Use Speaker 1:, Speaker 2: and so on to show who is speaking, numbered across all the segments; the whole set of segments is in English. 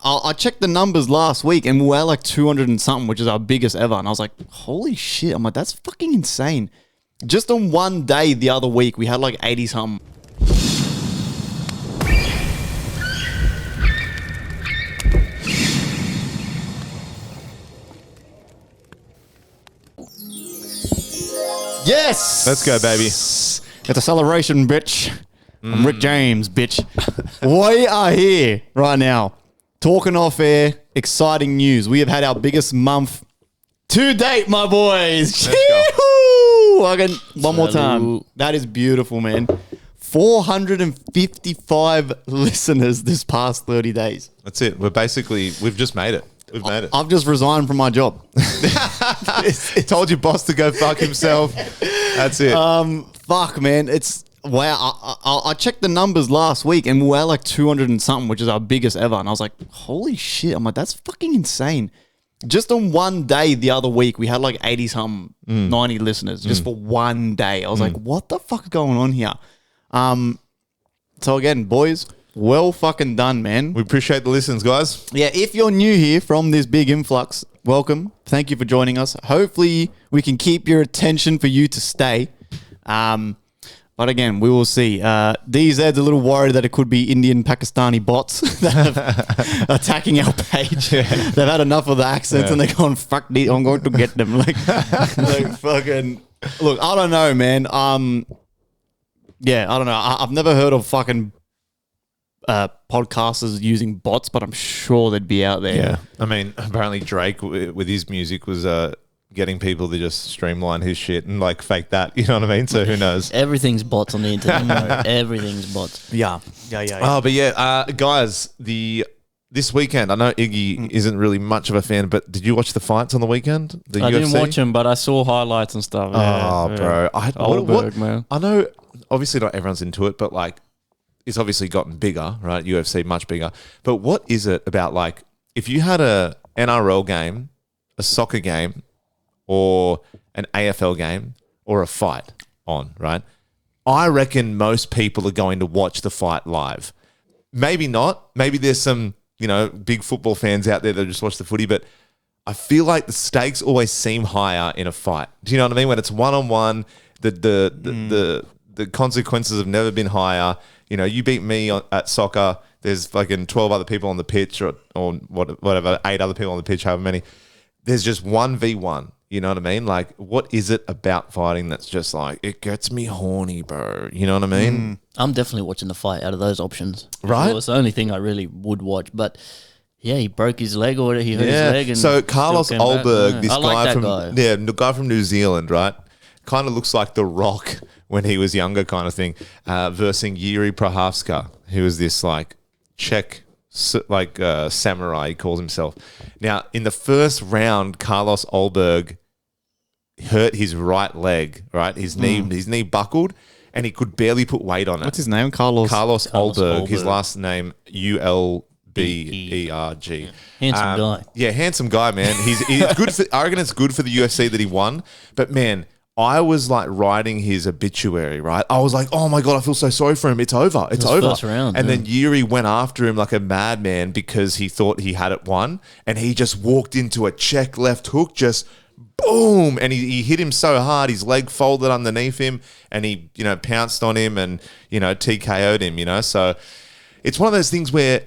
Speaker 1: I checked the numbers last week and we're like 200 and something, which is our biggest ever. And I was like, holy shit. I'm like, that's fucking insane. Just on one day the other week, we had like 80 something. Yes!
Speaker 2: Let's go, baby.
Speaker 1: It's a celebration, bitch. I'm Rick James, bitch. We are here right now, talking off air, exciting news. We have had our biggest month to date, my boys. One more time. That is beautiful, man. 455 listeners this past 30 days.
Speaker 2: That's it. We've just made it. We've made it.
Speaker 1: I've just resigned from my job.
Speaker 2: Told your boss to go fuck himself. That's it.
Speaker 1: Fuck, man. It's wow. I checked the numbers last week and we're like 200 and something, which is our biggest ever. And I was like, holy shit. I'm like, that's fucking insane. Just on one day the other week, we had like 80 something, 90 listeners just for one day. I was like, what the fuck is going on here? So again, boys, well fucking done, man.
Speaker 2: We appreciate the listens, guys.
Speaker 1: Yeah, if you're new here from this big influx, welcome. Thank you for joining us. Hopefully we can keep your attention for you to stay. But again, we will see. DZ's a little worried that it could be Indian Pakistani bots that are attacking our page. Yeah. They've had enough of the accents and they're going, fuck these, I'm going to get them. Like fucking, look, I don't know, man. Yeah, I don't know. I've never heard of fucking podcasters using bots, but I'm sure they'd be out there.
Speaker 2: Yeah. I mean, apparently Drake with his music was getting people to just streamline his shit and like fake that. You know what I mean? So who knows?
Speaker 3: Everything's bots on the internet. Everything's bots.
Speaker 1: Yeah.
Speaker 2: Oh, but yeah, guys, this weekend, I know Iggy isn't really much of a fan, but did you watch the fights on the weekend? The
Speaker 4: I
Speaker 2: UFC?
Speaker 4: didn't watch them, but I saw highlights and stuff.
Speaker 2: Oh, bro.
Speaker 4: Oldberg, man.
Speaker 2: I know, obviously not everyone's into it, but like, it's obviously gotten bigger, right? UFC much bigger. But what is it about, like, if you had a NRL game, a soccer game, or an AFL game, or a fight on, right? I reckon most people are going to watch the fight live. Maybe not. Maybe there's some, big football fans out there that just watch the footy, but I feel like the stakes always seem higher in a fight. Do you know what I mean? When it's one-on-one, the consequences have never been higher. You beat me at soccer, there's fucking 12 other people on the pitch or whatever, 8 other people on the pitch, however many. There's just 1v1. You know what I mean? Like, what is it about fighting that's just like, it gets me horny, bro? You know what I mean?
Speaker 3: I'm definitely watching the fight out of those options.
Speaker 2: Right?
Speaker 3: It's the only thing I really would watch. But yeah, he broke his leg or he hurt his leg. And
Speaker 2: so Carlos Oldberg, this
Speaker 3: guy
Speaker 2: guy from New Zealand, right? Kind of looks like The Rock when he was younger, kind of thing. Versus Yuri Prochazka, who was this like Czech samurai, he calls himself. Now, in the first round, Carlos Oldberg hurt his right leg, right? His knee buckled, and he could barely put weight on it.
Speaker 1: What's his name? Carlos
Speaker 2: Oldberg. His last name, Ulberg.
Speaker 3: Handsome guy.
Speaker 2: Yeah, handsome guy, man. He's good. I reckon it's good for the UFC that he won. But man, I was like writing his obituary, right? I was like, oh my God, I feel so sorry for him. It's over. It's over.
Speaker 3: First round,
Speaker 2: and then Yuri went after him like a madman because he thought he had it won. And he just walked into a check left hook, just boom. And he hit him so hard, his leg folded underneath him and he, pounced on him and, TKO'd him, So it's one of those things where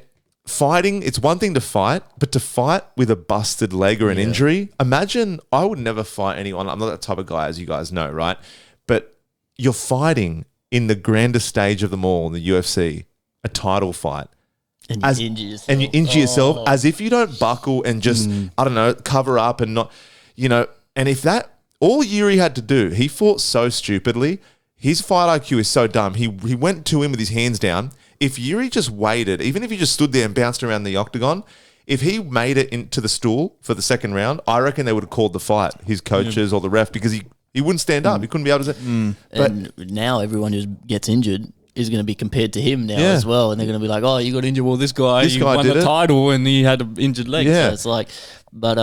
Speaker 2: fighting, it's one thing to fight, but to fight with a busted leg or an injury, imagine, I would never fight anyone. I'm not that type of guy, as you guys know, right? But you're fighting in the grandest stage of them all, in the UFC, a title fight.
Speaker 3: And you injure yourself.
Speaker 2: And you injure yourself as if you don't buckle and just, I don't know, cover up and not, and if that, all Yuri had to do, he fought so stupidly. His fight IQ is so dumb. He went to him with his hands down. If Yuri just waited, even if he just stood there and bounced around the octagon, if he made it into the stool for the second round, I reckon they would have called the fight, his coaches or the ref, because he wouldn't stand up. He couldn't be able to say. But
Speaker 3: and now everyone who gets injured is going to be compared to him now as well. And they're going to be like, oh, you got injured. Well, this guy won the title and he had an injured leg.
Speaker 2: Yeah.
Speaker 3: So it's like, but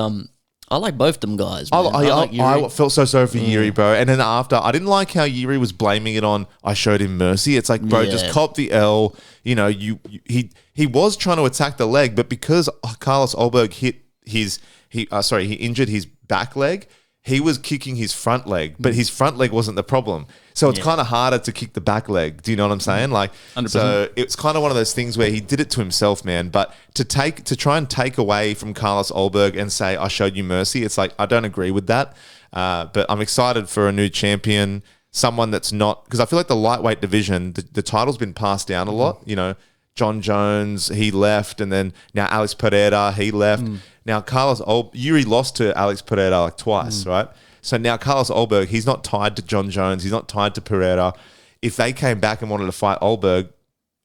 Speaker 3: I like both them guys.
Speaker 2: I,
Speaker 3: Man.
Speaker 2: I,
Speaker 3: like Yuri.
Speaker 2: I felt so sorry for Yuri, bro. And then after, I didn't like how Yuri was blaming it on I showed him mercy. It's like, bro, just
Speaker 3: Yeah.
Speaker 2: cop the L. You know, he was trying to attack the leg, but because Carlos Olberg he injured his back leg, he was kicking his front leg, but his front leg wasn't the problem. So it's kind of harder to kick the back leg. Do you know what I'm saying? Like,
Speaker 4: 100%.
Speaker 2: so it's kind of one of those things where he did it to himself, man. But to try and take away from Carlos Olberg and say, I showed you mercy, it's like, I don't agree with that. But I'm excited for a new champion, someone that's not, because I feel like the lightweight division, the title's been passed down a lot. You know, John Jones, he left, and then now Alex Pereira, he left. Now Yuri lost to Alex Pereira like twice, right? So now Carlos Olberg, he's not tied to John Jones, he's not tied to Pereira. If they came back and wanted to fight Olberg,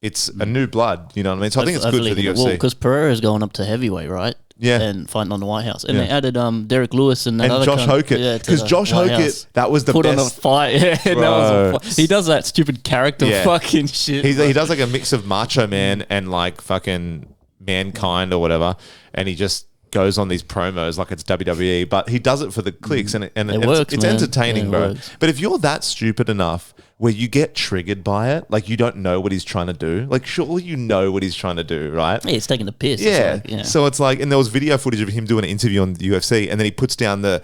Speaker 2: it's a new blood, you know what I mean? So I think it's good for the UFC.
Speaker 3: Well, because Pereira's going up to heavyweight, right?
Speaker 2: Yeah.
Speaker 3: And fighting on the White House. And they added Derek Lewis and that other
Speaker 2: Josh Hokett. Because Josh Hokett, that was the
Speaker 3: put
Speaker 2: best.
Speaker 3: on a fight. Yeah, that was a fight. He does that stupid character fucking shit.
Speaker 2: He does like a mix of Macho Man and like fucking Mankind or whatever. And he just goes on these promos like it's WWE, but he does it for the clicks and
Speaker 3: It works,
Speaker 2: it's
Speaker 3: man.
Speaker 2: entertaining,
Speaker 3: Yeah, it
Speaker 2: bro.
Speaker 3: works.
Speaker 2: But if you're that stupid enough where you get triggered by it, like you don't know what he's trying to do, like surely you know what he's trying to do, right?
Speaker 3: Yeah, it's taking the piss.
Speaker 2: Yeah.
Speaker 3: It's like,
Speaker 2: So it's like, and there was video footage of him doing an interview on the UFC, and then he puts down the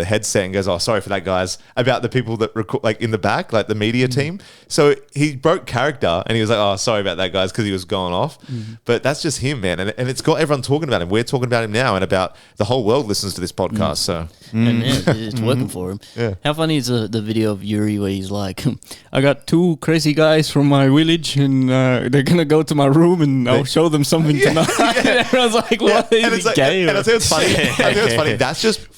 Speaker 2: headset and goes, "Oh, sorry for that, guys," about the people that record, like in the back, like the media team. So he broke character, and he was like, "Oh, sorry about that, guys," because he was going off. But that's just him, man, and it's got everyone talking about him. We're talking about him now, and about the whole world listens to this podcast. So
Speaker 3: and yeah, it's working for him.
Speaker 2: Yeah.
Speaker 3: How funny is the video of Yuri where he's like,
Speaker 4: I got two crazy guys from my village, and they're gonna go to my room, and I'll show them something tonight. Everyone's like, "What?
Speaker 2: and
Speaker 4: Is
Speaker 2: it's
Speaker 4: he
Speaker 2: like,
Speaker 4: gay?"
Speaker 2: and
Speaker 4: or-
Speaker 2: I think it's funny. I think it's funny. That's just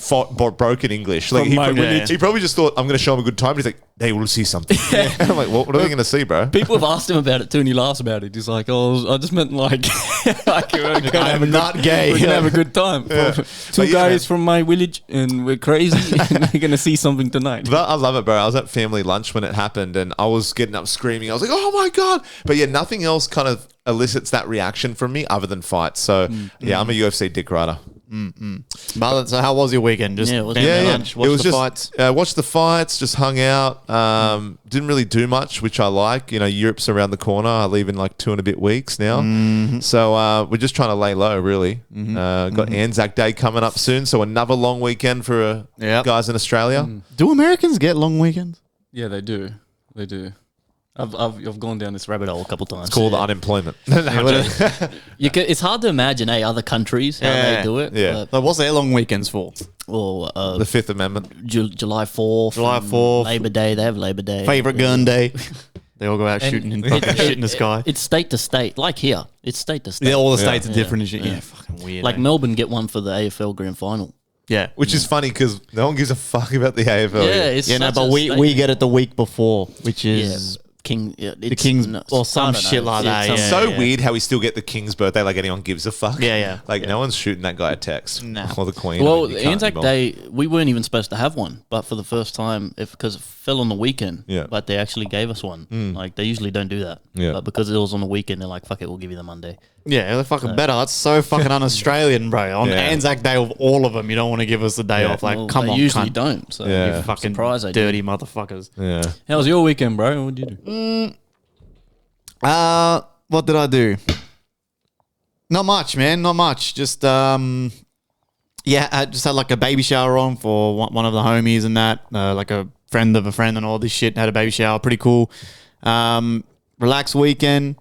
Speaker 2: broken English. Like
Speaker 4: From my village.
Speaker 2: he probably just thought, "I'm going to show him a good time." But he's like, "They will see something." And I'm like, "What are they going to see, bro?"
Speaker 3: people
Speaker 4: People have asked him about it too, and he laughs about it. He's like, "Oh, I just meant like, I'm
Speaker 1: not gay.
Speaker 4: We're gonna have a good time. Two
Speaker 2: But yeah,
Speaker 4: guys
Speaker 2: man.
Speaker 4: from my village, and we're crazy, and we're gonna see something tonight."
Speaker 2: But I love it, bro. I was at family lunch when it happened, and I was getting up screaming. I was like, "Oh my god!" But yeah, nothing else kind of elicits that reaction from me other than fights. So yeah, I'm a UFC dick rider.
Speaker 1: But so how was your weekend? Just
Speaker 3: Yeah, it was-
Speaker 1: family
Speaker 3: Yeah,
Speaker 1: lunch, watch the fights.
Speaker 2: Watched the fights, just hung out. Didn't really do much, which I like. You know, Europe's around the corner. I leave in like 2 and a bit weeks now. So we're just trying to lay low, really. Got Anzac Day coming up soon, so another long weekend for
Speaker 1: Yep.
Speaker 2: guys in Australia.
Speaker 1: Do Americans get long weekends?
Speaker 4: Yeah, they do. They do. I've gone down this rabbit hole.
Speaker 3: a couple times.
Speaker 2: It's called unemployment.
Speaker 3: It's hard to imagine, other countries how
Speaker 1: Yeah.
Speaker 3: they do it.
Speaker 2: Yeah.
Speaker 1: So what's their long weekends for?
Speaker 3: Or
Speaker 2: The Fifth Amendment.
Speaker 3: July 4th.
Speaker 1: July
Speaker 3: and
Speaker 1: 4th.
Speaker 3: Labor Day. They have Labor Day.
Speaker 1: Favorite gun day? They all go out
Speaker 3: And
Speaker 1: shooting in fucking shit in the sky.
Speaker 3: It's state to state. Like here. It's state to state.
Speaker 1: Yeah, all the states are
Speaker 3: Yeah.
Speaker 1: different and shit.
Speaker 3: Yeah.
Speaker 1: Yeah, fucking weird.
Speaker 3: Like
Speaker 1: eh?
Speaker 3: Melbourne get one for the AFL Grand Final.
Speaker 1: Yeah.
Speaker 2: Which is funny because no one gives a fuck about the AFL.
Speaker 3: Yeah, it's
Speaker 1: Yeah, no,
Speaker 3: such
Speaker 1: but
Speaker 3: a
Speaker 1: we
Speaker 3: statement.
Speaker 1: get it the week before, which
Speaker 3: Yeah,
Speaker 1: is
Speaker 3: King. Yeah,
Speaker 1: the King's or some
Speaker 3: I don't know.
Speaker 1: shit like that.
Speaker 3: some-
Speaker 1: Yeah,
Speaker 2: So
Speaker 1: yeah.
Speaker 2: weird how we still get the King's birthday like anyone gives a fuck.
Speaker 1: Yeah, yeah.
Speaker 2: Like no one's shooting that guy a text.
Speaker 1: No.
Speaker 2: Or the Queen.
Speaker 3: Well,
Speaker 2: you can't
Speaker 3: Anzac
Speaker 2: be
Speaker 3: Day, we weren't even supposed to have one, but for the first time, because it fell on the weekend,
Speaker 2: Yeah.
Speaker 3: but they actually gave us one. Like, they usually don't do that.
Speaker 2: Yeah.
Speaker 3: But because it was on the weekend, they're like, fuck it, we'll give you the Monday.
Speaker 1: Yeah, they're fucking better. That's so fucking un-Australian, bro. On
Speaker 2: Yeah.
Speaker 1: Anzac Day of all of them, you don't want to give us the day
Speaker 2: Yeah.
Speaker 1: off. Like,
Speaker 3: Well,
Speaker 1: come
Speaker 3: they
Speaker 1: on,
Speaker 3: usually
Speaker 1: cunt.
Speaker 3: don't. So
Speaker 2: Yeah.
Speaker 1: You fucking
Speaker 3: surprised they do.
Speaker 1: dirty motherfuckers.
Speaker 2: Yeah.
Speaker 4: How was your weekend, bro? What did you do?
Speaker 1: What did I do? Not much, man. Not much. Just yeah, I just had like a baby shower on for one of the homies and that, like a friend of a friend and all this shit. Had a baby shower, pretty cool. Relaxed weekend.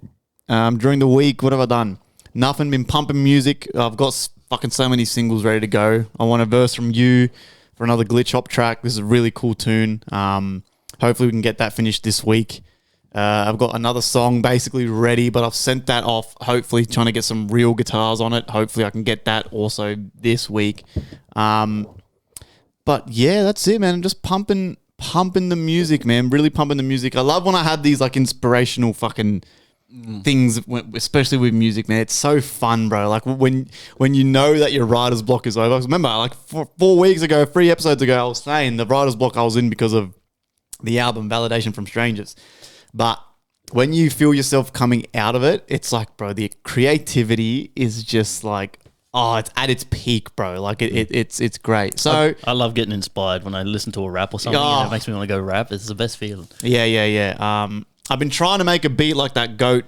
Speaker 1: During the week, what have I done? Nothing. Been pumping music. I've got fucking so many singles ready to go. I want a verse from you for another Glitch Hop track. This is a really cool tune. Hopefully we can get that finished this week. I've got another song basically ready, but I've sent that off, hopefully trying to get some real guitars on it. Hopefully I can get that also this week. But yeah, that's it, man. I'm just pumping the music, man. Really pumping the music. I love when I have these like inspirational fucking things, especially with music, man. It's so fun, bro. Like when you know that your writer's block is over. Remember, like 4 weeks ago, 3 episodes ago, I was saying the writer's block I was in because of the album Validation from Strangers. But when you feel yourself coming out of it, it's like, bro, the creativity is just like it's at its peak, bro. Like it's great. So
Speaker 3: I love getting inspired when I listen to a rap or something. And it makes me want to go rap. It's the best feeling.
Speaker 1: yeah. I've been trying to make a beat like that goat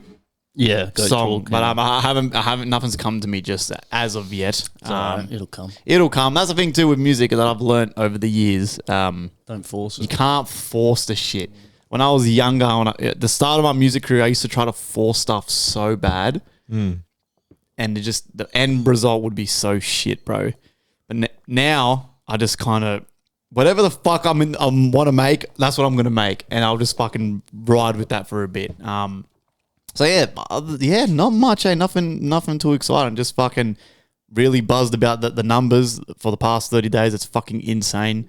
Speaker 3: Yeah, go
Speaker 1: song,
Speaker 3: talk,
Speaker 1: but
Speaker 3: yeah.
Speaker 1: I haven't. Nothing's come to me just as of yet.
Speaker 3: It's alright, it'll come.
Speaker 1: It'll come. That's the thing too with music that I've learned over the years.
Speaker 3: Don't force
Speaker 1: You
Speaker 3: it.
Speaker 1: can't force the shit. When I was younger, at the start of my music career, I used to try to force stuff so bad, and the end result would be so shit, bro. But now I just kind of whatever the fuck I want to make, that's what I'm gonna make, and I'll just fucking ride with that for a bit. So yeah, not much, nothing too exciting. Just fucking really buzzed about the numbers for the past 30 days. It's fucking insane.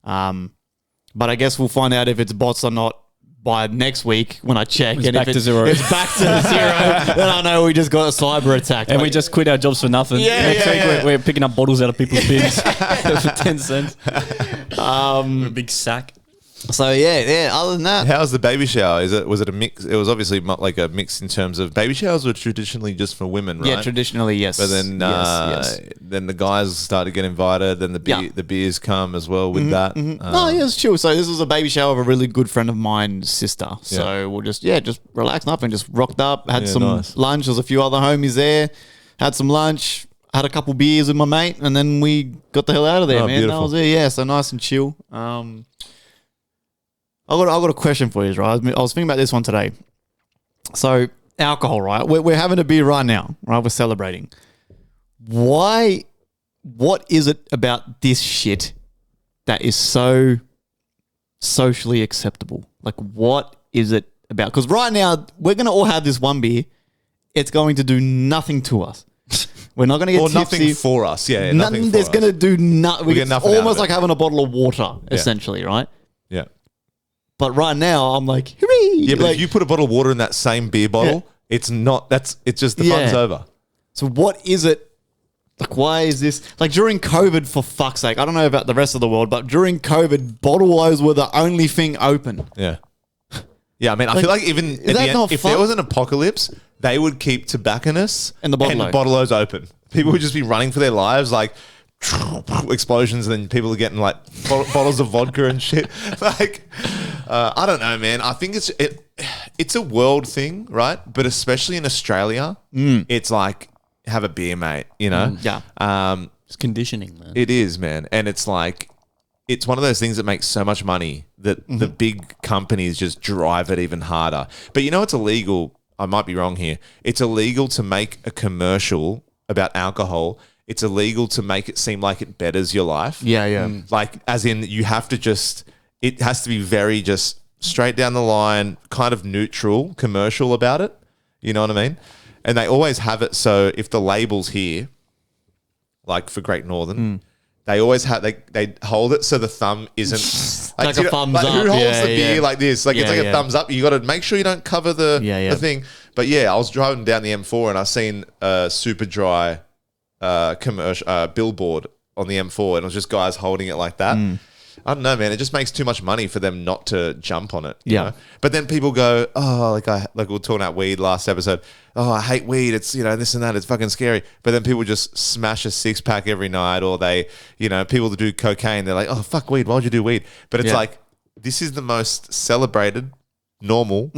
Speaker 1: But I guess we'll find out if it's bots or not by next week when I check.
Speaker 4: It's
Speaker 1: and
Speaker 4: back
Speaker 1: if
Speaker 4: to zero.
Speaker 1: It's back to zero. Then I know we just got a cyber attack.
Speaker 4: And we just quit our jobs for nothing.
Speaker 1: Yeah,
Speaker 4: Next
Speaker 1: yeah,
Speaker 4: week
Speaker 1: yeah.
Speaker 4: We're picking up bottles out of people's bins for 10 cents.
Speaker 3: A big sack.
Speaker 1: So yeah. Other than that,
Speaker 2: How's the baby shower? Was it a mix? It was obviously like a mix in terms of baby showers were traditionally just for women, right?
Speaker 1: yeah, traditionally yes.
Speaker 2: But then,
Speaker 1: yes.
Speaker 2: then the guys start to get invited. Then the beers come as well with that.
Speaker 1: No, yeah, it's chill. So this was a baby shower of a really good friend of mine's sister. So we'll just relax nothing. Just rocked up, had some
Speaker 2: nice.
Speaker 1: lunch. There's a few other homies there. Had some lunch, had a couple beers with my mate, and then we got the hell out of there, man.
Speaker 2: Beautiful.
Speaker 1: That was it. Yeah, so nice and chill. I got a question for you, right? I was thinking about this one today. So alcohol, right? We're having a beer right now, right? We're celebrating. Why? What is it about this shit that is so socially acceptable? Like, what is it about? Because right now we're gonna all have this one beer. It's going to do nothing to us. We're not going to get
Speaker 2: Or
Speaker 1: tipsy.
Speaker 2: nothing for us. Yeah, nothing
Speaker 1: Nothing
Speaker 2: for
Speaker 1: that's
Speaker 2: us.
Speaker 1: going to do nothing.
Speaker 2: We get
Speaker 1: It's
Speaker 2: nothing out of
Speaker 1: almost
Speaker 2: it.
Speaker 1: like having a bottle of water, essentially, right?
Speaker 2: Yeah.
Speaker 1: But right now, I'm like, hooray!
Speaker 2: Yeah, but
Speaker 1: Like,
Speaker 2: if you put a bottle of water in that same beer bottle, it's not. It's just the fun's
Speaker 1: Yeah.
Speaker 2: over.
Speaker 1: so what is it? Like, why is this? Like, during COVID, for fuck's sake, I don't know about the rest of the world, but during COVID, bottle woes were the only thing open.
Speaker 2: Yeah. Yeah, I mean, I feel like even at
Speaker 1: that
Speaker 2: the end,
Speaker 1: not
Speaker 2: if
Speaker 1: fun?
Speaker 2: there was an apocalypse, they would keep tobacconists
Speaker 1: And the bottle-o.
Speaker 2: bottle-os open. People would just be running for their lives, like explosions, and then people are getting like bottles of vodka and shit. Like, I don't know, man. I think it's a world thing, right? But especially in Australia, it's like have a beer, mate. You know,
Speaker 1: Yeah.
Speaker 3: It's conditioning, man.
Speaker 2: it is, man, and it's like. It's one of those things that makes so much money that the big companies just drive it even harder. But you know, it's illegal. I might be wrong here. It's illegal to make a commercial about alcohol. It's illegal to make it seem like it betters your life.
Speaker 1: Yeah.
Speaker 2: Like, as in, you have to it has to be very just straight down the line, kind of neutral, commercial about it. You know what I mean? And they always have it so if the label's here, like for Great Northern, they always have they hold it so the thumb isn't
Speaker 1: Like
Speaker 2: do
Speaker 1: a
Speaker 2: you know-
Speaker 1: thumbs
Speaker 2: like, Who
Speaker 1: up.
Speaker 2: holds
Speaker 1: Yeah,
Speaker 2: the beer
Speaker 1: yeah.
Speaker 2: like this? Like it's
Speaker 1: Yeah,
Speaker 2: like a
Speaker 1: yeah.
Speaker 2: thumbs up. You got to make sure you don't cover the
Speaker 1: Yeah.
Speaker 2: thing. But yeah, I was driving down the M4 and I seen a super dry commercial billboard on the M4, and it was just guys holding it like that. I don't know, man. It just makes too much money for them not to jump on it. You
Speaker 1: Yeah.
Speaker 2: know? But then people go, oh, like we were talking about weed last episode. Oh, I hate weed. It's, this and that. It's fucking scary. But then people just smash a 6-pack every night, or they, people that do cocaine, they're like, oh, fuck weed. Why would you do weed? But it's like, this is the most celebrated, normal,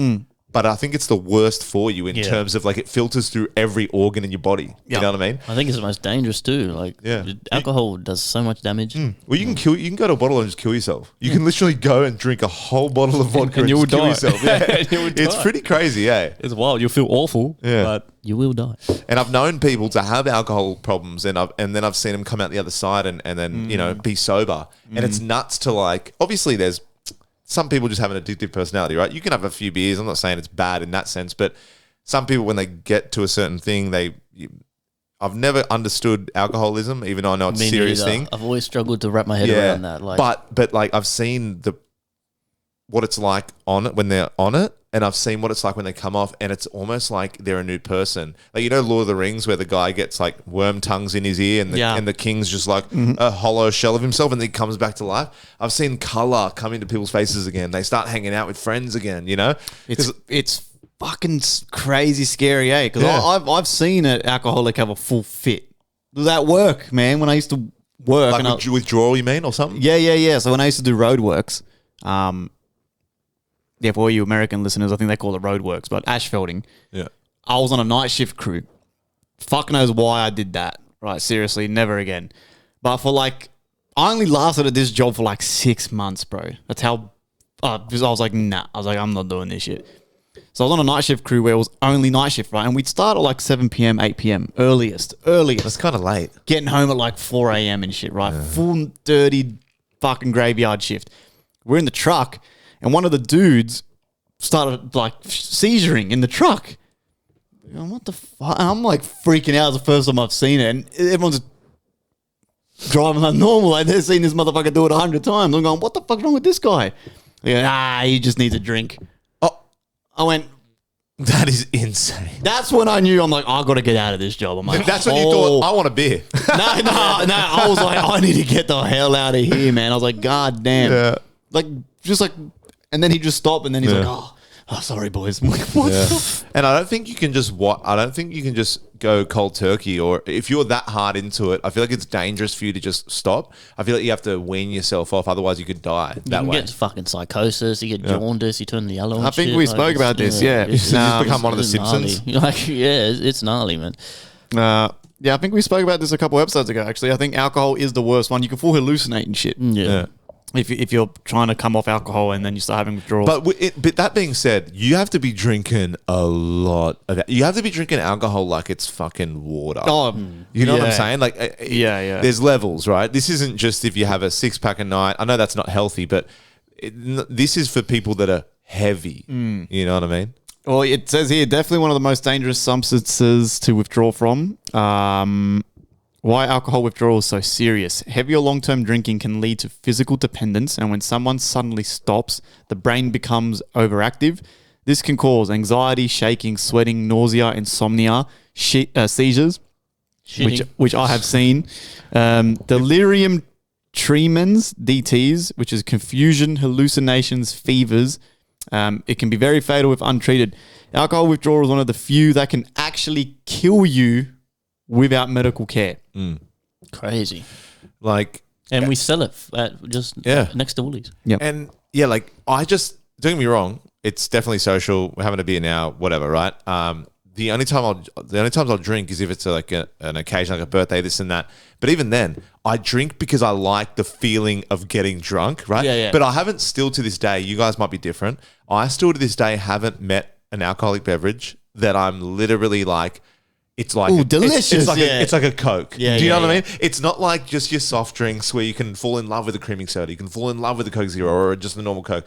Speaker 2: but I think it's the worst for you in terms of like it filters through every organ in your body.
Speaker 1: Yeah.
Speaker 2: You know what I mean?
Speaker 3: I think it's the most dangerous too. Like, alcohol does so much damage.
Speaker 2: Well, you can go to a bottle and just kill yourself. You can literally go and drink a whole bottle of vodka and
Speaker 4: you
Speaker 2: just
Speaker 4: will
Speaker 2: kill
Speaker 4: die.
Speaker 2: yourself. Yeah.
Speaker 4: You will
Speaker 2: It's
Speaker 4: die.
Speaker 2: pretty crazy, eh?
Speaker 4: It's wild. You'll feel awful.
Speaker 2: Yeah.
Speaker 4: But
Speaker 3: You will die.
Speaker 2: And I've known people to have alcohol problems, and then I've seen them come out the other side and then be sober. And it's nuts to like. Obviously, there's some people just have an addictive personality, right? You can have a few beers. I'm not saying it's bad in that sense, but some people, when they get to a certain thing, I've never understood alcoholism, even though I know it's a
Speaker 3: Me
Speaker 2: serious
Speaker 3: neither.
Speaker 2: thing.
Speaker 3: I've always struggled to wrap my head around that. Like,
Speaker 2: but like I've seen what it's like on it when they're on it, and I've seen what it's like when they come off, and it's almost like they're a new person. Like, Lord of the Rings, where the guy gets like worm tongues in his ear, and the king's just like a hollow shell of himself, and then he comes back to life. I've seen color come into people's faces again. They start hanging out with friends again.
Speaker 1: It's fucking crazy scary, eh? Because
Speaker 2: Yeah.
Speaker 1: I've seen an alcoholic have a full fit. was at work, man, when I used to work.
Speaker 2: Like
Speaker 1: and
Speaker 2: withdrawal, you mean, or something?
Speaker 1: Yeah. So when I used to do roadworks, for all you American listeners, I think they call it roadworks, but asphalting.
Speaker 2: Yeah.
Speaker 1: I was on a night shift crew. Fuck knows why I did that. Right, seriously, never again. But I only lasted at this job for 6 months, bro. That's how. Because I was like, nah. I was like, I'm not doing this shit. So I was on a night shift crew where it was only night shift, right? And we'd start at 7 p.m., 8 p.m. Earliest.
Speaker 2: That's kind of late.
Speaker 1: Getting home at 4 a.m. and shit, right? Yeah. Full dirty fucking graveyard shift. We're in the truck, and one of the dudes started seizuring in the truck. I'm, what the fuck? And I'm freaking out. It's the first time I've seen it, and everyone's driving like normal. They've seen this motherfucker do it 100 times. I'm going, what the fuck's wrong with this guy? They go, he just needs a drink. Oh, I went,
Speaker 2: that is insane.
Speaker 1: That's when I knew. I'm like, I got to get out of this job. I'm like,
Speaker 2: that's when you thought, I want a beer.
Speaker 1: No. I was like, I need to get the hell out of here, man. I was like, God damn.
Speaker 2: Yeah.
Speaker 1: And then he just stopped, and then he's like, oh, sorry, boys. I'm like, what the
Speaker 2: And I don't think you can just go cold turkey, or if you're that hard into it, I feel like it's dangerous for you to just stop. I feel like you have to wean yourself off, otherwise you could die that way.
Speaker 3: You get fucking psychosis, you get jaundice, you turn yellow and
Speaker 1: I think we spoke about this,
Speaker 2: It's become one of the Simpsons.
Speaker 3: It's gnarly, man.
Speaker 1: I think we spoke about this a couple episodes ago, actually. I think alcohol is the worst one. You can full hallucinate and shit.
Speaker 3: Yeah.
Speaker 1: If you're trying to come off alcohol and then you start having withdrawals.
Speaker 2: But that being said, you have to be drinking a lot of it. You have to be drinking alcohol like it's fucking water.
Speaker 1: Oh,
Speaker 2: you know what I'm saying? There's levels, right? This isn't just if you have a 6-pack a night. I know that's not healthy, but this is for people that are heavy. You know what I mean?
Speaker 1: Well, it says here, definitely one of the most dangerous substances to withdraw from. Why alcohol withdrawal is so serious. Heavy or long-term drinking can lead to physical dependence, and when someone suddenly stops, the brain becomes overactive. This can cause anxiety, shaking, sweating, nausea, insomnia, seizures, which I have seen. Delirium tremens, DTs, which is confusion, hallucinations, fevers. It can be very fatal if untreated. Alcohol withdrawal is one of the few that can actually kill you without medical care.
Speaker 3: Crazy.
Speaker 2: And
Speaker 3: we sell it at next to Woolies.
Speaker 1: Yeah.
Speaker 2: And don't get me wrong, it's definitely social. We're having a beer now, whatever, right? The only times I'll drink is if it's an occasion, like a birthday, this and that. But even then, I drink because I like the feeling of getting drunk, right?
Speaker 3: Yeah.
Speaker 2: But I haven't still to this day, you guys might be different. I still to this day haven't met an alcoholic beverage that I'm literally like, it's like
Speaker 1: delicious.
Speaker 2: It's like a Coke.
Speaker 1: Yeah,
Speaker 2: do you know what I mean? It's not like just your soft drinks where you can fall in love with a creaming soda. You can fall in love with a Coke Zero or just a normal Coke.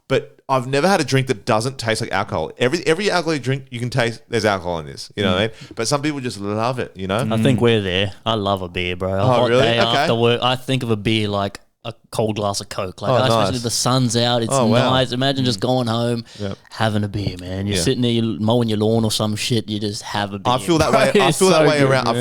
Speaker 2: But I've never had a drink that doesn't taste like alcohol. Every alcoholic drink you can taste, there's alcohol in this. You know what I mean? But some people just love it, you know?
Speaker 3: I think we're there. I love a beer, bro. A hot
Speaker 2: really?
Speaker 3: day
Speaker 2: Okay.
Speaker 3: after work, I think of a beer like a cold glass of Coke. Especially
Speaker 2: Nice.
Speaker 3: the sun's out. It's nice. Imagine just going home, having a beer, man. You're sitting there, you're mowing your lawn or some shit. You just have a beer.
Speaker 2: I feel that way. I feel that way around. I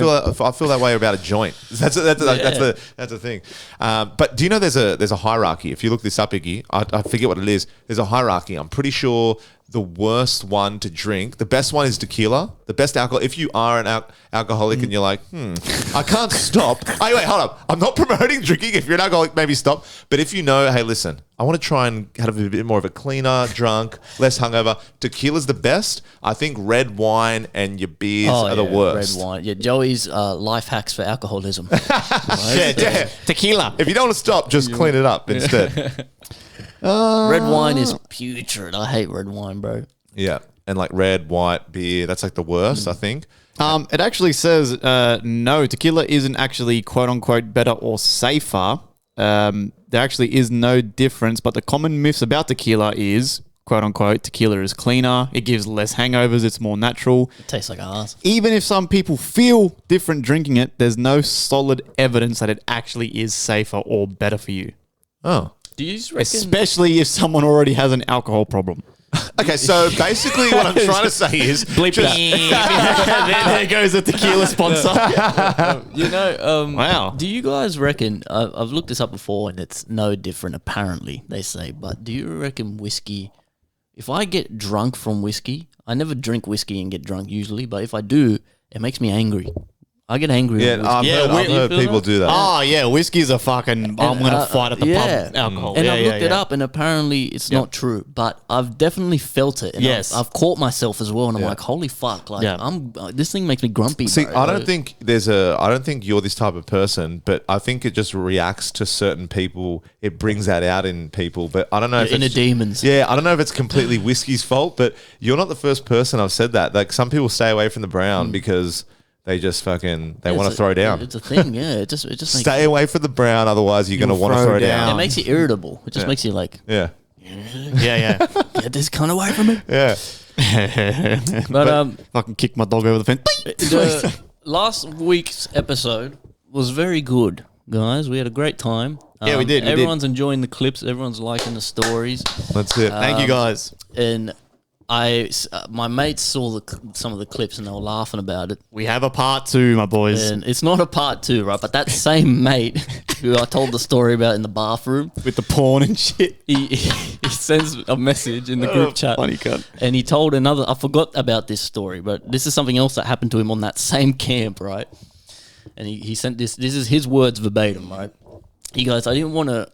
Speaker 2: feel that way about a joint. That's the thing. But do you know there's a hierarchy? If you look this up, Iggy, I forget what it is. There's a hierarchy. I'm pretty sure the worst one to drink, the best one is tequila. The best alcohol. If you are an alcoholic and you're like, I can't stop. Wait, hold up. I'm not promoting drinking. If you're an alcoholic, maybe stop. But if you know, hey, listen, I want to try and have a bit more of a cleaner, drunk, less hungover. Tequila's the best. I think red wine and your beers are the worst.
Speaker 3: Red wine. Yeah, Joey's life hacks for alcoholism.
Speaker 2: Yeah.
Speaker 1: Tequila.
Speaker 2: If you don't want to stop, just clean it up instead.
Speaker 3: Red wine is putrid. I hate red wine, bro.
Speaker 2: Yeah. And like red, white beer, that's like the worst, I think.
Speaker 1: It actually says, no, tequila isn't actually quote unquote better or safer. There actually is no difference, but the common myths about tequila is, quote unquote, tequila is cleaner, it gives less hangovers, it's more natural.
Speaker 3: It tastes like ass.
Speaker 1: Even if some people feel different drinking it, there's no solid evidence that it actually is safer or better for you.
Speaker 2: Oh.
Speaker 3: Do you reckon?
Speaker 1: Especially if someone already has an alcohol problem.
Speaker 2: Okay, so basically what I'm trying to say is...
Speaker 1: Bleep that. there goes the tequila sponsor.
Speaker 3: Wow. Do you guys reckon, I've looked this up before and it's no different apparently, they say, but do you reckon whiskey, if I get drunk from whiskey, I never drink whiskey and get drunk usually, but if I do, it makes me angry. I get angry.
Speaker 2: Yeah,
Speaker 3: with
Speaker 2: I've
Speaker 3: whiskey.
Speaker 2: heard, I've
Speaker 3: You
Speaker 2: heard
Speaker 3: feel
Speaker 2: people
Speaker 3: that?
Speaker 2: do that.
Speaker 1: Oh yeah, whiskey's a fucking. I'm gonna fight at the pub. Alcohol.
Speaker 3: And
Speaker 1: yeah,
Speaker 3: I've
Speaker 1: yeah,
Speaker 3: looked it
Speaker 1: yeah.
Speaker 3: up, and apparently it's not true. But I've definitely felt it. And
Speaker 1: Yes.
Speaker 3: I've caught myself as well, and I'm
Speaker 2: Yeah.
Speaker 3: like, holy fuck! Like,
Speaker 1: Yeah.
Speaker 3: this thing makes me grumpy.
Speaker 2: See,
Speaker 3: bro.
Speaker 2: I don't think I don't think you're this type of person, but I think it just reacts to certain people. It brings that out in people, but I don't know if
Speaker 3: Your inner
Speaker 2: it's
Speaker 3: demons.
Speaker 2: Yeah, I don't know if it's completely whiskey's fault, but you're not the first person I've said that. Like some people stay away from the brown because they just fucking they want to throw down.
Speaker 3: It's a thing, yeah. It just makes
Speaker 2: Stay away from the brown, otherwise you're going to
Speaker 1: You'll
Speaker 2: want to
Speaker 1: throw
Speaker 2: throw
Speaker 1: down.
Speaker 2: down.
Speaker 3: it makes you irritable. It just makes you like,
Speaker 2: Yeah,
Speaker 1: Yeah, yeah.
Speaker 3: get this cunt away from me.
Speaker 2: yeah.
Speaker 3: But
Speaker 1: Fucking kick my dog over the fence.
Speaker 3: the last week's episode was very good, guys. We had a great time.
Speaker 1: Yeah, we did, we did.
Speaker 3: Everyone's enjoying the clips. Everyone's liking the stories.
Speaker 2: That's it.
Speaker 1: Thank you guys.
Speaker 3: And my mates saw some of the clips and they were laughing about it.
Speaker 1: We have a part 2, my boys,
Speaker 3: And it's not a part 2, right? But that same mate who I told the story about in the bathroom,
Speaker 1: with the porn and shit.
Speaker 3: he sends a message in the group chat.
Speaker 1: Funny cunt.
Speaker 3: And he told another, I forgot about this story, but this is something else that happened to him on that same camp, right? And he sent this is his words verbatim, right? He goes, I didn't want to,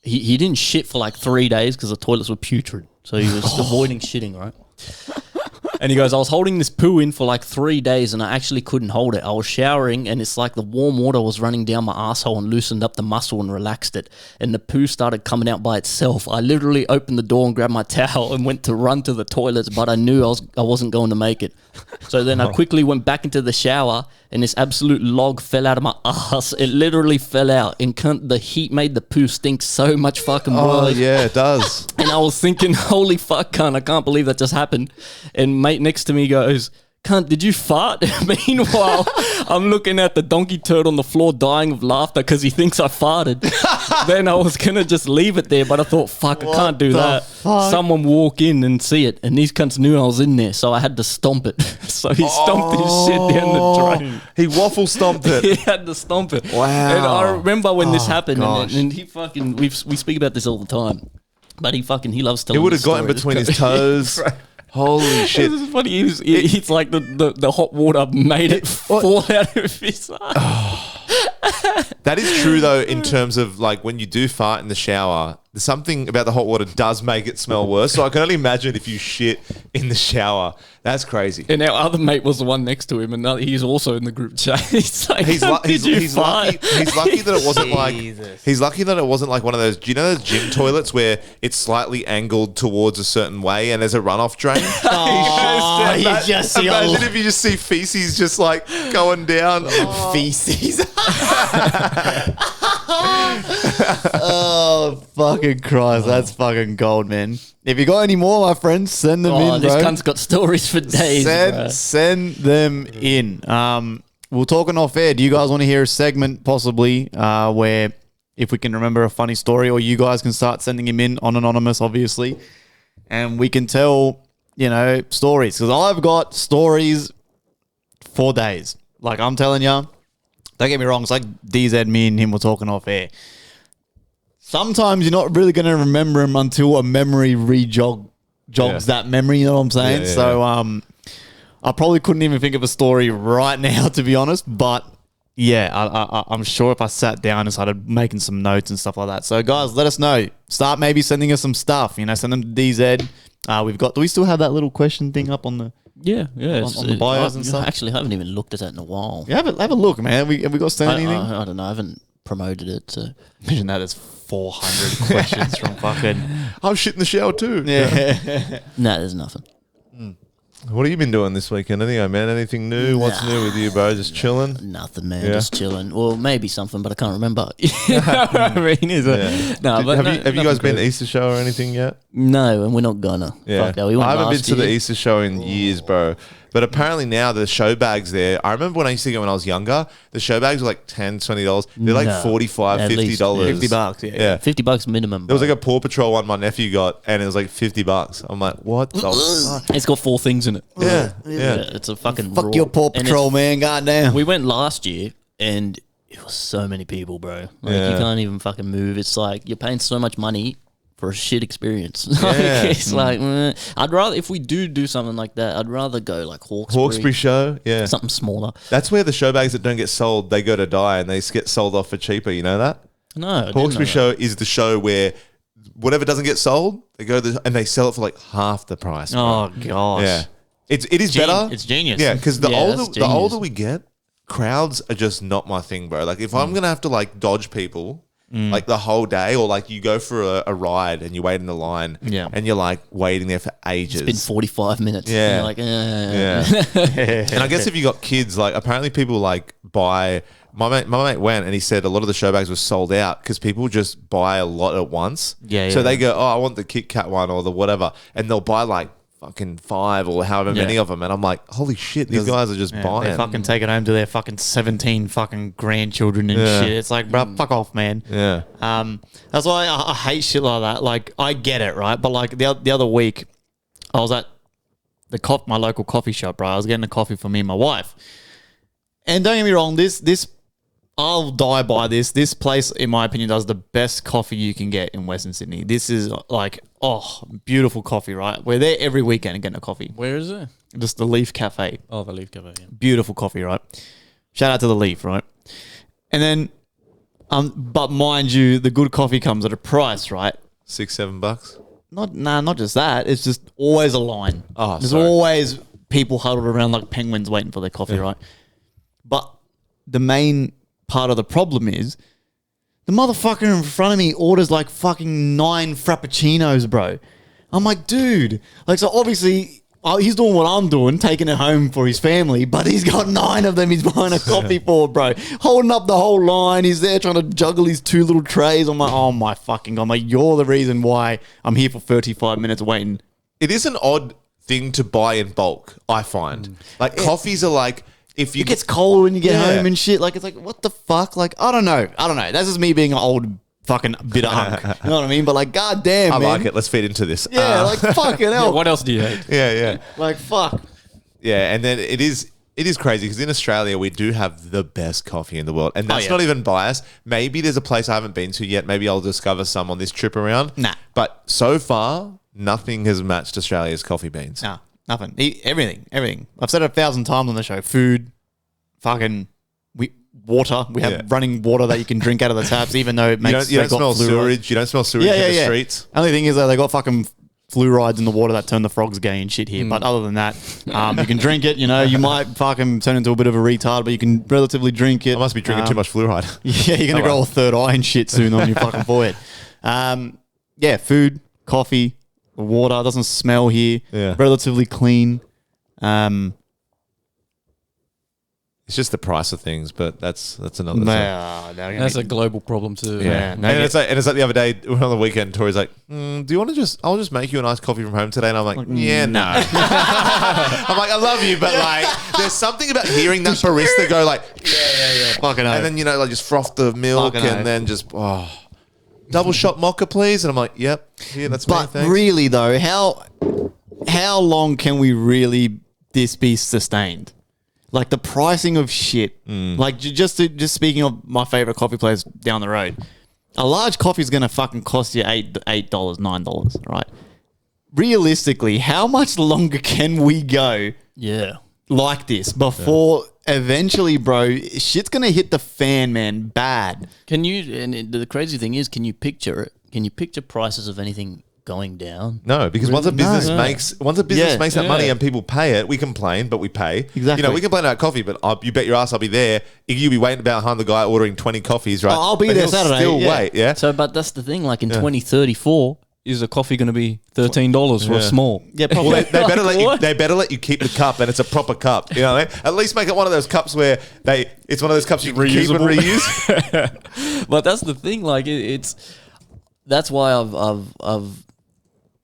Speaker 3: he didn't shit for like 3 days because the toilets were putrid. So he was avoiding shitting, right? And he goes, I was holding this poo in for like 3 days and I actually couldn't hold it. I was showering and it's like the warm water was running down my asshole and loosened up the muscle and relaxed it. And the poo started coming out by itself. I literally opened the door and grabbed my towel and went to run to the toilets, but I knew I wasn't going to make it. So then I quickly went back into the shower and this absolute log fell out of my ass. It literally fell out and the heat made the poo stink so much fucking
Speaker 2: Oh
Speaker 3: worse.
Speaker 2: yeah, it does.
Speaker 3: And I was thinking, holy fuck, cunt, I can't believe that just happened. And mate next to me goes, cunt, did you fart? Meanwhile, I'm looking at the donkey turd on the floor dying of laughter because he thinks I farted. Then I was going to just leave it there, but I thought, fuck, I can't do
Speaker 1: the
Speaker 3: that.
Speaker 1: fuck?
Speaker 3: Someone walk in and see it. And these cunts knew I was in there, so I had to stomp it. So he stomped his shit down the drain.
Speaker 2: He waffle stomped it.
Speaker 3: He had to stomp it.
Speaker 2: Wow.
Speaker 3: And I remember when this happened,
Speaker 1: gosh.
Speaker 3: and he fucking, we speak about this all the time. But he loves
Speaker 2: He
Speaker 3: telling
Speaker 2: would have
Speaker 3: this
Speaker 2: got in
Speaker 3: story.
Speaker 2: between his toes. Holy shit.
Speaker 3: This is funny. It's like the hot water made it fall out of his ass.
Speaker 2: That is true though, in terms of like when you do fart in the shower, something about the hot water does make it smell worse. So I can only imagine if you shit in the shower. That's crazy.
Speaker 3: And our other mate was the one next to him, and he's also in the group chat. He's like,
Speaker 2: He's lucky that it wasn't like
Speaker 1: Jesus.
Speaker 2: he's lucky that it wasn't like one of those. Do you know those gym toilets where it's slightly angled towards a certain way and there's a runoff drain?
Speaker 1: Oh, you just see
Speaker 2: Imagine if you just see feces just like going down.
Speaker 1: feces. Oh, fucking Christ. That's fucking gold, man. If you got any more, my friends, send them in,
Speaker 3: this
Speaker 1: bro.
Speaker 3: cunt's got stories for days, bro.
Speaker 1: Send them in. We're talking off air. Do you guys want to hear a segment possibly where if we can remember a funny story, or you guys can start sending him in on anonymous, obviously, and we can tell, stories. Because I've got stories for days. Like I'm telling you, don't get me wrong. It's like DZ, me and him were talking off air. Sometimes you're not really going to remember him until a memory jogs that memory, you know what I'm saying?
Speaker 2: Yeah, yeah,
Speaker 1: So I probably couldn't even think of a story right now, to be honest. But yeah, I'm sure if I sat down and started making some notes and stuff like that. So guys, let us know. Start maybe sending us some stuff. Send them to DZ. Do we still have that little question thing up on the?
Speaker 3: Yeah.
Speaker 1: On the bios and stuff?
Speaker 3: Actually, I haven't even looked at that in a while.
Speaker 1: Yeah, have a look, man. Have we got sent anything?
Speaker 3: I don't know. I haven't promoted it. So.
Speaker 1: Imagine that as 400 questions from fucking.
Speaker 2: I'm shit in the shower too.
Speaker 1: Yeah.
Speaker 3: No, there's nothing.
Speaker 2: What have you been doing this weekend anyway, man? Anything new? What's new with you, bro? Just chilling?
Speaker 3: Nothing, man.
Speaker 2: Yeah.
Speaker 3: Just chilling. Well, maybe something, but I can't remember. You know what I mean? No, but
Speaker 2: Have you
Speaker 3: nothing
Speaker 2: guys been to
Speaker 3: crazy.
Speaker 2: Easter show or anything yet?
Speaker 3: No, and we're not gonna.
Speaker 2: Yeah.
Speaker 3: Fuck that. We went
Speaker 2: I haven't been
Speaker 3: last
Speaker 2: to the
Speaker 3: year.
Speaker 2: Easter show in years, bro. But apparently now the show bags there, I remember when I used to go when I was younger, the show bags were like $10, $20. They're like
Speaker 3: No,
Speaker 2: $45,
Speaker 3: at least,
Speaker 2: $50.
Speaker 1: $50, yeah.
Speaker 2: Yeah.
Speaker 3: $50 minimum.
Speaker 2: There was
Speaker 3: bro.
Speaker 2: like a Paw Patrol one my nephew got, and it was like $50. I'm like, what the fuck?
Speaker 3: It's got 4 things in it.
Speaker 2: Yeah.
Speaker 3: It's a fucking
Speaker 1: Fuck
Speaker 3: raw.
Speaker 1: your Paw
Speaker 3: And
Speaker 1: Patrol, man. Goddamn.
Speaker 3: we went last year, and it was so many people, bro. Like
Speaker 2: Yeah.
Speaker 3: you can't even fucking move. It's like you're paying so much money for a shit experience.
Speaker 2: Yeah.
Speaker 3: It's like, I'd rather, if we do something like that, I'd rather go like
Speaker 2: Hawkesbury show, yeah.
Speaker 3: something smaller.
Speaker 2: That's where the show bags that don't get sold, they go to die and they get sold off for cheaper. You know that?
Speaker 3: No, I didn't
Speaker 2: Hawkesbury
Speaker 3: know
Speaker 2: show is the show where whatever doesn't get sold, they go and they sell it for like half the price. bro.
Speaker 1: Oh gosh.
Speaker 2: Yeah, it is better.
Speaker 1: It's genius.
Speaker 2: Yeah, because the
Speaker 3: Yeah, that's
Speaker 2: older
Speaker 3: genius.
Speaker 2: we get, crowds are just not my thing, bro. Like if I'm gonna have to like dodge people like the whole day, or like you go for a ride and you wait in the line,
Speaker 1: Yeah.
Speaker 2: and you're like waiting there for ages.
Speaker 3: It's been 45 minutes.
Speaker 2: Yeah.
Speaker 3: And you're like,
Speaker 2: Yeah. And I guess if you got kids, like apparently people like buy. My mate went and he said a lot of the show bags were sold out because people just buy a lot at once.
Speaker 1: Yeah,
Speaker 2: So
Speaker 1: yeah.
Speaker 2: they go, oh, I want the Kit Kat one or the whatever, and they'll buy like fucking 5 or however many
Speaker 1: Yeah.
Speaker 2: of them, and I'm like, holy shit, these guys are just
Speaker 1: Yeah,
Speaker 2: buying.
Speaker 1: they fucking take it home to their fucking 17 fucking grandchildren and
Speaker 2: Yeah.
Speaker 1: shit. It's like, bro, fuck off, man.
Speaker 2: Yeah.
Speaker 1: That's why I hate shit like that. Like, I get it, right? But like the other week, I was at my local coffee shop, bro. I was getting a coffee for me and my wife. And don't get me wrong, this I'll die by this. This place, in my opinion, does the best coffee you can get in Western Sydney. This is like, beautiful coffee, right? We're there every weekend getting a coffee.
Speaker 4: Where is it?
Speaker 1: Just the Leaf Cafe.
Speaker 4: Oh, the Leaf Cafe. Yeah.
Speaker 1: Beautiful coffee, right? Shout out to the Leaf, right? And then, but mind you, the good coffee comes at a price, right?
Speaker 2: $6-7.
Speaker 1: Not just that. It's just always a line.
Speaker 2: Oh,
Speaker 1: There's
Speaker 2: sorry.
Speaker 1: always people huddled around like penguins waiting for their coffee, right? But the main part of the problem is the motherfucker in front of me orders like fucking 9 frappuccinos, bro. I'm like, dude. Like, so obviously he's doing what I'm doing, taking it home for his family, but he's got 9 of them he's buying a coffee for, bro. Holding up the whole line. He's there trying to juggle his 2 little trays. I'm like, oh my fucking God. I'm like, you're the reason why I'm here for 35 minutes waiting.
Speaker 2: It is an odd thing to buy in bulk, I find. Like coffees are like, if you
Speaker 1: It gets cold when you get
Speaker 2: Yeah.
Speaker 1: home and shit. Like, it's like, what the fuck? Like, I don't know. That's just me being an old fucking bitter hunk. You know what I mean? But like, goddamn,
Speaker 2: I
Speaker 1: man.
Speaker 2: like it. Let's feed into this.
Speaker 1: Yeah, like fucking hell.
Speaker 4: What else do you hate?
Speaker 2: yeah.
Speaker 1: Like, fuck.
Speaker 2: Yeah, and then it is crazy because in Australia we do have the best coffee in the world, and that's
Speaker 1: yeah.
Speaker 2: not even biased. Maybe there's a place I haven't been to yet. Maybe I'll discover some on this trip around.
Speaker 1: Nah.
Speaker 2: But so far, nothing has matched Australia's coffee beans.
Speaker 1: Nah, nothing. Everything. I've said it 1,000 times on the show. Food, fucking water. We have
Speaker 2: Yeah.
Speaker 1: running water that you can drink out of the taps, even though it
Speaker 2: You
Speaker 1: makes
Speaker 2: don't
Speaker 1: they got
Speaker 2: smell
Speaker 1: fluoride.
Speaker 2: sewage. You don't smell sewage in the streets.
Speaker 1: Only thing is that they got fucking fluorides in the water that turn the frogs gay and shit here. But other than that, you can drink it. You know, you might fucking turn into a bit of a retard, but you can relatively drink it.
Speaker 2: I must be drinking too much fluoride.
Speaker 1: Yeah, you're gonna grow a third eye and shit soon on your fucking forehead. Yeah, food, coffee, water doesn't smell here.
Speaker 2: Yeah.
Speaker 1: Relatively clean.
Speaker 2: It's just the price of things, but that's another.
Speaker 4: That's a global problem too.
Speaker 2: Yeah,
Speaker 1: no,
Speaker 2: and it's like the other day on the weekend. Tori's like, "Do you want to I'll just make you a nice coffee from home today." And I'm like, "Yeah, no." I'm like, "I love you, but like, there's something about hearing that barista go like,
Speaker 1: yeah. Fucking
Speaker 2: and then like just froth the milk
Speaker 1: Fucking
Speaker 2: and then just double shot mocha, please." And I'm like, "Yep, yeah, that's me,
Speaker 1: But
Speaker 2: thanks."
Speaker 1: really though, how long can we really this be sustained? Like the pricing of shit. Like just speaking of my favorite coffee place down the road, a large coffee is gonna fucking cost you $8, $9, right? Realistically, how much longer can we go
Speaker 3: Yeah.
Speaker 1: like this before eventually, bro, shit's gonna hit the fan, man, bad.
Speaker 3: Can you, and the crazy thing is, can you picture it? Can you picture prices of anything going down?
Speaker 2: No, because once a business makes that
Speaker 4: Yeah.
Speaker 2: money and people pay it, we complain, but we pay.
Speaker 1: Exactly.
Speaker 2: You know, we complain about coffee, but you bet your ass I'll be there. You'll be waiting behind the guy ordering 20 coffees, right?
Speaker 1: Oh, I'll be
Speaker 2: But
Speaker 1: there
Speaker 2: he'll
Speaker 1: Saturday,
Speaker 2: Still
Speaker 1: yeah.
Speaker 2: wait, yeah.
Speaker 3: So, but that's the thing. Like in 2034,
Speaker 4: Is a coffee going to be $13 for a small?
Speaker 1: Yeah,
Speaker 2: Well,
Speaker 1: probably.
Speaker 2: they better let you.
Speaker 3: What?
Speaker 2: They better let you keep the cup, and it's a proper cup. You know what I mean? At least make it one of those cups where it's one of those cups you can keep and reuse.
Speaker 3: but that's the thing. Like that's why I've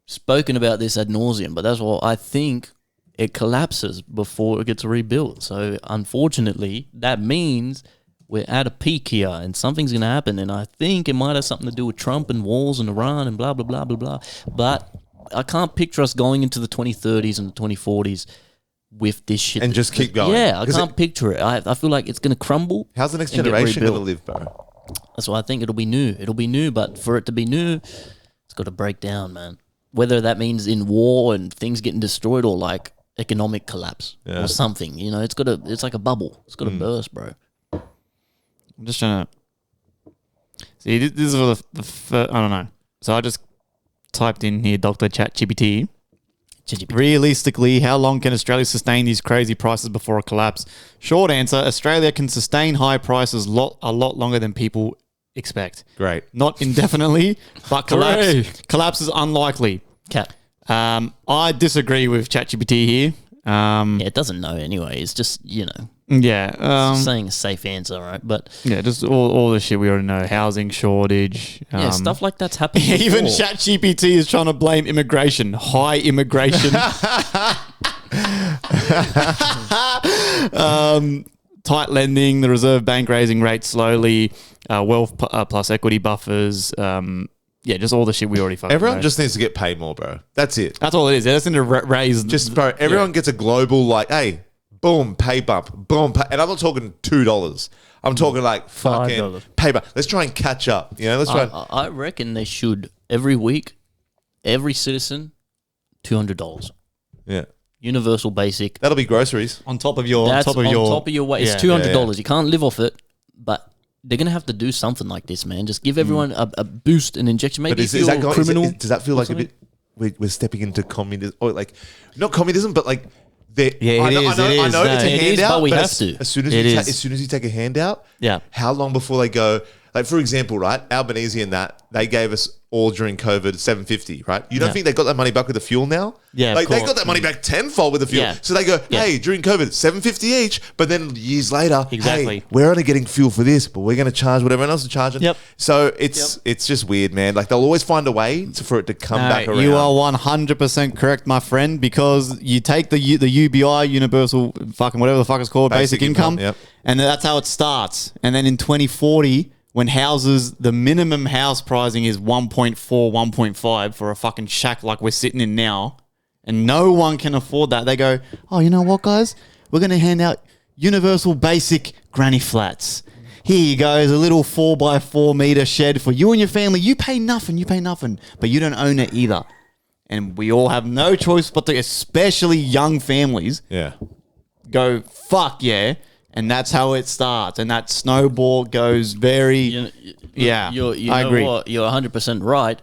Speaker 3: spoken about this ad nauseum. But that's why I think it collapses before it gets rebuilt. So unfortunately, that means we're at a peak here, and something's going to happen. And I think it might have something to do with Trump and wars and Iran and blah blah blah blah blah. But I can't picture us going into the 2030s and the 2040s with this shit
Speaker 2: And just keep going.
Speaker 3: Yeah, I
Speaker 2: 'Cause
Speaker 3: can't picture it. I feel like it's going to crumble.
Speaker 2: How's the next
Speaker 3: and get
Speaker 2: generation going to
Speaker 3: rebuilt.
Speaker 2: live, bro?
Speaker 3: That's why I think it'll be new. It'll be new, but for it to be new, It's got to break down, man. Whether that means in war and things getting destroyed or like economic collapse or something, you know, it's like a bubble. It's got to burst, bro.
Speaker 1: I'm just trying to see. This is for the first, I don't know. So I just typed in here, Dr. ChatGPT. Realistically, how long can Australia sustain these crazy prices before a collapse? Short answer: Australia can sustain high prices a lot longer than people expect.
Speaker 2: Great.
Speaker 1: Not indefinitely, but collapse is unlikely.
Speaker 3: Cat.
Speaker 1: I disagree with ChatGPT here.
Speaker 3: Yeah, it doesn't know anyway. It's just, you know,
Speaker 1: Yeah.
Speaker 3: saying a safe answer, right? But
Speaker 1: Yeah, just all the shit we already know. Housing shortage.
Speaker 3: yeah, stuff like that's happened.
Speaker 1: Even
Speaker 3: before.
Speaker 1: ChatGPT is trying to blame immigration. High immigration. Tight lending, the Reserve Bank raising rates slowly, wealth plus equity buffers. Yeah, just all the shit we already fucking
Speaker 2: Everyone
Speaker 1: know.
Speaker 2: just needs to get paid more, bro. That's it.
Speaker 1: That's all it is. They just need to raise.
Speaker 2: Just, bro, everyone gets a global, like, hey, boom, pay bump, boom, pay. And I'm not talking $2. I'm talking like fucking
Speaker 3: $5.
Speaker 2: pay bump. Let's try and catch up. You know, let's try.
Speaker 3: I reckon they should every week, every citizen, $200.
Speaker 2: Yeah.
Speaker 3: Universal basic.
Speaker 2: That'll be groceries.
Speaker 1: on top of your
Speaker 3: That's on top of your wage. It's
Speaker 1: Yeah.
Speaker 3: $200. You can't live off it, but they're gonna have to do something like this, man. Just give everyone a boost, an injection. Maybe if you're a criminal.
Speaker 2: Does that feel like a bit? We're stepping into communism, or like not communism, but like.
Speaker 1: Yeah,
Speaker 2: I know
Speaker 1: it
Speaker 2: it's
Speaker 1: is.
Speaker 2: a
Speaker 3: It is,
Speaker 2: handout,
Speaker 3: but we have
Speaker 2: as,
Speaker 3: to.
Speaker 2: As soon as
Speaker 1: It
Speaker 2: you
Speaker 1: is.
Speaker 2: as soon as you take a handout,
Speaker 1: Yeah.
Speaker 2: How long before they go? Like for example, right? Albanese and that they gave us all during COVID $750, right? You don't
Speaker 3: Yeah.
Speaker 2: think they got that money back with the fuel now?
Speaker 1: Yeah, of
Speaker 2: like they
Speaker 1: course.
Speaker 2: got that money back tenfold with the fuel.
Speaker 3: Yeah.
Speaker 2: So they go,
Speaker 3: Yeah.
Speaker 2: hey, during COVID $750 each, but then years later,
Speaker 1: Exactly.
Speaker 2: hey, we're only getting fuel for this, but we're going to charge what everyone else is charging.
Speaker 1: Yep.
Speaker 2: So it's just weird, man. Like they'll always find a way for it to come back around.
Speaker 1: You are 100% correct, my friend, because you take the UBI, universal fucking whatever the fuck it's called, basic income,
Speaker 2: yep.
Speaker 1: and that's how it starts. And then in 2040, when the minimum house pricing is 1.4, 1.5 for a fucking shack like we're sitting in now, and no one can afford that, they go, oh, you know what, guys? We're going to hand out universal basic granny flats. Here you go, there's a little 4x4 meter shed for you and your family. You pay nothing, but you don't own it either. And we all have no choice but to, especially young families,
Speaker 2: Yeah.
Speaker 1: go, fuck yeah. And that's how it starts. And that snowball goes very, yeah, I agree.
Speaker 3: What? You're 100% right.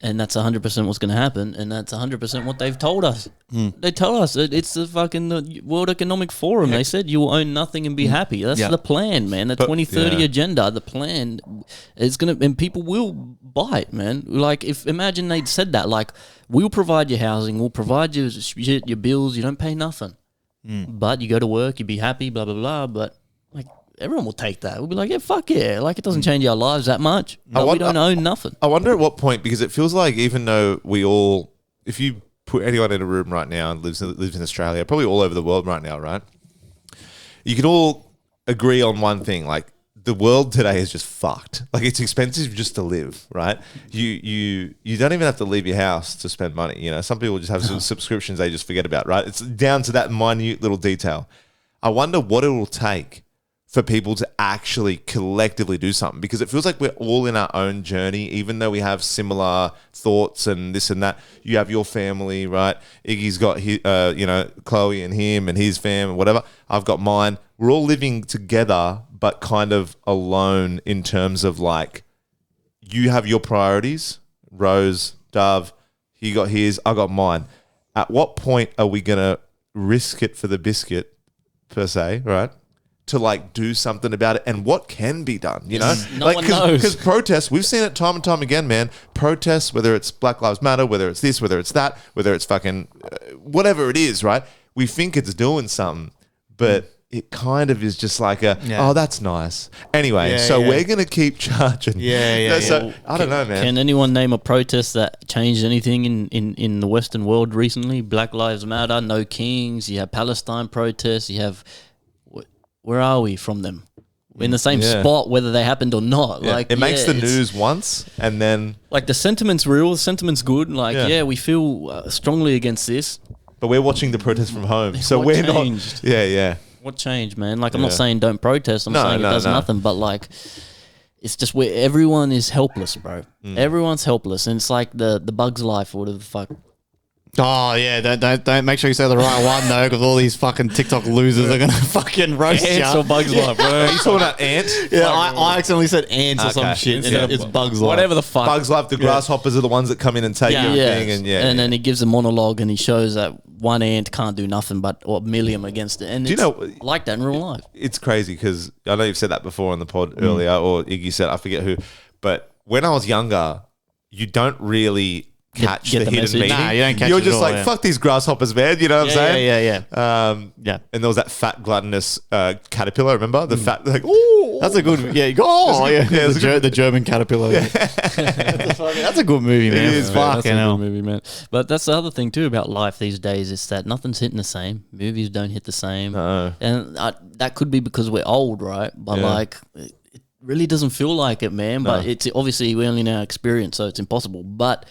Speaker 3: And that's 100% what's going to happen. And that's 100% what they've told us. They told us it's the fucking the World Economic Forum. They said you will own nothing and be happy. That's the plan, man. The 2030 agenda, the plan is going to, and people will buy it, man. Like imagine they'd said that, like, we'll provide your housing, we'll provide your shit, your bills, you don't pay nothing. But you go to work, you be happy, blah, blah, blah. But like everyone will take that. We'll be like, yeah, fuck yeah. Like it doesn't change our lives that much. But we don't own nothing.
Speaker 2: I wonder at what point, because it feels like even though we all, if you put anyone in a room right now and lives in Australia, probably all over the world right now, right? You can all agree on one thing, like the world today is just fucked. Like it's expensive just to live, right? You don't even have to leave your house to spend money. You know, some people just have some subscriptions they just forget about, right? It's down to that minute little detail. I wonder what it will take for people to actually collectively do something, because it feels like we're all in our own journey, even though we have similar thoughts and this and that. You have your family, right? Iggy's got his, Chloe and him and his fam and whatever. I've got mine. We're all living together, but kind of alone in terms of like, you have your priorities, Rose, Dove, he got his, I got mine. At what point are we going to risk it for the biscuit, per se, right? To like do something about it, and what can be done, you know?
Speaker 3: No one knows.
Speaker 2: Because protests, we've seen it time and time again, man. Protests, whether it's Black Lives Matter, whether it's this, whether it's that, whether it's fucking whatever it is, right? We think it's doing something, but it kind of is just like oh, that's nice. Anyway, we're going to keep charging. So, I don't know, man.
Speaker 3: Can anyone name a protest that changed anything in the Western world recently? Black Lives Matter, No Kings, you have Palestine protests, you have... Where are we from them? In the same spot, whether they happened or not.
Speaker 2: Yeah.
Speaker 3: Like
Speaker 2: it makes the news once, and then...
Speaker 3: Like, the sentiment's real, the sentiment's good. Like, we feel strongly against this.
Speaker 2: But we're watching the protest from home, so we're
Speaker 3: changed?
Speaker 2: not... Yeah.
Speaker 3: What changed, man? Like, I'm not saying don't protest. I'm saying it does nothing. But, like, it's just where everyone is helpless, bro. Everyone's helpless, and it's like the Bug's Life or whatever the fuck.
Speaker 1: Oh yeah, don't make sure you say the right one though, because all these fucking TikTok losers are gonna fucking roast you.
Speaker 3: Ants or Bug's Life, bro.
Speaker 2: Are you talking about Ant?
Speaker 1: Yeah, I accidentally said ants or some
Speaker 2: Okay.
Speaker 1: shit. And it's Bugs Life.
Speaker 3: Whatever the fuck.
Speaker 2: Bugs Life, the grasshoppers are the ones that come in and take your thing. And
Speaker 3: then he gives a monologue and he shows that one ant can't do nothing but a million against it. And
Speaker 2: Do you know-
Speaker 3: I like that in real life.
Speaker 2: it's crazy because I know you've said that before on the pod earlier, or Iggy said, I forget who, but when I was younger, you don't really catch
Speaker 3: get
Speaker 2: the
Speaker 3: the
Speaker 2: hidden
Speaker 3: message.
Speaker 2: meaning.
Speaker 1: Nah, you don't catch
Speaker 2: You're
Speaker 1: it at
Speaker 2: just
Speaker 1: all,
Speaker 2: like,
Speaker 1: yeah.
Speaker 2: fuck these grasshoppers, man. You know what I'm saying?
Speaker 1: Yeah. Yeah.
Speaker 2: And there was that fat gluttonous caterpillar, remember? The fat, like, ooh.
Speaker 1: That's a good. Yeah. Oh yeah.
Speaker 2: Yeah, it's
Speaker 1: The German caterpillar. Yeah. That's a good movie, man.
Speaker 2: is, man.
Speaker 3: That's
Speaker 1: Fucking
Speaker 3: a
Speaker 1: hell.
Speaker 3: good movie, man. But that's the other thing too about life these days is that nothing's hitting the same. Movies don't hit the same.
Speaker 2: No.
Speaker 3: And that could be because we're old, right? But
Speaker 2: Yeah.
Speaker 3: like, it really doesn't feel like it, man. But it's obviously we only now experience, so it's impossible. But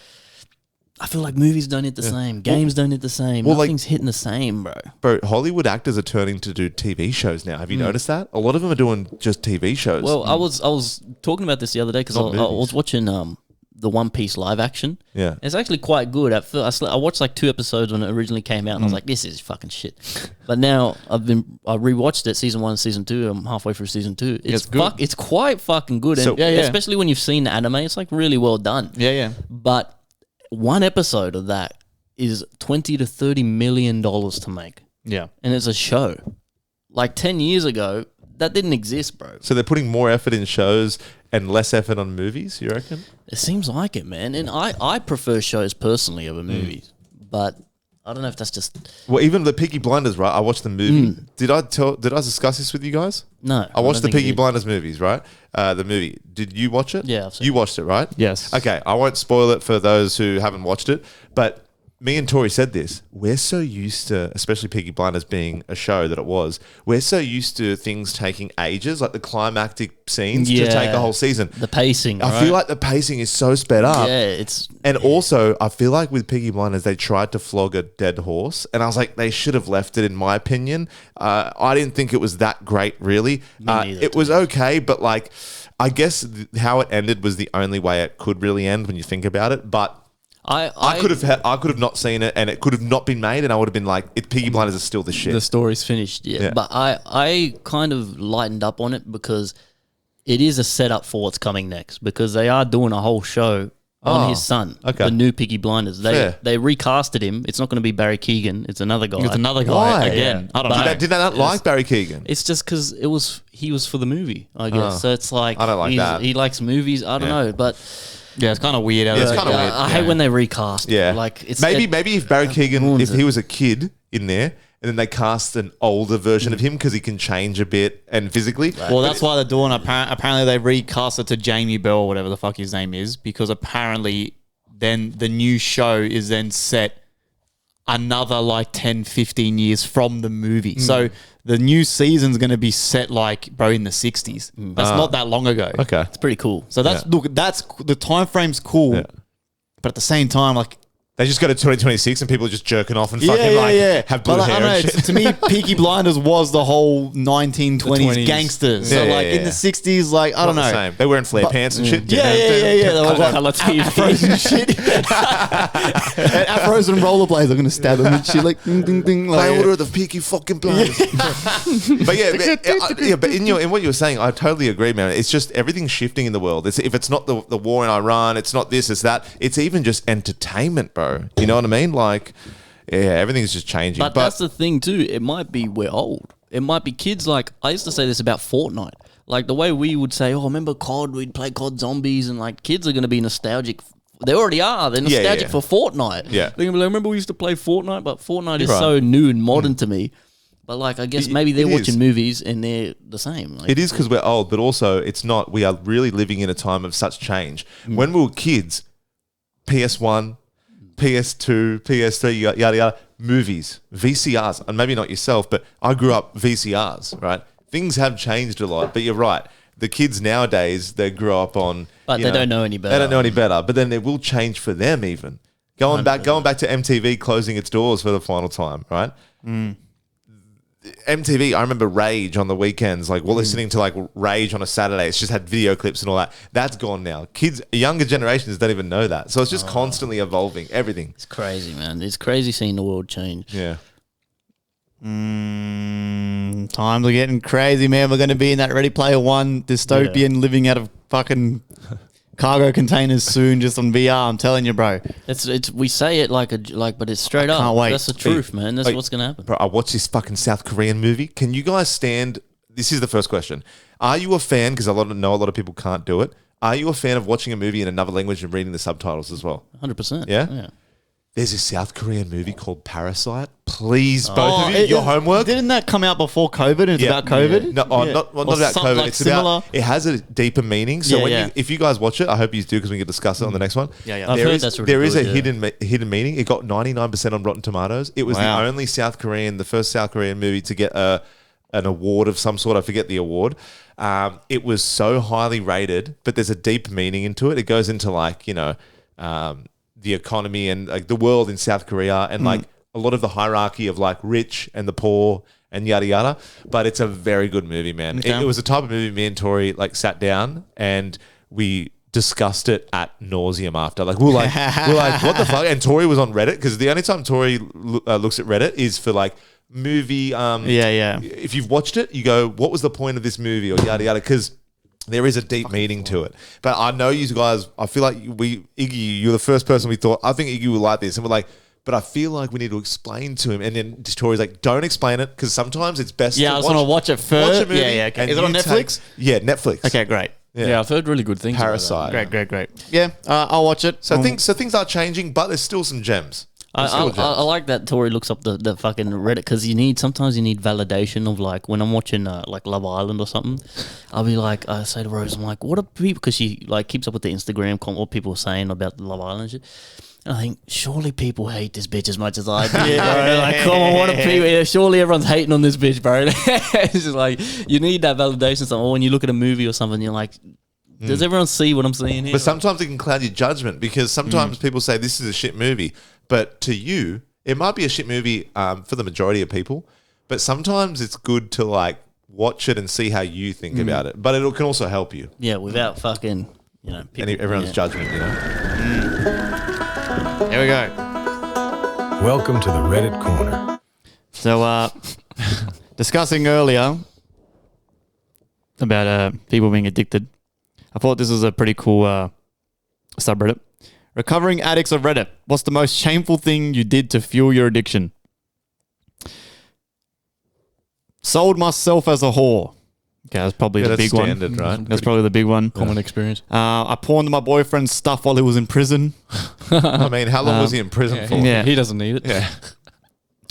Speaker 3: I feel like movies don't hit the same. Games don't hit the same.
Speaker 2: well, like-
Speaker 3: Nothing's hitting the same, bro.
Speaker 2: Bro, Hollywood actors are turning to do TV shows now. Have you noticed that? A lot of them are doing just TV shows.
Speaker 3: Well, I was talking about this the other day because I
Speaker 2: Not movies.
Speaker 3: was watching the One Piece live action.
Speaker 2: Yeah.
Speaker 3: It's actually quite good. At first, I watched like 2 episodes when it originally came out, and I was like, "This is fucking shit." But now I rewatched it, season 1, season 2. I'm halfway through season 2. It's
Speaker 1: good.
Speaker 3: It's quite fucking good, and
Speaker 2: So-
Speaker 1: Yeah, yeah.
Speaker 3: especially when you've seen the anime, it's like really well done.
Speaker 1: Yeah.
Speaker 3: But one episode of that is $20 to $30 million to make,
Speaker 1: Yeah.
Speaker 3: and it's a show. Like 10 years ago, that didn't exist, bro.
Speaker 2: So they're putting more effort in shows and less effort on movies, you reckon?
Speaker 3: It seems like it, man. And I prefer shows personally over movies, but I don't know if that's just
Speaker 2: Well, even the Peaky Blinders, right? I watched the movie. Did I discuss this with you guys?
Speaker 3: no.
Speaker 2: I watched the
Speaker 3: don't think
Speaker 2: Peaky
Speaker 3: it-
Speaker 2: Blinders movies, right? The movie. Did you watch it?
Speaker 3: Yeah, I've seen
Speaker 2: You watched it, right?
Speaker 1: Yes.
Speaker 2: Okay, I won't spoil it for those who haven't watched it, but me and Tori said this. We're so used to, especially Peaky Blinders being a show that it was, we're so used to things taking ages, like the climactic scenes to take a whole season.
Speaker 3: The pacing,
Speaker 2: I feel like the pacing is so sped up.
Speaker 3: yeah, it's
Speaker 2: And also, I feel like with Peaky Blinders, they tried to flog a dead horse, and I was like, they should have left it. In my opinion, I didn't think it was that great. Really,
Speaker 3: neither,
Speaker 2: it was okay, but like, I guess how it ended was the only way it could really end when you think about it. But I could have not seen it, and it could have not been made, and I would have been like, Peaky Blinders is still the shit.
Speaker 4: The story's finished.
Speaker 3: yeah,
Speaker 2: Yeah.
Speaker 3: but I kind of lightened up on it because it is a setup for what's coming next because they are doing a whole show on his son,
Speaker 2: okay.
Speaker 3: the new Peaky Blinders.
Speaker 2: Fair.
Speaker 3: They recasted him. It's not going to be Barry Keoghan. It's another guy.
Speaker 1: It's another guy
Speaker 2: Why?
Speaker 1: again. I don't
Speaker 3: But-
Speaker 1: know.
Speaker 2: Did I not like Barry Keoghan?
Speaker 3: It's just because he was for the movie, I guess. So it's like
Speaker 2: I don't like that.
Speaker 3: He likes movies. I don't know, but
Speaker 1: Yeah, it's kind of weird.
Speaker 2: It's kinda weird.
Speaker 3: I hate when they recast.
Speaker 2: Yeah,
Speaker 3: like it's
Speaker 2: maybe
Speaker 3: it
Speaker 2: if Barry Keoghan,
Speaker 3: ruins
Speaker 2: if he
Speaker 3: it.
Speaker 2: was a kid in there, and then they cast an older version of him because he can change a bit and physically.
Speaker 1: Well, that's why they're doing. Apparently, they recast it to Jamie Bell, or whatever the fuck his name is, because apparently, then the new show is then set another like 10, 15 years from the movie. So the new season's going to be set like, bro, in the 60s. That's not that long ago.
Speaker 2: Okay.
Speaker 3: It's pretty cool.
Speaker 1: So that's that's the time frame's cool,
Speaker 2: Yeah.
Speaker 1: but at the same time, like.
Speaker 2: They just go to 2026 and people are just jerking off and fucking have blue
Speaker 1: But
Speaker 2: hair
Speaker 1: I don't know,
Speaker 2: and shit.
Speaker 1: to me, Peaky Blinders was the whole 1920s
Speaker 4: 20s.
Speaker 1: gangsters.
Speaker 2: Yeah,
Speaker 1: so
Speaker 2: yeah,
Speaker 1: like in
Speaker 2: yeah.
Speaker 1: the 60s, like I don't
Speaker 2: Not the
Speaker 1: know.
Speaker 2: same. They wearing flare pants and shit.
Speaker 1: Yeah. They were like
Speaker 3: Colour TV.
Speaker 1: afros and shit. And afros and rollerblades are gonna stab them and shit like ding ding ding.
Speaker 2: By
Speaker 1: Like,
Speaker 2: order of the Peaky fucking Blinders. But but in what you were saying, I totally agree, man. It's just everything's shifting in the world. If it's not the war in Iran, it's not this, it's that. It's even just entertainment, bro. You know what I mean? Like, yeah, everything's just changing.
Speaker 3: But that's the thing too. It might be we're old. It might be kids. Like I used to say this about Fortnite. Like the way we would say, "Oh, remember COD? We'd play COD Zombies," and like kids are going to be nostalgic. They already are. They're
Speaker 2: Yeah,
Speaker 3: nostalgic
Speaker 2: yeah.
Speaker 3: for Fortnite.
Speaker 2: Yeah.
Speaker 3: They're gonna be like, "Remember we used to play Fortnite?" But Fortnite is
Speaker 2: Right.
Speaker 3: so new and modern to me. But like, I guess maybe they're
Speaker 2: it
Speaker 3: watching
Speaker 2: is.
Speaker 3: movies and they're the same. Like,
Speaker 2: It is because we're old, but also it's not. We are really living in a time of such change. When we were kids, PS1, PS2, PS3, yada, yada, movies, VCRs, and maybe not yourself, but I grew up VCRs, right? Things have changed a lot, but you're right. The kids nowadays, they grow up on...
Speaker 3: But
Speaker 2: you
Speaker 3: they don't know any better.
Speaker 2: They don't know any better, but then it will change for them even. Going back to MTV closing its doors for the final time, right? MTV, I remember Rage on the weekends, like we're listening to like Rage on a Saturday. It's just had video clips and all that. That's gone now. Kids, younger generations don't even know that. So it's just constantly evolving, everything.
Speaker 3: It's crazy, man. It's crazy seeing the world change.
Speaker 2: Yeah.
Speaker 1: Times are getting crazy, man. We're going to be in that Ready Player One dystopian living out of fucking cargo containers soon, just on VR. I'm telling you, bro.
Speaker 3: It's we say it like but it's straight up.
Speaker 1: can't wait.
Speaker 3: That's the truth, man. That's what's gonna happen.
Speaker 2: Bro, I watched this fucking South Korean movie. Can you guys stand? This is the first question. Are you a fan? Because a lot of people can't do it. Are you a fan of watching a movie in another language and reading the subtitles as well?
Speaker 3: 100%.
Speaker 2: Yeah? There's a South Korean movie called Parasite. Please, both of you, your homework.
Speaker 1: Didn't that come out before COVID? And it's about COVID.
Speaker 2: No, not about COVID.
Speaker 1: Like
Speaker 2: it's
Speaker 1: similar.
Speaker 2: about. It has a deeper meaning. So if you guys watch it, I hope you do because we can discuss it on the next one.
Speaker 1: Yeah.
Speaker 3: I've heard that's really
Speaker 2: there is a
Speaker 3: good,
Speaker 2: hidden meaning. It got 99% on Rotten Tomatoes. It was the only the first South Korean movie to get an award of some sort. I forget the award. It was so highly rated, but there's a deep meaning into it. It goes into like the economy and like the world in South Korea and like a lot of the hierarchy of like rich and the poor and yada yada. But it's a very good movie, man.
Speaker 1: Okay.
Speaker 2: It was the type of movie me and Tori like sat down and we discussed it at nauseum after. Like we're like what the fuck? And Tori was on Reddit because the only time Tori looks at Reddit is for like movie. If you've watched it, you go, what was the point of this movie or yada yada? Because there is a deep meaning to it. But I know you guys, I feel like Iggy, you're the first person we thought, I think Iggy will like this. And we're like, but I feel like we need to explain to him. And then Tori's like, don't explain it because sometimes it's best to
Speaker 1: I was going to watch it first.
Speaker 2: Watch a movie.
Speaker 1: Yeah. Okay. Is it on Netflix?
Speaker 2: Netflix.
Speaker 1: Okay, great.
Speaker 4: Yeah, I've heard really good things.
Speaker 2: Parasite.
Speaker 4: About that.
Speaker 1: Great. Yeah, I'll watch it.
Speaker 2: So things are changing, but there's still some gems.
Speaker 3: I like that Tori looks up the fucking Reddit because sometimes you need validation of like when I'm watching like Love Island or something. I'll be like, I say to Rose, I'm like, what are people? Because she like keeps up with the Instagram, what people are saying about the Love Island shit. And I think surely people hate this bitch as much as I do. Bro. Like, come on, what are people? Surely everyone's hating on this bitch, bro. It's just like you need that validation. Or when you look at a movie or something, you're like, does everyone see what I'm seeing here?
Speaker 2: But sometimes it can cloud your judgment because sometimes people say this is a shit movie, but to you, it might be a shit movie for the majority of people. But sometimes it's good to like watch it and see how you think about it. But it can also help you.
Speaker 3: Yeah, without fucking people,
Speaker 2: everyone's judgment.
Speaker 1: Here we go.
Speaker 5: Welcome to the Reddit Corner.
Speaker 1: So, discussing earlier about people being addicted, I thought this was a pretty cool subreddit. Recovering addicts of Reddit. What's the most shameful thing you did to fuel your addiction? Sold myself as a whore. Okay, that's probably the big
Speaker 2: standard,
Speaker 1: one.
Speaker 2: right?
Speaker 1: That's probably the big one.
Speaker 4: Common experience.
Speaker 1: I pawned my boyfriend's stuff while he was in prison.
Speaker 2: I mean, how long was he in prison for?
Speaker 1: Yeah.
Speaker 4: He doesn't need it.
Speaker 2: Yeah.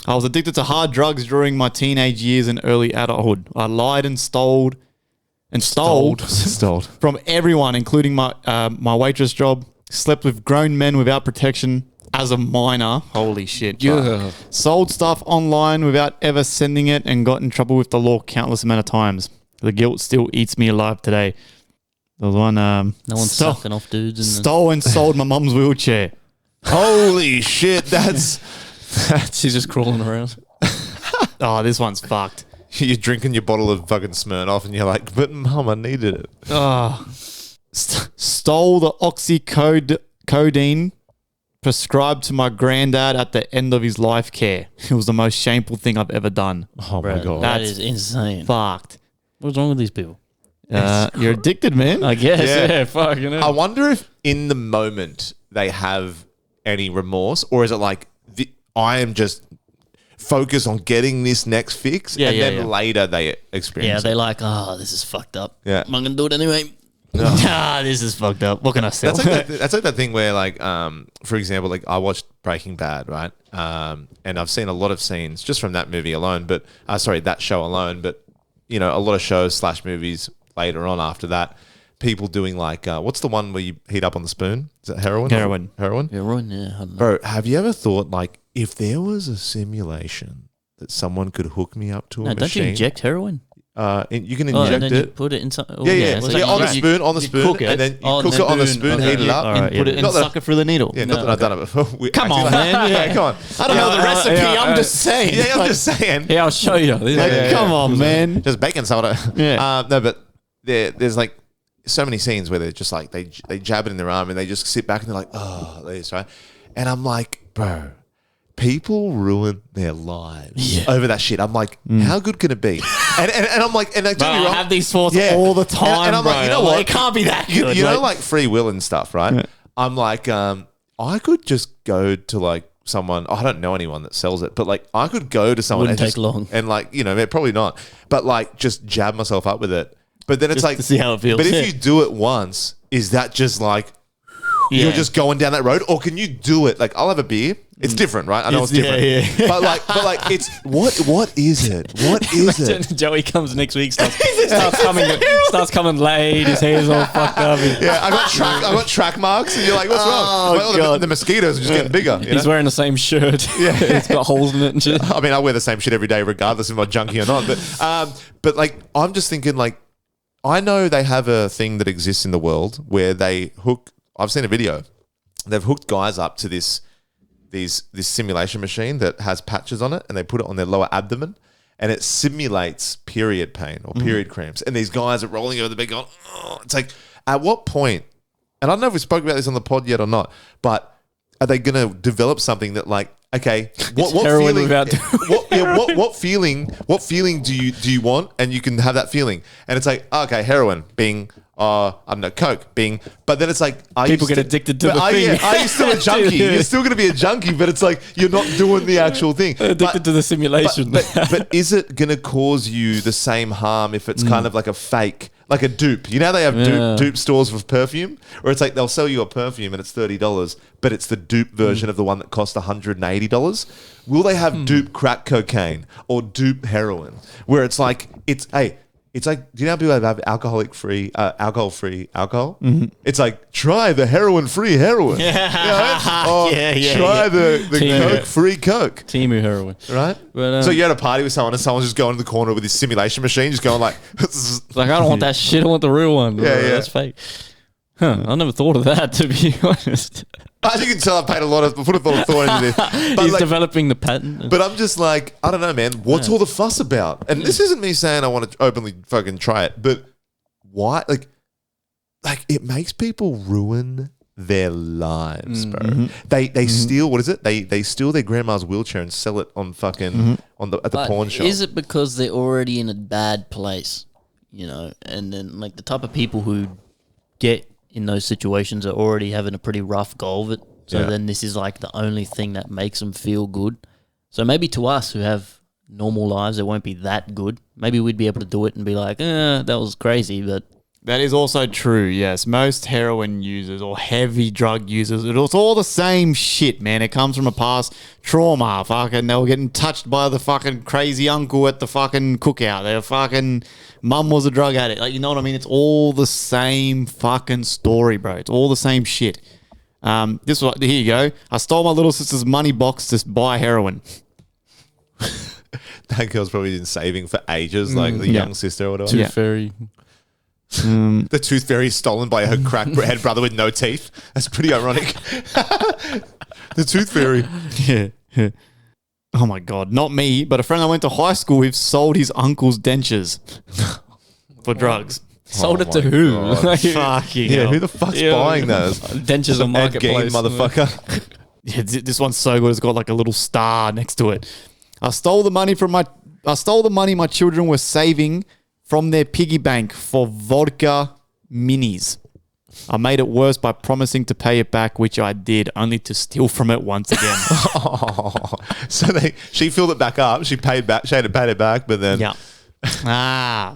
Speaker 1: I was addicted to hard drugs during my teenage years and early adulthood. I lied and stole from everyone, including my waitress job. Slept with grown men without protection as a minor. Holy shit.
Speaker 4: Yeah.
Speaker 1: Sold stuff online without ever sending it and got in trouble with the law countless amount of times. The guilt still eats me alive today. There was one...
Speaker 3: no one's sucking off dudes. And
Speaker 1: stole and sold my mum's wheelchair.
Speaker 2: Holy shit, that's...
Speaker 4: She's just crawling around.
Speaker 1: Oh, this one's fucked.
Speaker 2: You're drinking your bottle of fucking Smirnoff and you're like, but mum, I needed it.
Speaker 1: Oh. Stole the oxycodone prescribed to my granddad at the end of his life care. It was the most shameful thing I've ever done.
Speaker 2: Oh my God.
Speaker 3: That
Speaker 1: That's
Speaker 3: is insane.
Speaker 1: Fucked.
Speaker 3: What's wrong with these people?
Speaker 1: You're addicted, man.
Speaker 3: I guess.
Speaker 2: Yeah.
Speaker 4: Fuck, you know.
Speaker 2: I wonder if in the moment they have any remorse or is it like, I am just focused on getting this next fix and then later they experience
Speaker 3: Yeah,
Speaker 2: it.
Speaker 3: they're like, this is fucked up.
Speaker 2: Yeah.
Speaker 3: I'm going to do it anyway.
Speaker 1: This is fucked up. What can I say?
Speaker 2: That's like that thing where, like, for example, like I watched Breaking Bad, right? And I've seen a lot of scenes just from that movie alone, but that show alone. But you know, a lot of shows / movies later on after that, people doing like, what's the one where you heat up on the spoon? Is it heroin?
Speaker 1: Heroin.
Speaker 2: Heroin.
Speaker 3: Yeah, I don't know.
Speaker 2: Bro, have you ever thought like if there was a simulation that someone could hook me up to a
Speaker 3: No, don't you
Speaker 2: machine?
Speaker 3: inject heroin?
Speaker 2: You can
Speaker 3: Oh,
Speaker 2: inject
Speaker 3: and then you
Speaker 2: it.
Speaker 3: put it in some. Oh,
Speaker 2: Yeah,
Speaker 3: it's like
Speaker 2: on the
Speaker 3: you-
Speaker 2: spoon, on the
Speaker 3: you
Speaker 2: spoon,
Speaker 3: cook it.
Speaker 2: and then you
Speaker 3: Oh,
Speaker 2: cook it on the spoon,
Speaker 3: okay.
Speaker 2: heat it up.
Speaker 3: All right,
Speaker 1: Put it in,
Speaker 2: Not that-
Speaker 1: suck it through the needle.
Speaker 2: Yeah, not that I've done it before.
Speaker 1: Come on, man.
Speaker 2: Yeah, come on.
Speaker 1: I don't know the recipe.
Speaker 4: yeah,
Speaker 1: I'm just saying.
Speaker 2: Yeah, I'm just saying.
Speaker 4: Yeah, I'll show you.
Speaker 1: Like, come on, man.
Speaker 2: Just baking soda.
Speaker 1: Yeah.
Speaker 2: No, but there's like so many scenes where they're just like they jab it in their arm and they just sit back and they're like, oh, this, right? And I'm like, bro, people ruin their lives over that shit. I'm like, how good can it be? And I'm like, and don't
Speaker 1: Bro,
Speaker 2: get me
Speaker 1: I
Speaker 2: wrong,
Speaker 1: have these thoughts
Speaker 2: Yeah.
Speaker 1: all the time,
Speaker 2: And I'm
Speaker 1: bro.
Speaker 2: like, you know what?
Speaker 1: It can't be that good.
Speaker 2: You know, like free will and stuff, right? I'm like, I could just go to like someone. I don't know anyone that sells it, but like I could go to someone
Speaker 3: Wouldn't
Speaker 2: and
Speaker 3: take
Speaker 2: just,
Speaker 3: long.
Speaker 2: and like probably not, but like just jab myself up with it. But then it's
Speaker 1: Just
Speaker 2: like
Speaker 1: to see how it feels.
Speaker 2: But
Speaker 1: Yeah.
Speaker 2: if you do it once, is that just like
Speaker 1: Yeah.
Speaker 2: you're just going down that road, or can you do it? Like I'll have a beer. It's different, right? I know it's different.
Speaker 1: yeah.
Speaker 2: But like it's what is it? What is it?
Speaker 4: Joey comes next week, starts coming late, his hair's all fucked up.
Speaker 2: Yeah, I got track marks, and you're like, what's wrong? Well,
Speaker 1: God.
Speaker 2: the mosquitoes are just getting bigger. You
Speaker 4: He's
Speaker 2: know?
Speaker 4: wearing the same shirt. Yeah, it's got holes in it and shit.
Speaker 2: I mean, I wear the same shit every day, regardless if I'm junkie or not. But like, I'm just thinking, like, I know they have a thing that exists in the world where they hook. I've seen a video. They've hooked guys up to this simulation machine that has patches on it, and they put it on their lower abdomen, and it simulates period pain or period cramps. And these guys are rolling over the bed, going, "Oh!" It's like, at what point? And I don't know if we spoke about this on the pod yet or not, but are they going to develop something that, like, okay, what
Speaker 4: heroin
Speaker 2: feeling?
Speaker 4: without
Speaker 2: What feeling do you want? And you can have that feeling, and it's like, okay, heroin, bing. I don't know, coke, bing. But then it's like,
Speaker 4: People get addicted to the thing.
Speaker 2: Yeah, are you still a junkie? You're still going to be a junkie, but it's like you're not doing the actual thing.
Speaker 4: Addicted to the simulation.
Speaker 2: But is it going to cause you the same harm if it's kind of like a fake, like a dupe? You know, they have dupe stores with perfume, or it's like they'll sell you a perfume and it's $30, but it's the dupe version of the one that costs $180. Will they have dupe crack cocaine or dupe heroin, where it's like it's like, do you know how people have alcohol-free alcohol? Mm-hmm. It's like, try the heroin-free heroin. Yeah. Or try the coke-free coke.
Speaker 4: Timu heroin.
Speaker 2: Right?
Speaker 4: But,
Speaker 2: so you're at a party with someone and someone's just going to the corner with this simulation machine, just going like...
Speaker 4: Like, I don't want that shit. I want the real one.
Speaker 2: Yeah.
Speaker 4: That's fake. I never thought of that, to be honest.
Speaker 2: As you can tell, I paid a lot of thought into this. But
Speaker 4: He's
Speaker 2: like,
Speaker 4: developing the patent.
Speaker 2: But I'm just like, I don't know, man. What's all the fuss about? And this isn't me saying I want to openly fucking try it, but why? Like it makes people ruin their lives, bro. They steal, what is it? They steal their grandma's wheelchair and sell it on fucking at the
Speaker 3: But
Speaker 2: pawn shop.
Speaker 3: is it because they're already in a bad place, you know? And then like the type of people who get in those situations are already having a pretty rough go of it. So then this is like the only thing that makes them feel good. So maybe to us who have normal lives, it won't be that good. Maybe we'd be able to do it and be like, that was crazy. But
Speaker 1: That is also true, yes. Most heroin users or heavy drug users, it's all the same shit, man. It comes from a past trauma. Fucking, they were getting touched by the fucking crazy uncle at the fucking cookout. Their fucking mum was a drug addict. Like, you know what I mean? It's all the same fucking story, bro. It's all the same shit. This was, here you go. I stole my little sister's money box to buy heroin.
Speaker 2: That girl's probably been saving for ages, like the young sister or whatever.
Speaker 4: Tooth Fairy.
Speaker 2: The tooth fairy stolen by her crackhead brother with no teeth. That's pretty ironic. The tooth fairy.
Speaker 1: Yeah. Oh my God. Not me, but a friend I went to high school with sold his uncle's dentures for drugs.
Speaker 4: Sold it to
Speaker 2: my
Speaker 4: who?
Speaker 2: God.
Speaker 1: Fucking
Speaker 2: Yeah,
Speaker 1: hell.
Speaker 2: who the fuck's buying those?
Speaker 4: Dentures on
Speaker 2: Ed Gein,
Speaker 4: marketplace.
Speaker 2: motherfucker.
Speaker 1: Yeah, this one's so good. It's got like a little star next to it. I stole the money my children were saving from their piggy bank for vodka minis. I made it worse by promising to pay it back, which I did, only to steal from it once again.
Speaker 2: So she filled it back up. She paid back. She had paid it back, but then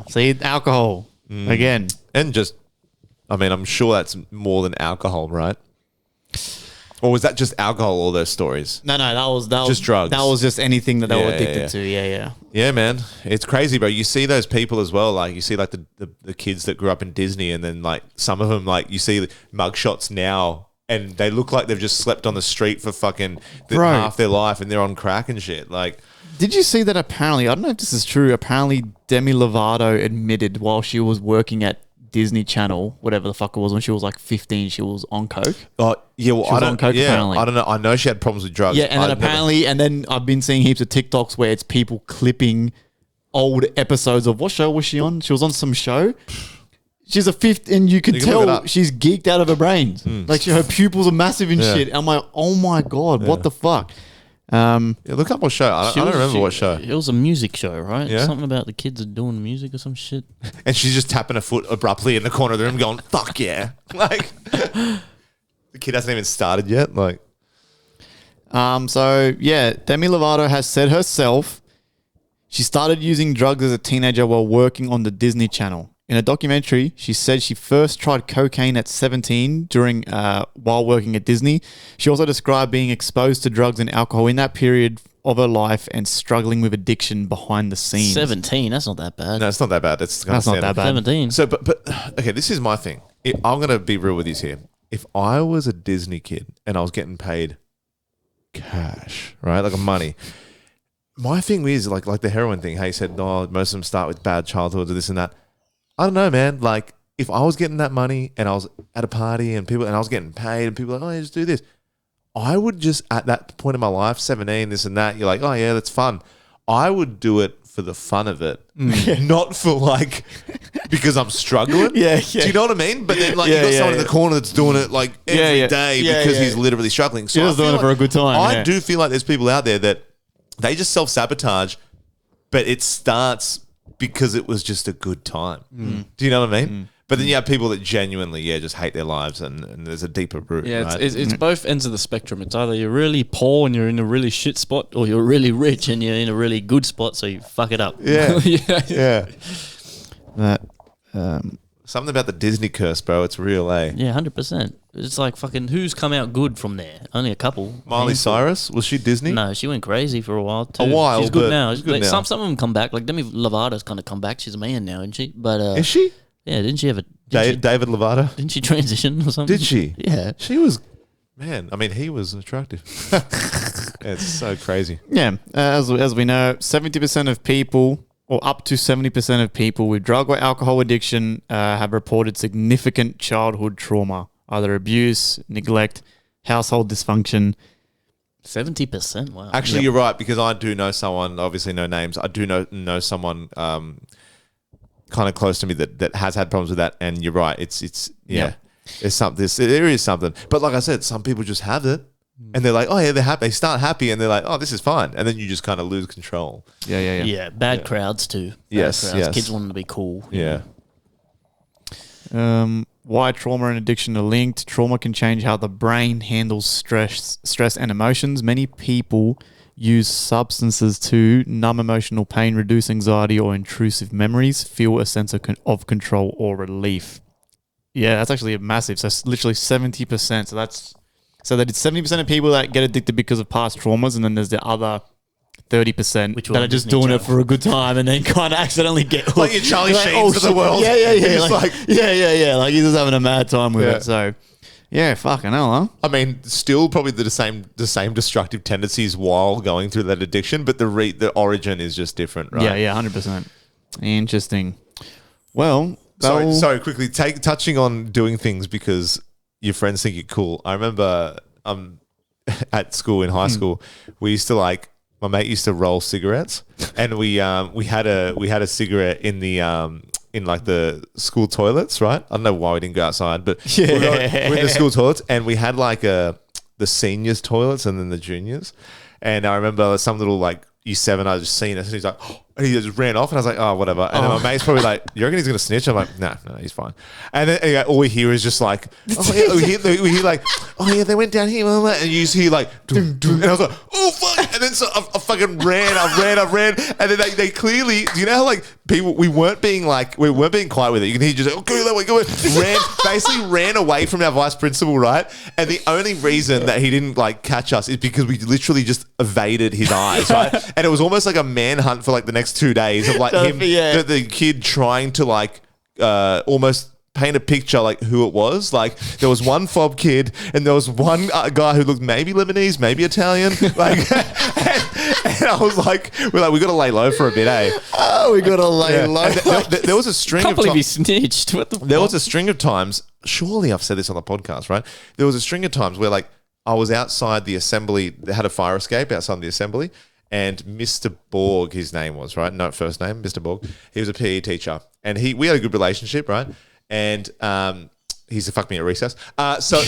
Speaker 1: See, alcohol again.
Speaker 2: and just, I mean, I'm sure that's more than alcohol, right? Or was that just alcohol? All those stories.
Speaker 1: No, that was
Speaker 2: Just drugs.
Speaker 1: That was just anything that they were
Speaker 2: Yeah,
Speaker 1: addicted
Speaker 2: yeah.
Speaker 1: to. Yeah.
Speaker 2: Yeah, man, it's crazy, bro. You see those people as well. Like you see, like the kids that grew up in Disney, and then like some of them, like you see mugshots now, and they look like they've just slept on the street for fucking
Speaker 1: Bro.
Speaker 2: half their life, and they're on crack and shit. Like,
Speaker 1: Did you see that apparently, I don't know if this is true, apparently Demi Lovato admitted while she was working at Disney Channel, whatever the fuck it was, when she was like 15, she was on coke.
Speaker 2: Oh, yeah, well,
Speaker 1: She was on coke, apparently.
Speaker 2: I don't know. I know she had problems with drugs.
Speaker 1: Yeah, and then apparently, and then I've been seeing heaps of TikToks where it's people clipping old episodes of what show was she on? She was on some show. She's a fifth, and you can
Speaker 2: You can look it
Speaker 1: tell
Speaker 2: up.
Speaker 1: she's geeked out of her brains. Like her pupils are massive and
Speaker 2: Yeah.
Speaker 1: shit. I'm like, oh my god, what the fuck?
Speaker 2: Yeah, look up what show. I don't remember what show.
Speaker 3: It was a music show, right?
Speaker 2: Yeah.
Speaker 3: Something about the kids are doing music or some shit.
Speaker 2: And she's just tapping her foot abruptly in the corner of the room going, fuck yeah. Like, the kid hasn't even started yet. Like,
Speaker 1: So yeah, Demi Lovato has said herself she started using drugs as a teenager while working on the Disney Channel. In a documentary, she said she first tried cocaine at 17 during while working at Disney. She also described being exposed to drugs and alcohol in that period of her life and struggling with addiction behind the scenes.
Speaker 3: 17, that's not that bad.
Speaker 2: no, it's not that bad. That's
Speaker 1: That's not that bad.
Speaker 3: 17.
Speaker 2: So, but okay, this is my thing. I'm going to be real with you here. If I was a Disney kid and I was getting paid cash, right, like money, my thing is like the heroin thing. How you said, no, most of them start with bad childhoods or this and that. I don't know, man. Like, if I was getting that money and I was at a party and I was getting paid and people were like, oh, yeah, just do this, I would just, at that point in my life, 17, this and that, you're like, oh, yeah, that's fun. I would do it for the fun of it, not for like, because I'm struggling.
Speaker 1: Yeah.
Speaker 2: Do you know what I mean? But then, like,
Speaker 1: Yeah,
Speaker 2: you got
Speaker 1: yeah,
Speaker 2: someone in
Speaker 1: yeah.
Speaker 2: the corner that's doing it like every
Speaker 1: Yeah,
Speaker 2: day
Speaker 1: yeah.
Speaker 2: because
Speaker 1: Yeah,
Speaker 2: he's
Speaker 1: yeah.
Speaker 2: literally struggling. So
Speaker 1: Just
Speaker 2: I
Speaker 1: doing
Speaker 2: feel
Speaker 1: it for a good time,
Speaker 2: I
Speaker 1: yeah.
Speaker 2: do feel like there's people out there that they just self-sabotage, but it starts because it was just a good time. Do you know what I mean? But then you have people that genuinely, just hate their lives, and there's a deeper root.
Speaker 4: Yeah,
Speaker 2: right?
Speaker 4: it's both ends of the spectrum. It's either you're really poor and you're in a really shit spot,
Speaker 3: Or you're really rich and you're in a really good spot, so you fuck it up.
Speaker 2: yeah,
Speaker 4: yeah.
Speaker 1: That,
Speaker 2: Something about the Disney curse, bro. It's real, eh?
Speaker 3: Yeah, 100%. It's like fucking who's come out good from there? Only a couple.
Speaker 2: Miley Cyrus, was she Disney?
Speaker 3: No, she went crazy for a while too.
Speaker 2: A while,
Speaker 3: She's
Speaker 2: but
Speaker 3: good now.
Speaker 2: she's good
Speaker 3: Like,
Speaker 2: now.
Speaker 3: Some of them come back. Like Demi Lovato's kind of come back. She's a man now, isn't she? But
Speaker 2: Is she?
Speaker 3: yeah, didn't she have a? Didn't
Speaker 2: David Lovato?
Speaker 3: didn't she transition or something?
Speaker 2: Did she?
Speaker 3: Yeah.
Speaker 2: She was, man. I mean, he was attractive. It's so crazy.
Speaker 1: yeah, as we know, 70% of people, or up to 70% of people with drug or alcohol addiction have reported significant childhood trauma, either abuse, neglect, household dysfunction.
Speaker 3: 70%. Wow.
Speaker 2: Actually, you're right, because I do know someone. Obviously, no names. I do know someone kind of close to me that has had problems with that. And you're right. It's
Speaker 1: Yep.
Speaker 2: There's something. There is something. But like I said, some people just have it, and they're like, oh yeah, they're happy. They start happy, and they're like, oh, this is fine, and then you just kind of lose control.
Speaker 1: Yeah.
Speaker 3: Yeah, bad crowds too. Bad
Speaker 2: Yes,
Speaker 3: crowds.
Speaker 2: yes.
Speaker 3: Kids wanting to be cool.
Speaker 2: Yeah.
Speaker 1: Why trauma and addiction are linked. Trauma can change how the brain handles stress and emotions. Many people use substances to numb emotional pain, reduce anxiety or intrusive memories, feel a sense of control or relief. Yeah, that's actually a massive. So it's literally 70%. So that it's 70% of people that get addicted because of past traumas, and then there's the other 30%
Speaker 3: Which
Speaker 1: that
Speaker 3: one
Speaker 1: are just
Speaker 3: Disney
Speaker 1: doing it
Speaker 3: Channel?
Speaker 1: for a good time and then kind of accidentally get hooked.
Speaker 2: Like your Charlie
Speaker 1: Like,
Speaker 2: Sheens of the
Speaker 1: shit.
Speaker 2: world.
Speaker 1: Yeah.
Speaker 2: It's
Speaker 1: Like, yeah. Like he's just having a mad time with
Speaker 2: Yeah.
Speaker 1: it. So, yeah, fucking hell, huh?
Speaker 2: I mean, still probably the same destructive tendencies while going through that addiction, but the origin is just different, right?
Speaker 1: Yeah, 100%. Interesting. Well,
Speaker 2: Sorry, quickly touching on doing things because your friends think you're cool. I remember at school in high school, we used to my mate used to roll cigarettes, and we had a cigarette in the in like the school toilets, right? I don't know why we didn't go outside, but we're in the school toilets, and we had the seniors toilets and then the juniors. And I remember some little year 7, I just seen us, and he's like, oh, and he just ran off, and I was like, oh, whatever. And then my mate's probably like, you reckon he's gonna snitch? I'm like, no, he's fine. And then anyway, all we hear is just like, oh yeah, we hear like, oh yeah, they went down here, and you just hear like, dum, dum, and I was like, oh fuck, and then so I fucking ran, and then they clearly, do you know how people, we weren't being quiet with it. You can hear just like, okay, that way, go basically ran away from our vice principal, right? And the only reason that he didn't catch us is because we literally just evaded his eyes, right? And it was almost like a manhunt for the next 2 days of him,
Speaker 1: yeah.
Speaker 2: the kid trying to almost paint a picture who it was. There was one fob kid, and there was one guy who looked maybe Lebanese, maybe Italian, And I was like, we got to lay low for a bit, eh?
Speaker 1: Oh, we got to lay low.
Speaker 2: And there was a string
Speaker 3: Can't
Speaker 2: of
Speaker 3: believe he
Speaker 2: times.
Speaker 3: snitched. What the
Speaker 2: There
Speaker 3: fuck?
Speaker 2: was a string of times. Surely I've said this on the podcast, right? There was a string of times where like I was outside the assembly. They had a fire escape outside the assembly, and Mr. Borg, his name was, right? No first name, Mr. Borg. He was a PE teacher, and we had a good relationship, right? And he used to fuck me at recess. So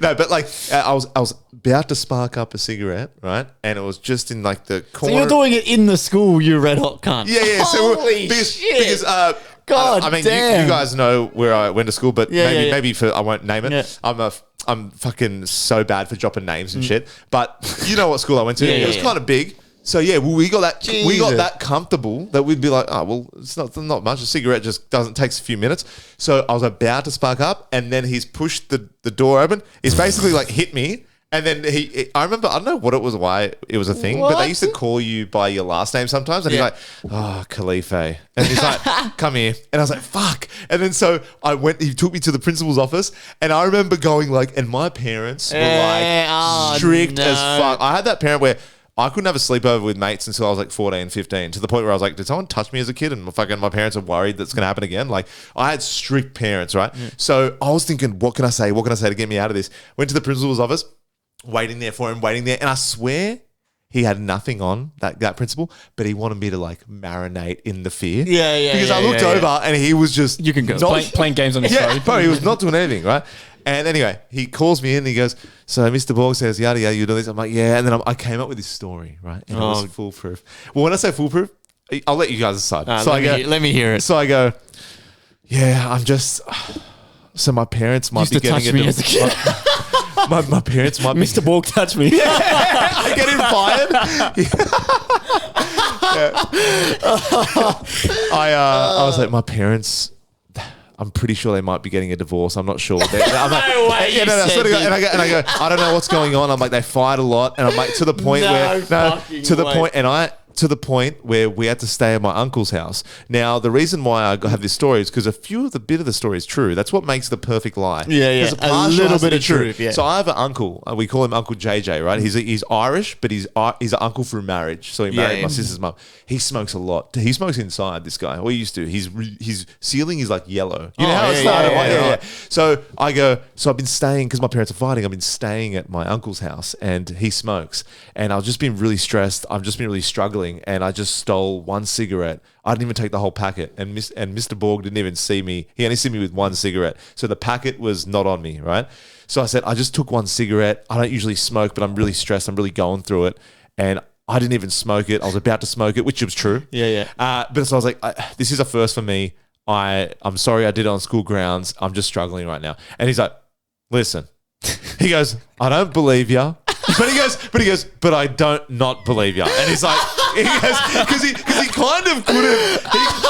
Speaker 2: but like I was about to spark up a cigarette, right? And it was just in like the
Speaker 1: So
Speaker 2: corner.
Speaker 1: you're doing it in the school, you red hot cunt.
Speaker 2: Yeah.
Speaker 1: Holy
Speaker 2: Because
Speaker 1: God
Speaker 2: I mean,
Speaker 1: damn.
Speaker 2: you guys know where I went to school, but
Speaker 1: Yeah.
Speaker 2: maybe I won't name it.
Speaker 1: Yeah.
Speaker 2: I'm fucking so bad for dropping names and shit. But you know what school I went to?
Speaker 3: Yeah,
Speaker 2: It was
Speaker 3: yeah.
Speaker 2: kind of big. So yeah, we got that
Speaker 1: Jesus.
Speaker 2: comfortable that we'd be like, oh well, it's not much. A cigarette just takes a few minutes. So I was about to spark up, and then he's pushed the door open. He's basically like hit me. And then I remember, I don't know what it was, why it was a thing, but they used to call you by your last name sometimes. And
Speaker 1: Yeah.
Speaker 2: he's like, oh, Khalife. And he's like, come here. And I was like, fuck. And then so he took me to the principal's office. And I remember going like, and my parents were like strict as fuck. I had that parent where I couldn't have a sleepover with mates until I was like 14, 15, to the point where I was like, did someone touch me as a kid? And my parents are worried that's going to happen again. Like, I had strict parents, right? So I was thinking, what can I say? What can I say to get me out of this? Went to the principal's office. Waiting there. And I swear he had nothing on, that principal, but he wanted me to like marinate in the fear.
Speaker 1: Yeah.
Speaker 2: Because I looked over and he was just
Speaker 4: You can go playing games on his phone.
Speaker 2: bro, he was not doing anything, right? And anyway, he calls me in and he goes, so Mr. Borg says, yada, yada, you do this. I'm like, yeah. And then I came up with this story, right? And it was foolproof. Well, when I say foolproof, I'll let you guys decide.
Speaker 1: Let me hear it.
Speaker 2: So I go, yeah, I'm just... So my parents might
Speaker 1: Used
Speaker 2: be
Speaker 1: to touch
Speaker 2: getting
Speaker 1: me as a kid.
Speaker 2: My parents might be...
Speaker 4: Mr. Borg touched me.
Speaker 2: I get him fired. I was like, my parents, I'm pretty sure they might be getting a divorce. I'm not sure. I'm like,
Speaker 1: No way you
Speaker 2: I swear to God.
Speaker 1: said
Speaker 2: And I go, I don't know what's going on. I'm like, they fight a lot. And I'm like, to the point to the point where we had to stay at my uncle's house. Now, the reason why I have this story is because a bit of the story is true. That's what makes the perfect lie.
Speaker 1: Yeah.
Speaker 2: 'Cause
Speaker 1: A
Speaker 2: partial
Speaker 1: little
Speaker 2: has to
Speaker 1: bit
Speaker 2: be
Speaker 1: of
Speaker 2: true.
Speaker 1: truth, yeah.
Speaker 2: So I have an uncle. We call him Uncle JJ, right? He's Irish, but he's an uncle through marriage. So he married my sister's mum. He smokes a lot. He smokes inside, this guy. Well, he used to. His ceiling is like yellow. You know how it started? Yeah. So I go, so I've been staying, because my parents are fighting, I've been staying at my uncle's house and he smokes. And I've just been really stressed. I've just been really struggling. And I just stole one cigarette. I didn't even take the whole packet. And Mr. Borg didn't even see me. He only see me with one cigarette. So the packet was not on me, right? So I said, I just took one cigarette. I don't usually smoke, but I'm really stressed. I'm really going through it. And I didn't even smoke it. I was about to smoke it, which was true.
Speaker 1: Yeah.
Speaker 2: But so I was like, this is a first for me. I'm sorry I did it on school grounds. I'm just struggling right now. And he's like, listen. He goes, I don't believe you. But he goes, but I don't not believe you. And he's like, because he kind of couldn't.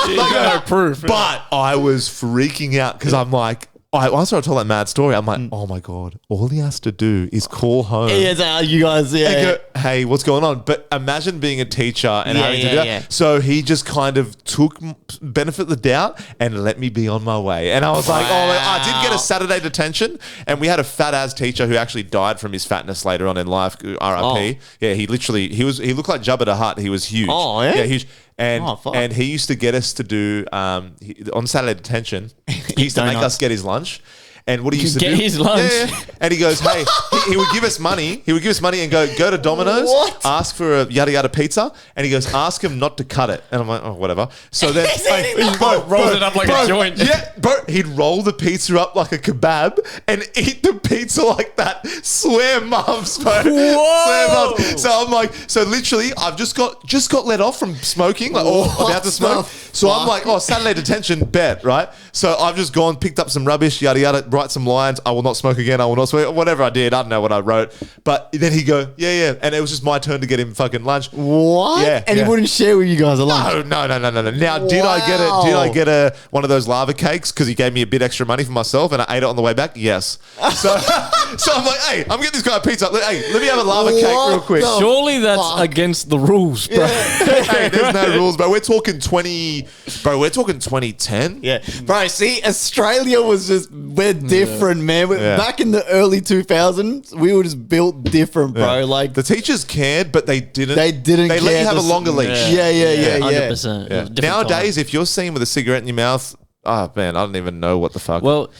Speaker 4: No proof.
Speaker 2: But I was freaking out because I'm like, once I told that mad story, I'm like, oh my God, all he has to do is call home.
Speaker 1: Yeah, you guys,
Speaker 2: And go, hey, what's going on? But imagine being a teacher and having to do that.
Speaker 1: Yeah.
Speaker 2: So he just kind of took benefit of the doubt and let me be on my way. And I was like, I did get a Saturday detention. And we had a fat ass teacher who actually died from his fatness later on in life. RIP.
Speaker 1: Oh.
Speaker 2: Yeah, he looked like Jabba the Hutt. He was huge.
Speaker 1: Oh, yeah?
Speaker 2: Yeah, huge.
Speaker 1: Fuck.
Speaker 2: And he used to get us to do on Saturday detention. He used to make us get his lunch. And what he used to
Speaker 4: Get
Speaker 2: do,
Speaker 4: his lunch?
Speaker 2: Yeah. And he goes, hey, he would give us money. He would give us money and go to Domino's,
Speaker 1: What?
Speaker 2: ask for a yada yada pizza, and he goes, ask him not to cut it. And I'm like, oh, whatever. So then
Speaker 4: Rolls it up like a joint.
Speaker 2: Yeah, bro, he'd roll the pizza up like a kebab and eat the pizza like that. Swear mums, bro. Swear mums. So I'm like, so literally, I've just got let off from smoking, like, or about to smoke. So I'm like, Saturday detention, bet, right? So I've just gone, picked up some rubbish, yada yada, write some lines. I will not smoke again. I will not smoke. Whatever I did, I don't know what I wrote. But then he'd go, yeah, and it was just my turn to get him fucking lunch.
Speaker 1: What?
Speaker 2: Yeah,
Speaker 1: And
Speaker 2: yeah.
Speaker 1: he wouldn't share with you guys a lunch?
Speaker 2: No. Now, did I get one of those lava cakes because he gave me a bit extra money for myself and I ate it on the way back? Yes. So So I'm like, hey, I'm getting this guy a pizza. Hey, let me have a lava cake real quick.
Speaker 4: Surely that's against the rules, bro.
Speaker 2: Hey, there's no rules, bro. We're talking 2010.
Speaker 1: Yeah, bro. See, Australia was we're different, man. Back in the early 2000s, we were just built different, bro.
Speaker 2: Yeah.
Speaker 1: Like
Speaker 2: The teachers cared, but they didn't.
Speaker 1: They didn't
Speaker 2: They let
Speaker 1: care
Speaker 2: you have a
Speaker 1: to-
Speaker 2: longer leash.
Speaker 1: yeah.
Speaker 3: 100%.
Speaker 2: Yeah. Nowadays, if you're seen with a cigarette in your mouth, oh man, I don't even know what the fuck.
Speaker 3: Well,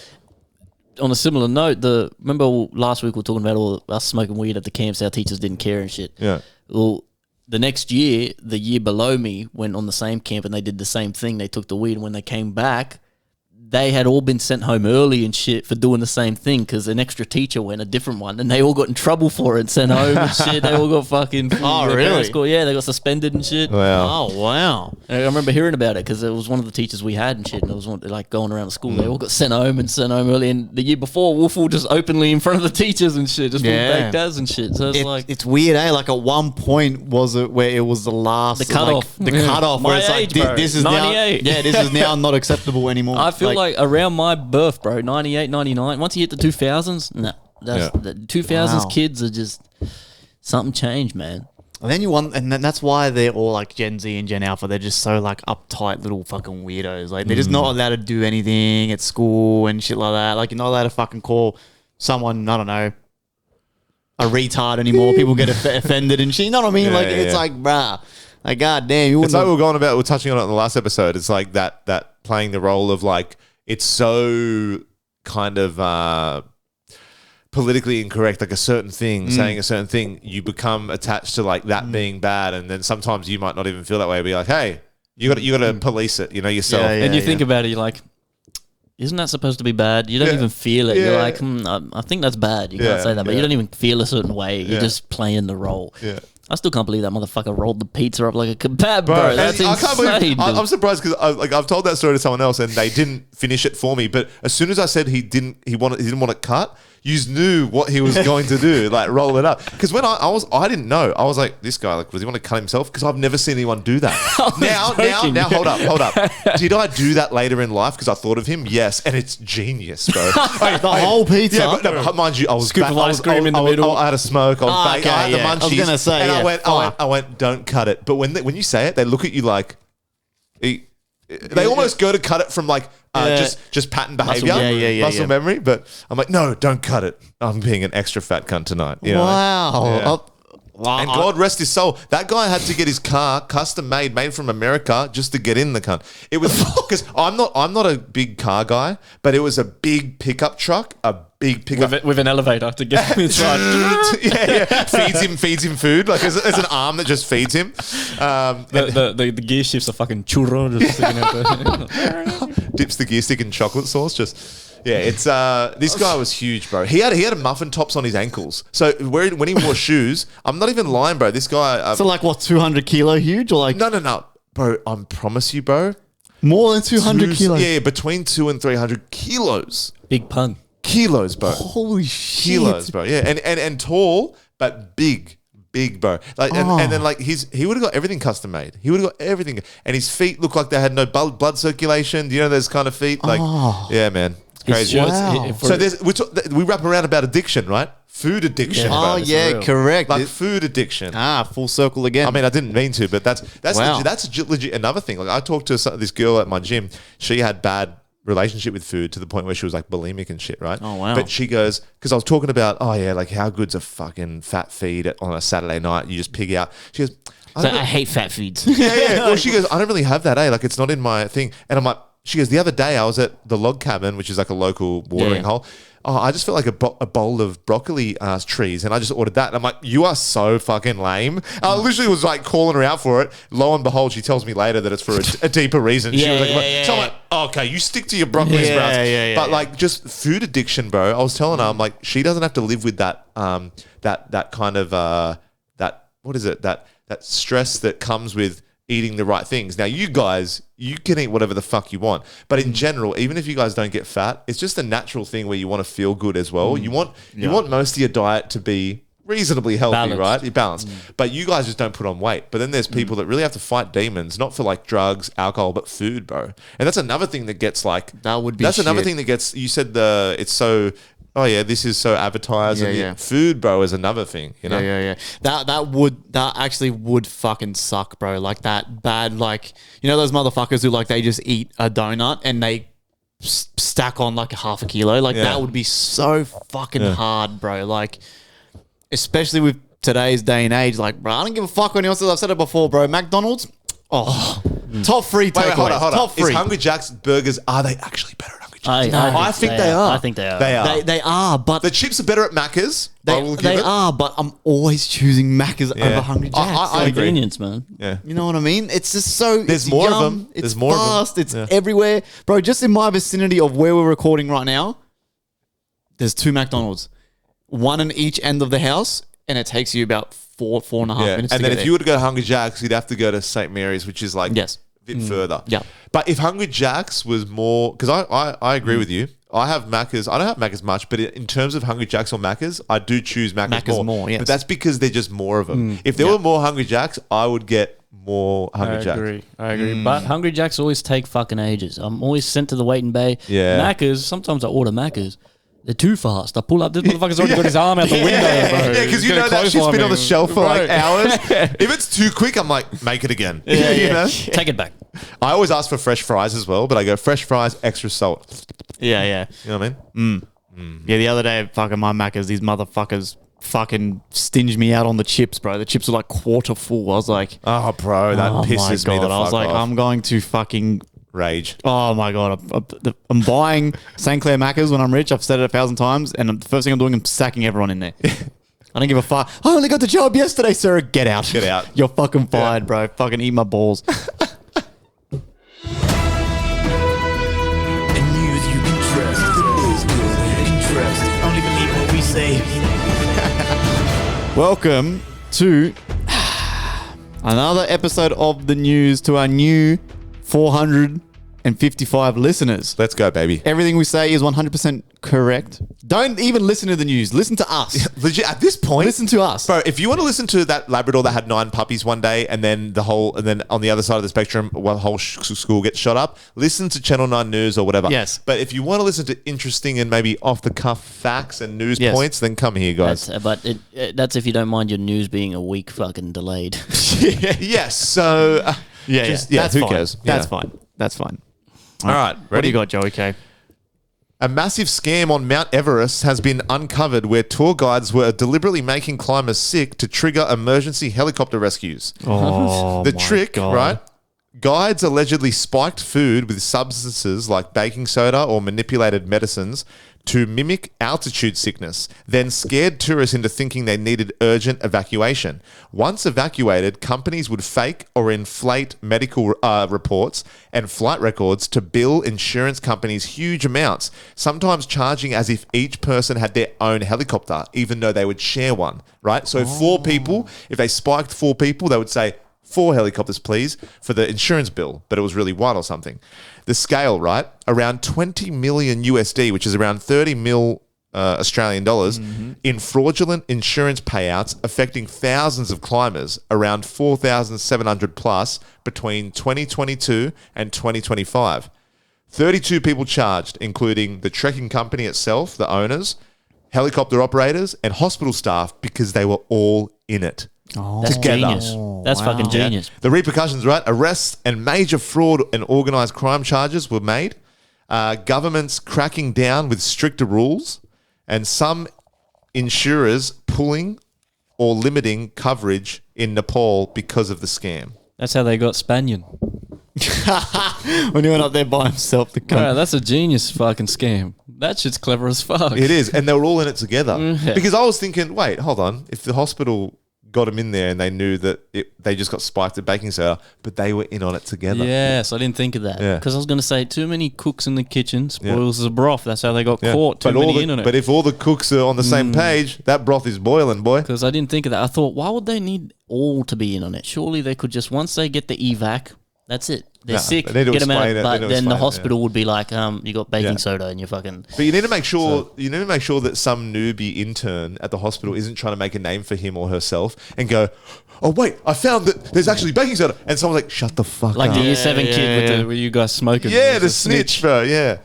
Speaker 3: on a similar note, remember last week we were talking about all us smoking weed at the camps, our teachers didn't care and shit.
Speaker 2: Yeah.
Speaker 3: Well, the next year, the year below me went on the same camp and they did the same thing. They took the weed, and when they came back, they had all been sent home early and shit for doing the same thing because an extra teacher went, a different one, and they all got in trouble for it, sent home and shit. They all got fucking...
Speaker 1: Oh,
Speaker 3: their
Speaker 1: really?
Speaker 3: parents yeah, they got suspended and shit.
Speaker 2: Wow.
Speaker 1: oh wow.
Speaker 3: I remember hearing about it because it was one of the teachers we had and shit, and it was like going around the school. They all got sent home early. And the year before, Wolfle just openly in front of the teachers and shit, just
Speaker 1: Yeah.
Speaker 3: baked as and shit. So it's like
Speaker 1: It's weird, eh? Like at one point, was it where it was the last
Speaker 3: The cutoff.
Speaker 1: like, the cutoff, where
Speaker 3: My
Speaker 1: it's like
Speaker 3: age, bro.
Speaker 1: this is now,
Speaker 3: 98.
Speaker 1: this is now not acceptable anymore.
Speaker 3: I feel like around my birth, bro, 98, 99. Once you hit the 2000s, no, the 2000s
Speaker 1: Wow.
Speaker 3: kids are just something changed, man.
Speaker 1: And then and then that's why they're all like Gen Z and Gen Alpha. They're just so like uptight little fucking weirdos. Like they're just not allowed to do anything at school and shit like that. Like you're not allowed to fucking call someone, I don't know, a retard anymore. People get offended and shit. You know what I mean?
Speaker 2: Yeah,
Speaker 1: like it's
Speaker 2: yeah.
Speaker 1: like, bruh, like goddamn, you
Speaker 2: It's like
Speaker 1: wouldn't.
Speaker 2: we're touching on it in the last episode. It's like that playing the role of like, it's so kind of politically incorrect, like a certain thing, saying a certain thing, you become attached to like that being bad, and then sometimes you might not even feel that way. Be like, hey, you got to police it, yourself.
Speaker 1: Yeah,
Speaker 3: And you think about it, you're like, isn't that supposed to be bad? You don't
Speaker 2: Yeah.
Speaker 3: even feel it.
Speaker 2: Yeah.
Speaker 3: You're like, I think that's bad. You can't
Speaker 2: Yeah,
Speaker 3: say that, but
Speaker 2: yeah.
Speaker 3: you don't even feel a certain way. You're
Speaker 2: Yeah.
Speaker 3: just playing the role.
Speaker 2: Yeah.
Speaker 3: I still can't believe that motherfucker rolled the pizza up like a kebab, bro. That's
Speaker 2: I
Speaker 3: insane.
Speaker 2: can't believe, I'm
Speaker 3: dude.
Speaker 2: surprised because I've told that story to someone else and they didn't finish it for me. But as soon as I said he didn't want it cut, you knew what he was going to do, like roll it up. Because when I didn't know. I was like, this guy, like, does he want to cut himself? Because I've never seen anyone do that. now, hold up. Did I do that later in life? Because I thought of him, yes, and it's genius, bro.
Speaker 1: The whole pizza.
Speaker 2: Yeah, but no, mind you, I was
Speaker 4: Scoop of ice cream in the middle.
Speaker 2: I had a smoke. I was
Speaker 1: Oh,
Speaker 2: baked, I had
Speaker 1: okay,
Speaker 2: the
Speaker 1: yeah. I was
Speaker 2: munchies.
Speaker 1: gonna say,
Speaker 2: and
Speaker 1: yeah,
Speaker 2: I went, don't cut it. But when you say it, they look at you like, they almost go to cut it from like just pattern behavior, muscle memory. But I'm like, no, don't cut it. I'm being an extra fat cunt tonight. You know?
Speaker 1: Wow.
Speaker 2: Yeah.
Speaker 1: Wow.
Speaker 2: And God rest his soul. That guy had to get his car custom made from America just to get in the cunt. It was because I'm not a big car guy, but it was a big pickup truck, a big pickup
Speaker 4: with an elevator to get him inside.
Speaker 2: yeah. Feeds him food. Like there's an arm that just feeds him.
Speaker 4: The gear shifts are fucking churro just sitting out there.
Speaker 2: Dips the gear stick in chocolate sauce. It's this guy was huge, bro. He had a muffin tops on his ankles. So when he wore shoes, I'm not even lying, bro. This guy.
Speaker 1: So like what, 200 kilo huge or like
Speaker 2: No, bro. I promise you, bro.
Speaker 1: more than 200 kilos?
Speaker 2: Yeah, between 200 and 300 kilos.
Speaker 3: Big pun.
Speaker 2: Kilos, bro.
Speaker 1: Holy shit.
Speaker 2: Kilos, bro. Yeah, and tall but big, bro. Like and then like he would have got everything custom made. He would have got everything, and his feet looked like they had no blood circulation. Do you know those kind of feet? Like, yeah, man, it's crazy.
Speaker 1: Wow.
Speaker 2: So we wrap around about addiction, right? Food addiction.
Speaker 1: Oh,
Speaker 2: bro.
Speaker 1: yeah, correct.
Speaker 2: Like food addiction.
Speaker 1: Full circle again.
Speaker 2: I mean, I didn't mean to, but that's
Speaker 1: Wow.
Speaker 2: legit another thing. Like I talked to this girl at my gym. She had bad relationship with food to the point where she was like bulimic and shit, right?
Speaker 1: Oh, wow.
Speaker 2: But she goes, because I was talking about, like how good's a fucking fat feed on a Saturday night? You just pig out. She goes,
Speaker 3: I hate fat foods.
Speaker 2: yeah. Well, she goes, I don't really have that, Like it's not in my thing. And I'm like, she goes, the other day I was at the log cabin, which is like a local watering hole. Oh, I just felt like a bowl of broccoli trees, and I just ordered that. And I'm like, you are so fucking lame. I literally was like calling her out for it. Lo and behold, she tells me later that it's for a deeper reason. She was like, so I'm like, okay, you stick to your broccoli sprouts. But like just food addiction, bro. I was telling her, I'm like, she doesn't have to live with that that kind of that what is it? That stress that comes with eating the right things. Now, you guys, you can eat whatever the fuck you want. But in general, even if you guys don't get fat, it's just a natural thing where you want to feel good as well. You want most of your diet to be reasonably healthy,
Speaker 3: Balanced.
Speaker 2: right? You're balanced. But you guys just don't put on weight. But then there's people that really have to fight demons, not for like drugs, alcohol, but food, bro. And that's another thing that gets like...
Speaker 1: That would be
Speaker 2: That's another
Speaker 1: shit.
Speaker 2: thing that gets... You said it's so... oh yeah, this is so advertised.
Speaker 1: Yeah,
Speaker 2: and
Speaker 1: yeah.
Speaker 2: Food, bro, is another thing. You know,
Speaker 1: Yeah. That actually would fucking suck, bro. Like that bad, like, you know those motherfuckers who like they just eat a donut and they stack on like a half a kilo. Like
Speaker 2: Yeah.
Speaker 1: that would be so fucking hard, bro. Like, especially with today's day and age, like, bro, I don't give a fuck what anyone says. I've said it before, bro. McDonald's, top three takeaways.
Speaker 2: hold on.
Speaker 1: Top
Speaker 2: Is
Speaker 1: three.
Speaker 2: Hungry Jack's burgers, are they actually better at Hungry Jack's?
Speaker 3: I
Speaker 2: think they are.
Speaker 3: I think they are.
Speaker 2: They are.
Speaker 1: They are, but
Speaker 2: The chips are better at Macca's. I will give
Speaker 1: they
Speaker 2: it.
Speaker 1: are, but I'm always choosing Macca's over Hungry Jack's.
Speaker 2: I agree.
Speaker 3: Convenience, man.
Speaker 2: Yeah.
Speaker 1: You know what I mean? It's just so.
Speaker 2: There's
Speaker 1: it's
Speaker 2: more of
Speaker 1: yum,
Speaker 2: them.
Speaker 1: It's
Speaker 2: There's more of them.
Speaker 1: fast. It's
Speaker 2: Yeah.
Speaker 1: everywhere, bro. Just in my vicinity of where we're recording right now, there's 2 McDonald's, one in each end of the house, and it takes you about 4.5
Speaker 2: Yeah.
Speaker 1: minutes.
Speaker 2: And
Speaker 1: to
Speaker 2: then
Speaker 1: get
Speaker 2: if you
Speaker 1: there.
Speaker 2: were to go to Hungry Jack's, you'd have to go to St. Mary's, which is like
Speaker 1: Yes.
Speaker 2: a bit further.
Speaker 1: Yeah.
Speaker 2: But if Hungry Jack's was more, because I agree with you. I have Macca's. I don't have Macca's much, but in terms of Hungry Jack's or Macca's, I do choose Macca's,
Speaker 1: Macca's more, yes.
Speaker 2: But that's because they're just more of them. If there were more Hungry Jack's, I would get more Hungry Jack's.
Speaker 4: I agree.
Speaker 3: But Hungry Jacks always take fucking ages. I'm always sent to the waiting bay.
Speaker 2: Yeah.
Speaker 3: Macca's, sometimes I order Macca's. They're too fast. I pull up, this motherfucker's already got his arm out the window, bro.
Speaker 2: Yeah, because you
Speaker 4: He's
Speaker 2: know
Speaker 4: gonna
Speaker 2: that shit's been on the
Speaker 4: clothesline
Speaker 2: shelf for like
Speaker 4: Right.
Speaker 2: hours. If it's too quick, I'm like, make it again. You know?
Speaker 3: Take it back.
Speaker 2: I always ask for fresh fries as well, but I go fresh fries, extra salt.
Speaker 1: yeah.
Speaker 2: You know what I mean?
Speaker 1: Yeah, the other day, fucking my Macca's, these motherfuckers fucking stinged me out on the chips, bro. The chips were like quarter full. I was like,
Speaker 2: Oh, bro, that
Speaker 1: oh
Speaker 2: pisses
Speaker 1: my
Speaker 2: me
Speaker 1: God.
Speaker 2: the
Speaker 1: I was
Speaker 2: fuck
Speaker 1: like,
Speaker 2: off.
Speaker 1: I'm going to fucking.
Speaker 2: Rage.
Speaker 1: Oh my God. I'm buying St. Clair Macca's when I'm rich. I've said it 1,000 times. And the first thing I'm doing, I'm sacking everyone in there. I don't give a fuck. I only got the job yesterday, sir. Get out.
Speaker 2: Get out.
Speaker 1: You're fucking fired, bro. Fucking eat my balls.
Speaker 5: And news you can trust. The news you can trust. Only believe what we say.
Speaker 1: Welcome to another episode of the news to our new 455 listeners.
Speaker 2: Let's go, baby.
Speaker 1: Everything we say is 100% correct. Don't even listen to the news. Listen to us.
Speaker 2: Legit, at this point,
Speaker 1: Listen to us.
Speaker 2: bro. If you want to listen to that Labrador that had 9 puppies one day, and then on the other side of the spectrum, one whole school gets shot up, listen to Channel 9 News or whatever.
Speaker 1: Yes.
Speaker 2: But if you want to listen to interesting and maybe off the cuff facts and news
Speaker 1: Yes.
Speaker 2: points, then come here, guys.
Speaker 3: That's if you don't mind your news being a week fucking delayed.
Speaker 2: Yes. So
Speaker 1: That's
Speaker 2: who
Speaker 1: fine.
Speaker 2: cares?
Speaker 1: That's
Speaker 2: Yeah.
Speaker 1: fine. That's fine.
Speaker 2: All right.
Speaker 1: What
Speaker 2: Ready?
Speaker 1: do you got, Joey K?
Speaker 2: A massive scam on Mount Everest has been uncovered where tour guides were deliberately making climbers sick to trigger emergency helicopter rescues.
Speaker 1: Oh,
Speaker 2: The trick, right? Guides allegedly spiked food with substances like baking soda or manipulated medicines to mimic altitude sickness, then scared tourists into thinking they needed urgent evacuation. Once evacuated, companies would fake or inflate medical reports and flight records to bill insurance companies huge amounts, sometimes charging as if each person had their own helicopter, even though they would share one, right? So 4 people, if they spiked 4 people, they would say, 4 helicopters, please, for the insurance bill, but it was really 1 or something. The scale, right? Around 20 million USD, which is around 30 mil Australian dollars, in fraudulent insurance payouts affecting thousands of climbers, around 4,700 plus between 2022 and 2025. 32 people charged, including the trekking company itself, the owners, helicopter operators, and hospital staff because they were all in it.
Speaker 3: That's
Speaker 2: Together.
Speaker 3: genius. That's fucking genius.
Speaker 2: The repercussions, right? Arrests and major fraud and organised crime charges were made. Governments cracking down with stricter rules, and some insurers pulling or limiting coverage in Nepal because of the scam.
Speaker 4: That's how they got Spaniard.
Speaker 1: When he went up there by himself to come.
Speaker 4: Bro, that's a genius fucking scam. That shit's clever as fuck.
Speaker 2: It is, and they were all in it together. Because I was thinking, wait, hold on. If the hospital got them in there and they knew that they just got spiked at baking soda, but they were in on it together.
Speaker 4: Yes, I didn't think of that.
Speaker 2: Yeah.
Speaker 4: Because I was going to say, too many cooks in the kitchen spoils the broth. That's how they got caught. Too
Speaker 2: But,
Speaker 4: many in on it.
Speaker 2: but if all the cooks are on the same page, that broth is boiling, boy.
Speaker 4: Because I didn't think of that. I thought, why would they need all to be in on it? Surely they could just, once they get the evac, that's it. They're
Speaker 2: Nah,
Speaker 4: sick,
Speaker 2: they need to
Speaker 4: get them out.
Speaker 2: explain it,
Speaker 4: But
Speaker 2: they need to
Speaker 4: then the
Speaker 2: explain it,
Speaker 4: hospital would be like, you got baking
Speaker 2: Yeah.
Speaker 4: soda and you're fucking...
Speaker 2: But you need to make sure that some newbie intern at the hospital isn't trying to make a name for him or herself and go, oh wait, I found that there's actually baking soda, and someone's like, shut the fuck
Speaker 4: Like
Speaker 2: up.
Speaker 4: the year 7 kid with you guys smoking.
Speaker 2: Yeah,
Speaker 4: It
Speaker 2: the
Speaker 4: was a
Speaker 2: snitch, bro. Yeah,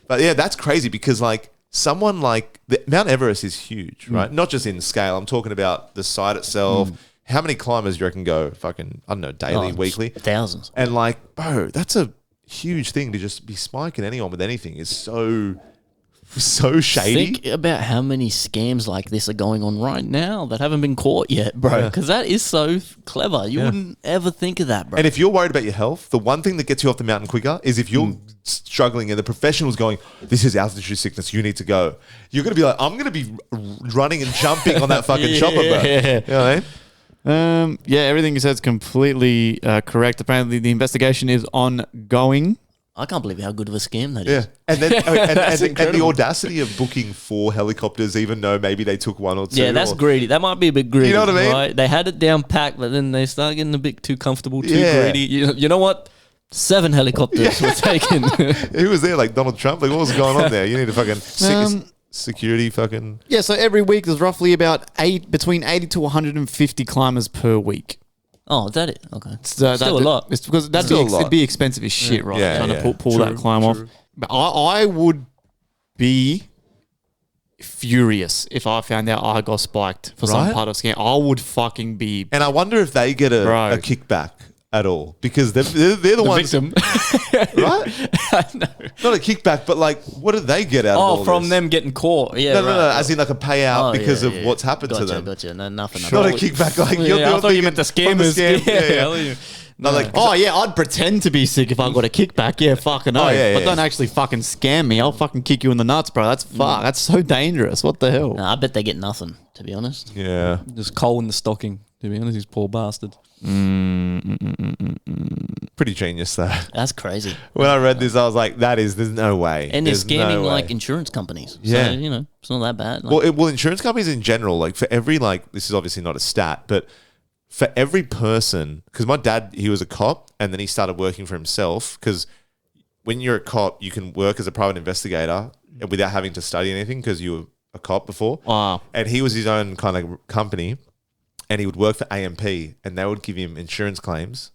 Speaker 2: but yeah, that's crazy because like someone like Mount Everest is huge, right? Not just in scale. I'm talking about the site itself. How many climbers do you reckon go fucking, I don't know, daily, weekly?
Speaker 3: Thousands.
Speaker 2: And like, bro, that's a huge thing to just be spiking anyone with anything is so shady.
Speaker 3: Think about how many scams like this are going on right now that haven't been caught yet, bro. Because that is so clever. You wouldn't ever think of that, bro.
Speaker 2: And if you're worried about your health, the one thing that gets you off the mountain quicker is if you're struggling and the professional's going, this is altitude sickness, you need to go. You're going to be like, I'm going to be running and jumping on that fucking chopper, bro. You know what I mean?
Speaker 1: Yeah, everything you said is completely correct. Apparently, the investigation is ongoing.
Speaker 3: I can't believe how good of a scam that is.
Speaker 2: Yeah. And then and the audacity of booking 4 helicopters, even though maybe they took 1 or 2.
Speaker 3: Yeah, that's greedy. That might be a bit greedy.
Speaker 2: You know what I mean?
Speaker 3: Right? They had it down packed, but then they started getting a bit too comfortable, too
Speaker 2: Yeah.
Speaker 3: greedy. You know what? 7 helicopters were taken.
Speaker 2: Who was there? Like Donald Trump? Like, what was going on there? You need to fucking security fucking...
Speaker 1: Yeah, so every week there's roughly about between 80 to 150 climbers per week.
Speaker 3: Oh, is that it? Okay.
Speaker 1: So
Speaker 3: Still a lot.
Speaker 1: It's because it'd be expensive as shit, right?
Speaker 2: Yeah,
Speaker 1: Trying
Speaker 2: yeah.
Speaker 1: to pull that climb off. But I would be furious if I found out I got spiked for some
Speaker 2: Right?
Speaker 1: part of scam. I would fucking be.
Speaker 2: And I wonder if they get a
Speaker 1: Bro.
Speaker 2: kickback at all. Because they're the ones...
Speaker 4: Victim.
Speaker 2: Right? Not a kickback, but like, what do they get out of all
Speaker 3: from
Speaker 2: this?
Speaker 3: them getting caught. Yeah,
Speaker 2: No,
Speaker 3: right.
Speaker 2: as in like a payout
Speaker 3: Oh,
Speaker 2: because
Speaker 3: yeah,
Speaker 2: of
Speaker 3: yeah.
Speaker 2: what's happened to them.
Speaker 3: Gotcha. No, nothing.
Speaker 2: Not a kickback. Like,
Speaker 3: I thought you meant the
Speaker 2: from
Speaker 3: scammers.
Speaker 2: scam. No, like,
Speaker 1: Oh yeah, I'd pretend to be sick if I got a kickback. Yeah, fucking no.
Speaker 2: yeah,
Speaker 1: But
Speaker 2: yeah.
Speaker 1: don't actually fucking scam me. I'll fucking kick you in the nuts, bro. That's That's so dangerous. What the hell?
Speaker 3: No, I bet they get nothing, to be honest.
Speaker 2: yeah.
Speaker 4: Just coal in the stocking. To be honest, these poor bastards.
Speaker 2: Pretty genius though.
Speaker 3: That's crazy.
Speaker 2: When I read this, I was like, there's no way.
Speaker 3: And they're
Speaker 2: There's
Speaker 3: scamming
Speaker 2: no
Speaker 3: like
Speaker 2: way.
Speaker 3: insurance companies.
Speaker 2: Yeah.
Speaker 3: So, it's not that bad. Like,
Speaker 2: Well, insurance companies in general, like for every, like, this is obviously not a stat, but for every person, because my dad, he was a cop and then he started working for himself because when you're a cop, you can work as a private investigator without having to study anything because you were a cop before.
Speaker 1: Wow.
Speaker 2: And he was his own kind of company and he would work for AMP and they would give him insurance claims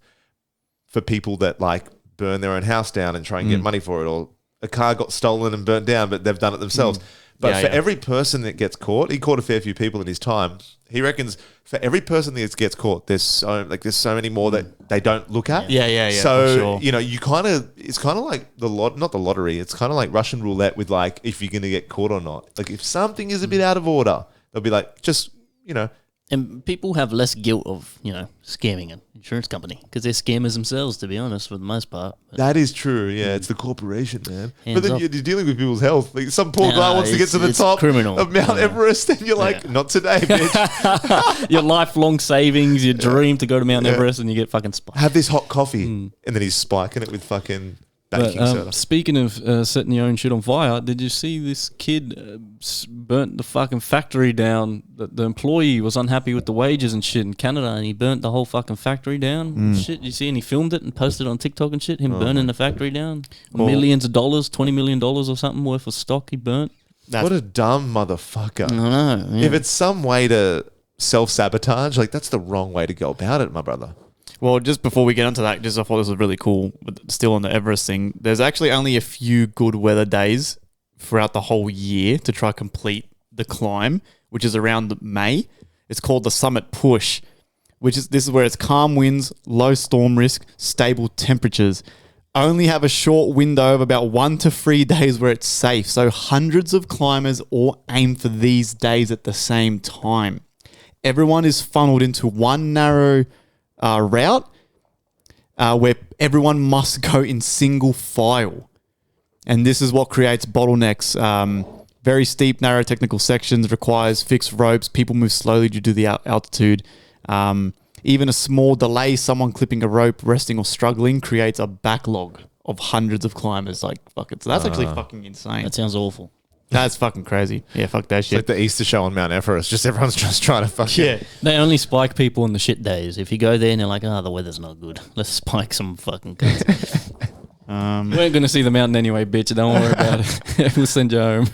Speaker 2: for people that like burn their own house down and try and get money for it, or a car got stolen and burnt down, but they've done it themselves. But
Speaker 1: Yeah,
Speaker 2: for
Speaker 1: yeah.
Speaker 2: every person that gets caught, he caught a fair few people in his time. He reckons for every person that gets caught, there's so many more that they don't look at.
Speaker 1: Yeah,
Speaker 2: So
Speaker 1: for sure.
Speaker 2: you kind of, it's kind of like not the lottery. It's kind of like Russian roulette with like if you're gonna get caught or not. Like if something is a bit out of order, they'll be like, just
Speaker 3: and people have less guilt of, scamming an insurance company because they're scammers themselves, to be honest, for the most part. But
Speaker 2: That is true. Yeah, it's the corporation, man.
Speaker 3: Hands
Speaker 2: but then
Speaker 3: off.
Speaker 2: you're dealing with people's health. Like some poor guy
Speaker 3: Nah,
Speaker 2: wants to get to the
Speaker 3: it's
Speaker 2: top
Speaker 3: criminal.
Speaker 2: of Mount Everest, and you're like, not today, bitch.
Speaker 3: your lifelong savings, your dream to go to Mount Everest, and you get fucking spiked.
Speaker 2: Have this hot coffee, and then he's spiking it with fucking baking soda.
Speaker 4: Speaking of setting your own shit on fire, did you see this kid burnt the fucking factory down? The employee was unhappy with the wages and shit in Canada, and he burnt the whole fucking factory down. Shit, you see, and he filmed it and posted it on TikTok and shit. Him burning the factory down, millions of dollars, $20 million or something worth of stock he burnt.
Speaker 2: What a dumb motherfucker.
Speaker 3: I know. Yeah.
Speaker 2: If it's some way to self-sabotage, like that's the wrong way to go about it, my brother.
Speaker 1: Well, just before we get into that, I thought this was really cool. But still on the Everest thing, there's actually only a few good weather days throughout the whole year to try complete the climb, which is around May. It's called the Summit Push, this is where it's calm winds, low storm risk, stable temperatures. Only have a short window of about 1 to 3 days where it's safe. So hundreds of climbers all aim for these days at the same time. Everyone is funneled into one narrow route where everyone must go in single file. And this is what creates bottlenecks. Very steep, narrow technical sections requires fixed ropes. People move slowly due to the altitude. Even a small delay, someone clipping a rope, resting or struggling, creates a backlog of hundreds of climbers. Like, fuck it. So that's actually fucking insane.
Speaker 3: That sounds awful.
Speaker 1: That's fucking crazy. Yeah, fuck that
Speaker 2: It's
Speaker 1: shit.
Speaker 2: like the Easter show on Mount Everest. Just everyone's just trying to fucking...
Speaker 1: Yeah.
Speaker 3: They only spike people on the shit days. If you go there and they're like, the weather's not good, let's spike some fucking cunts.
Speaker 4: We ain't gonna see the mountain anyway, bitch. Don't worry about it. We'll send you home.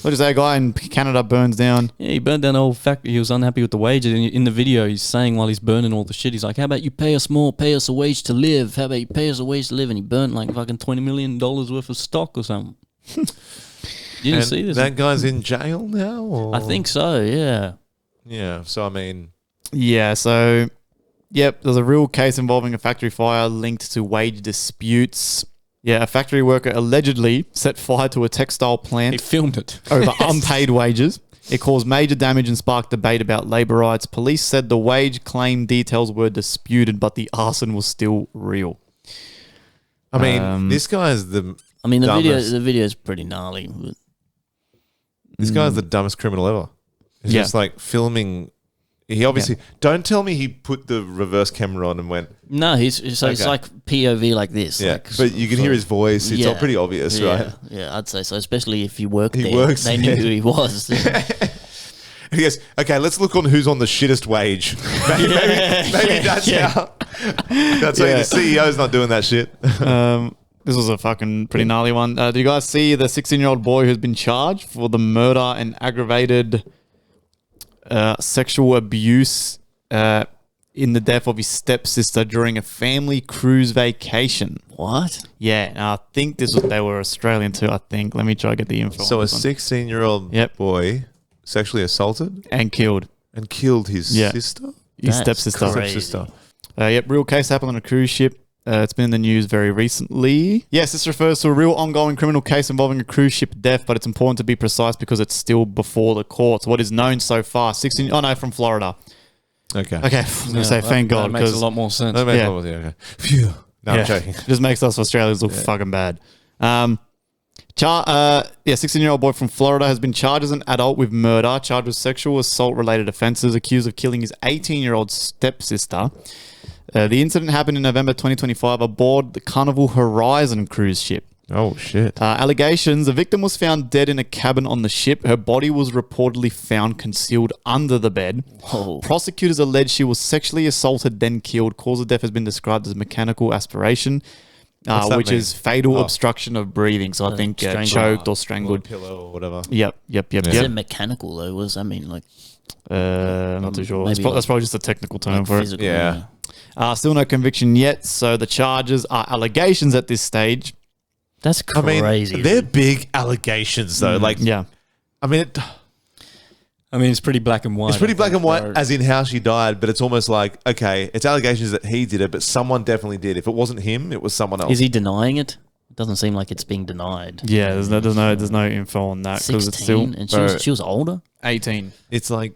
Speaker 1: What is that guy in Canada burns down?
Speaker 4: Yeah, he burned down the whole factory. He was unhappy with the wages. And in the video, he's saying while he's burning all the shit, he's like, how about you pay us more, pay us a wage to live? How about you pay us a wage to live? And he burnt like fucking $20 million worth of stock or something. You didn't
Speaker 2: And
Speaker 4: see this?
Speaker 2: that guy's in jail now? Or?
Speaker 4: I think so. Yeah.
Speaker 2: Yeah. So, I mean,
Speaker 1: Yeah, so, yep, there's a real case involving a factory fire linked to wage disputes. Yeah, a factory worker allegedly set fire to a textile
Speaker 4: He
Speaker 1: plant
Speaker 4: filmed it.
Speaker 1: over unpaid wages. It caused major damage and sparked debate about labour rights. Police said the wage claim details were disputed, but the arson was still real.
Speaker 2: I mean, this guy's the
Speaker 3: I mean,
Speaker 2: dumbest.
Speaker 3: the video is pretty gnarly.
Speaker 2: This guy's the dumbest criminal ever. He's
Speaker 1: Yeah.
Speaker 2: just like filming. He obviously don't tell me he put the reverse camera on and went.
Speaker 3: No, it's
Speaker 2: Okay.
Speaker 3: like POV like this.
Speaker 2: Yeah,
Speaker 3: like,
Speaker 2: but you can hear his voice. It's all pretty obvious,
Speaker 3: yeah,
Speaker 2: right?
Speaker 3: Yeah, I'd say so. Especially if you worked
Speaker 2: He
Speaker 3: there,
Speaker 2: works
Speaker 3: they knew
Speaker 2: there.
Speaker 3: who he was.
Speaker 2: And he goes, "Okay, let's look on who's on the shittest wage. Maybe that's how. That's how the CEO's not doing that shit."
Speaker 1: This was a fucking pretty gnarly one. Do you guys see the 16-year-old boy who's been charged for the murder and aggravated sexual abuse in the death of his stepsister during a family cruise vacation?
Speaker 3: What?
Speaker 1: Yeah, and I think they were Australian too, I think. Let me try to get the info.
Speaker 2: So
Speaker 1: on
Speaker 2: a
Speaker 1: this one.
Speaker 2: 16-year-old
Speaker 1: Yep.
Speaker 2: boy sexually assaulted
Speaker 1: And killed
Speaker 2: and killed his
Speaker 1: Yeah.
Speaker 2: sister.
Speaker 1: his
Speaker 3: That's
Speaker 1: stepsister.
Speaker 3: crazy.
Speaker 2: Stepsister.
Speaker 1: Yep, real case happened on a cruise ship. It's been in the news very recently. Yes, this refers to a real ongoing criminal case involving a cruise ship death, but it's important to be precise because it's still before the courts. What is known so far? From Florida.
Speaker 2: Okay.
Speaker 1: Okay, I was going to say thank God
Speaker 4: That makes a
Speaker 1: because
Speaker 4: lot more sense.
Speaker 2: That makes
Speaker 1: Yeah.
Speaker 2: a lot of- okay. Phew. No, I'm joking.
Speaker 1: just makes us Australians look fucking bad. 16-year-old boy from Florida has been charged as an adult with murder, charged with sexual assault-related offences, accused of killing his 18-year-old stepsister. The incident happened in November 2025 aboard the Carnival Horizon cruise ship.
Speaker 2: Oh shit.
Speaker 1: Allegations: the victim was found dead in a cabin on the ship. Her body was reportedly found concealed under the bed.
Speaker 3: Whoa.
Speaker 1: Prosecutors allege she was sexually assaulted, then killed. Cause of death has been described as mechanical aspiration,
Speaker 2: What's that
Speaker 1: which
Speaker 2: mean?
Speaker 1: is fatal
Speaker 2: Oh.
Speaker 1: obstruction of breathing. So I think
Speaker 3: strangled.
Speaker 1: choked or
Speaker 2: Or
Speaker 1: strangled.
Speaker 2: pillow or whatever.
Speaker 1: Yep.
Speaker 3: Is it mechanical though? What does that mean? Like
Speaker 1: Not too sure.
Speaker 3: maybe
Speaker 1: That's probably just a technical term for it.
Speaker 3: physical?
Speaker 2: Yeah.
Speaker 1: Still no conviction yet. So the charges are allegations at this stage.
Speaker 3: That's
Speaker 2: I mean,
Speaker 3: crazy.
Speaker 2: they're big allegations though. Like,
Speaker 1: Yeah.
Speaker 2: I mean,
Speaker 4: It's pretty black and white.
Speaker 2: it's pretty
Speaker 4: I
Speaker 2: black
Speaker 4: think,
Speaker 2: and white
Speaker 4: bro.
Speaker 2: as in how she died, but it's almost like, okay, it's allegations that he did it, but someone definitely did. If it wasn't him, it was someone else.
Speaker 3: Is he denying it? It doesn't seem like it's being denied.
Speaker 1: Yeah, there's no info on that because it's still
Speaker 3: 16, and she was older.
Speaker 1: 18.
Speaker 2: It's like,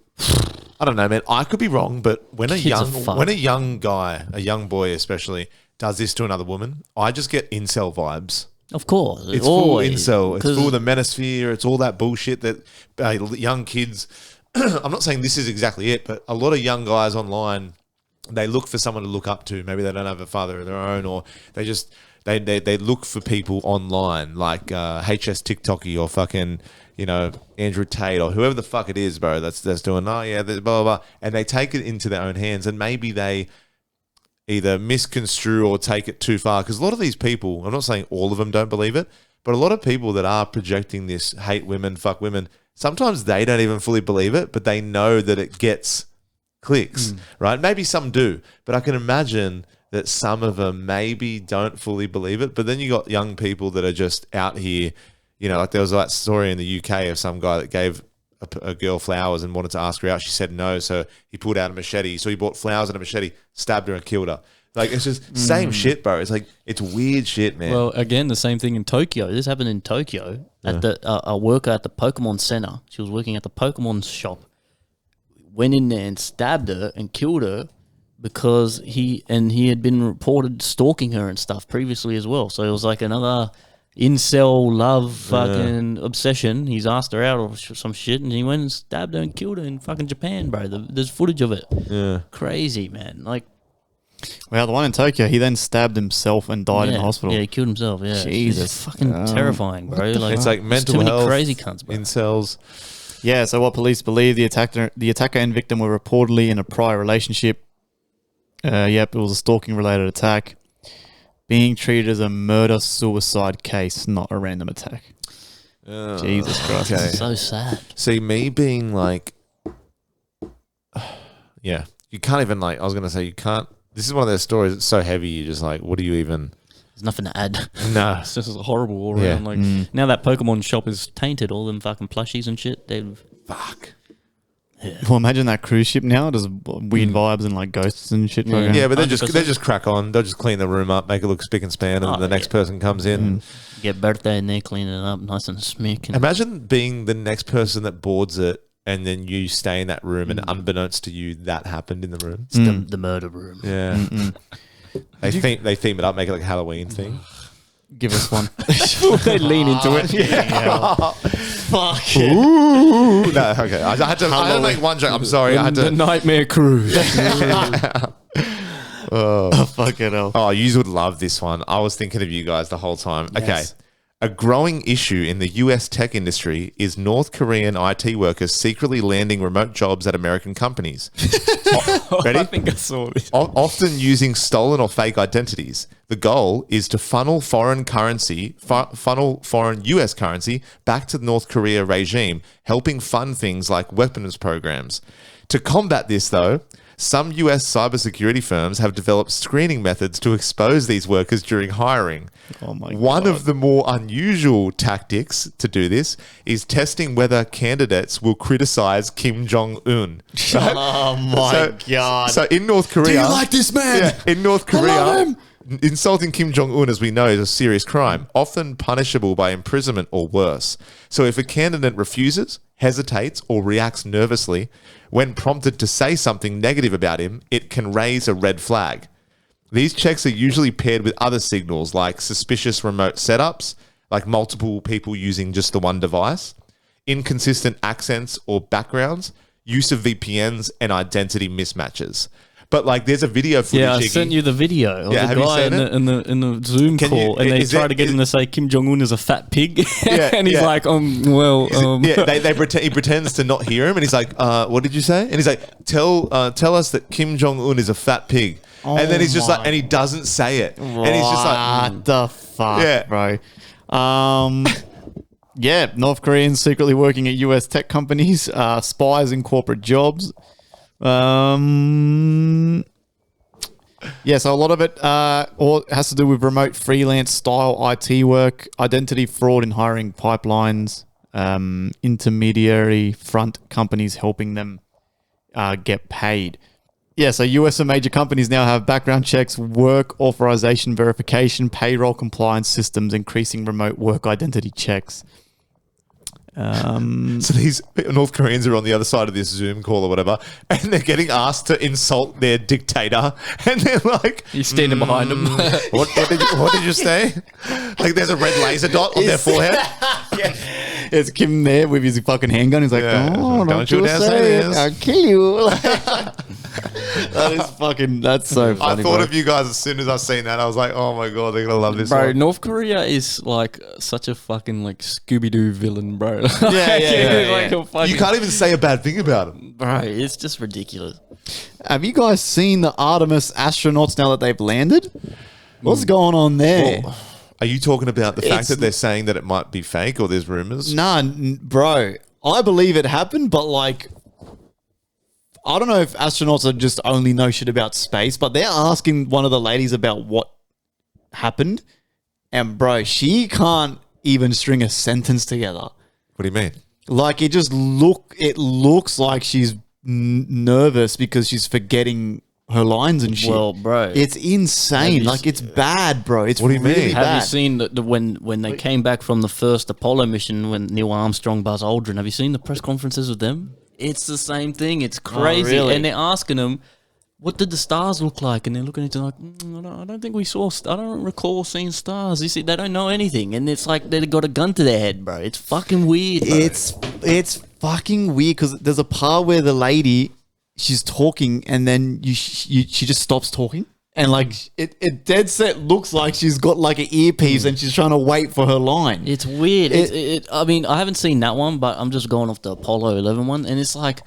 Speaker 2: I don't know, man. I could be wrong, but when a
Speaker 3: Kids are fucked.
Speaker 2: young guy, a young boy especially, does this to another woman, I just get incel vibes.
Speaker 3: Of course,
Speaker 2: It's
Speaker 3: always.
Speaker 2: full incel. It's
Speaker 3: 'Cause-
Speaker 2: full the manosphere. It's all that bullshit that young kids. I'm not saying this is exactly it, but a lot of young guys online, they look for someone to look up to. Maybe they don't have a father of their own, or they just they look for people online like HS TikToky or fucking Andrew Tate or whoever the fuck it is, bro. That's doing blah blah blah, and they take it into their own hands, and maybe they either misconstrue or take it too far. Because a lot of these people, I'm not saying all of them don't believe it, but a lot of people that are projecting this hate women, fuck women, sometimes they don't even fully believe it, but they know that it gets clicks, right? Maybe some do, but I can imagine that some of them maybe don't fully believe it. But then you got young people that are just out here, like there was that story in the UK of some guy that gave a girl flowers and wanted to ask her out. She said no, so he pulled out a machete. So he bought flowers and a machete, stabbed her and killed her. Like, it's just same shit, bro. It's like, it's weird shit, man.
Speaker 4: Well, again, the same thing in Tokyo.
Speaker 3: This happened in Tokyo at a worker at the Pokemon Center. She was working at the Pokemon shop. Went in there and stabbed her and killed her because he had been reported stalking her and stuff previously as well. So it was like another incel love fucking obsession. He's asked her out or some shit, and he went and stabbed her and killed her in fucking Japan, bro. There's footage of it.
Speaker 2: yeah.
Speaker 3: Crazy, man. Like,
Speaker 1: Well, the one in Tokyo, he then stabbed himself and died in
Speaker 3: yeah,
Speaker 1: the hospital.
Speaker 3: Yeah, he killed himself. Yeah,
Speaker 1: Jesus.
Speaker 3: It's fucking terrifying, bro. Like,
Speaker 2: It's like
Speaker 3: there's
Speaker 2: mental
Speaker 3: too many
Speaker 2: health,
Speaker 3: crazy cunts, bro.
Speaker 2: incels.
Speaker 1: Yeah, so what police believe, the attacker and victim were reportedly in a prior relationship. It was a stalking-related attack. Being treated as a murder-suicide case, not a random attack. Jesus Christ.
Speaker 2: Okay.
Speaker 3: So sad.
Speaker 2: See, me being like, you can't even I was going to say, you can't, this is one of those stories that's so heavy, you're just like, what do you even,
Speaker 3: There's nothing to add.
Speaker 2: No.
Speaker 4: It's just horrible all
Speaker 2: Yeah.
Speaker 4: around. Like now that Pokemon shop is tainted, all them fucking plushies and shit. They've
Speaker 2: Fuck.
Speaker 1: Well, imagine that cruise ship now. There's weird vibes and like ghosts and shit.
Speaker 4: Yeah.
Speaker 2: Yeah, but they
Speaker 3: 100%.
Speaker 2: just crack on. They'll just clean the room up, make it look spick and span, and
Speaker 3: Oh,
Speaker 2: the next
Speaker 3: yeah.
Speaker 2: person comes in.
Speaker 3: Get birthday in there, clean it up, nice and smick. And
Speaker 2: Imagine being the next person that boards it, and then you stay in that room, and unbeknownst to you, that happened in the room.
Speaker 3: it's the murder room.
Speaker 2: Yeah. They theme it up, make it like a Halloween thing.
Speaker 1: Give us one.
Speaker 4: they lean into it.
Speaker 3: Fuck.
Speaker 2: Ooh. No, okay. I had to make one joke. I'm sorry. I had
Speaker 4: The
Speaker 2: to.
Speaker 4: Nightmare Cruise.
Speaker 1: Fucking hell.
Speaker 2: Oh, you would love this one. I was thinking of you guys the whole time. Okay.
Speaker 1: Yes.
Speaker 2: A growing issue in the US tech industry is North Korean IT workers secretly landing remote jobs at American companies. Ready?
Speaker 4: I think I saw this.
Speaker 2: Often using stolen or fake identities. The goal is to funnel foreign US currency back to the North Korea regime, helping fund things like weapons programs. To combat this, though, some US cybersecurity firms have developed screening methods to expose these workers during hiring.
Speaker 1: Oh my
Speaker 2: One of the more unusual tactics to do this is testing whether candidates will criticize Kim Jong-un. Right?
Speaker 1: Oh my god.
Speaker 2: So in North Korea...
Speaker 1: Do you like this man?
Speaker 2: Yeah, in North
Speaker 1: I love
Speaker 2: Korea,
Speaker 1: him.
Speaker 2: insulting Kim Jong-un, as we know, is a serious crime, often punishable by imprisonment or worse. So if a candidate refuses, hesitates, or reacts nervously, when prompted to say something negative about him, it can raise a red flag. These checks are usually paired with other signals like suspicious remote setups, like multiple people using just the one device, inconsistent accents or backgrounds, use of VPNs, and identity mismatches. But like, there's a video footage.
Speaker 4: Yeah, I
Speaker 2: Iggy.
Speaker 4: sent you the video of
Speaker 2: Yeah,
Speaker 4: the
Speaker 2: have you
Speaker 4: guy
Speaker 2: seen it?
Speaker 4: in the Zoom
Speaker 2: Can you-
Speaker 4: call, and they
Speaker 2: is
Speaker 4: try
Speaker 2: it-
Speaker 4: to get him to say Kim Jong Un is a fat pig,
Speaker 2: Yeah,
Speaker 4: and he's
Speaker 2: yeah.
Speaker 4: like,
Speaker 2: Yeah, they pretend, he pretends to not hear him, and he's like, "What did you say?" And he's like, "Tell us that Kim Jong Un is a fat pig." And then he's just like, and he doesn't say it, and he's just like,
Speaker 1: what the fuck,
Speaker 2: Yeah.
Speaker 1: bro? Yeah, North Koreans secretly working at US tech companies, spies in corporate jobs. Yeah, so a lot of it all has to do with remote freelance style IT work, identity fraud in hiring pipelines, intermediary front companies helping them get paid. Yeah, so US and major companies now have background checks, work authorization verification, payroll compliance systems, increasing remote work identity checks.
Speaker 2: so these North Koreans are on the other side of this Zoom call or whatever, and they're getting asked to insult their dictator, and they're like,
Speaker 4: he's standing behind him.
Speaker 2: what did you say? Like, there's a red laser dot on their forehead.
Speaker 1: It's Kim there with his fucking handgun. He's like,
Speaker 2: Yeah.
Speaker 1: oh, don't you
Speaker 2: dare
Speaker 1: say it.
Speaker 2: this.
Speaker 1: I'll kill you. That is fucking, that's so
Speaker 2: I
Speaker 1: funny,
Speaker 2: thought
Speaker 1: bro.
Speaker 2: of you guys as soon as I seen that. I was like, oh my god, they're gonna love this.
Speaker 4: Bro,
Speaker 2: one.
Speaker 4: North Korea is like such a fucking like Scooby Doo villain, bro.
Speaker 1: yeah, yeah,
Speaker 4: Like
Speaker 1: yeah.
Speaker 4: a fucking,
Speaker 2: You can't even say a bad thing about them.
Speaker 3: Bro, it's just ridiculous.
Speaker 1: Have you guys seen the Artemis astronauts now that they've landed? What's going on there?
Speaker 2: Are you talking about the fact
Speaker 1: It's-
Speaker 2: that they're saying that it might be fake or there's rumors?
Speaker 1: Nah, bro. I believe it happened, but like, I don't know if astronauts are just only know shit about space, but they're asking one of the ladies about what happened. And bro, she can't even string a sentence together.
Speaker 2: What do you mean?
Speaker 1: Like, it looks like she's nervous because she's forgetting her lines and shit.
Speaker 3: Well, bro.
Speaker 1: It's insane.
Speaker 3: Have you
Speaker 1: Like, it's bad, bro. It's
Speaker 2: What do you
Speaker 1: really
Speaker 2: mean?
Speaker 1: bad.
Speaker 3: Have you seen when they came back from the first Apollo mission, when Neil Armstrong, Buzz Aldrin? Have you seen the press conferences with them? It's the same thing. It's crazy,
Speaker 1: really?
Speaker 3: and they're asking them, "What did the stars look like?" And they're looking at it like, I don't think we saw. I don't recall seeing stars. You see, they don't know anything, and it's like they've got a gun to their head, bro. It's fucking weird. Bro.
Speaker 1: It's fucking weird because there's a part where the lady, she's talking and then she just stops talking, and like it dead set looks like she's got like an earpiece and she's trying to wait for her line.
Speaker 3: It's weird. I mean, I haven't seen that one, but I'm just going off the Apollo 11 one, and it's like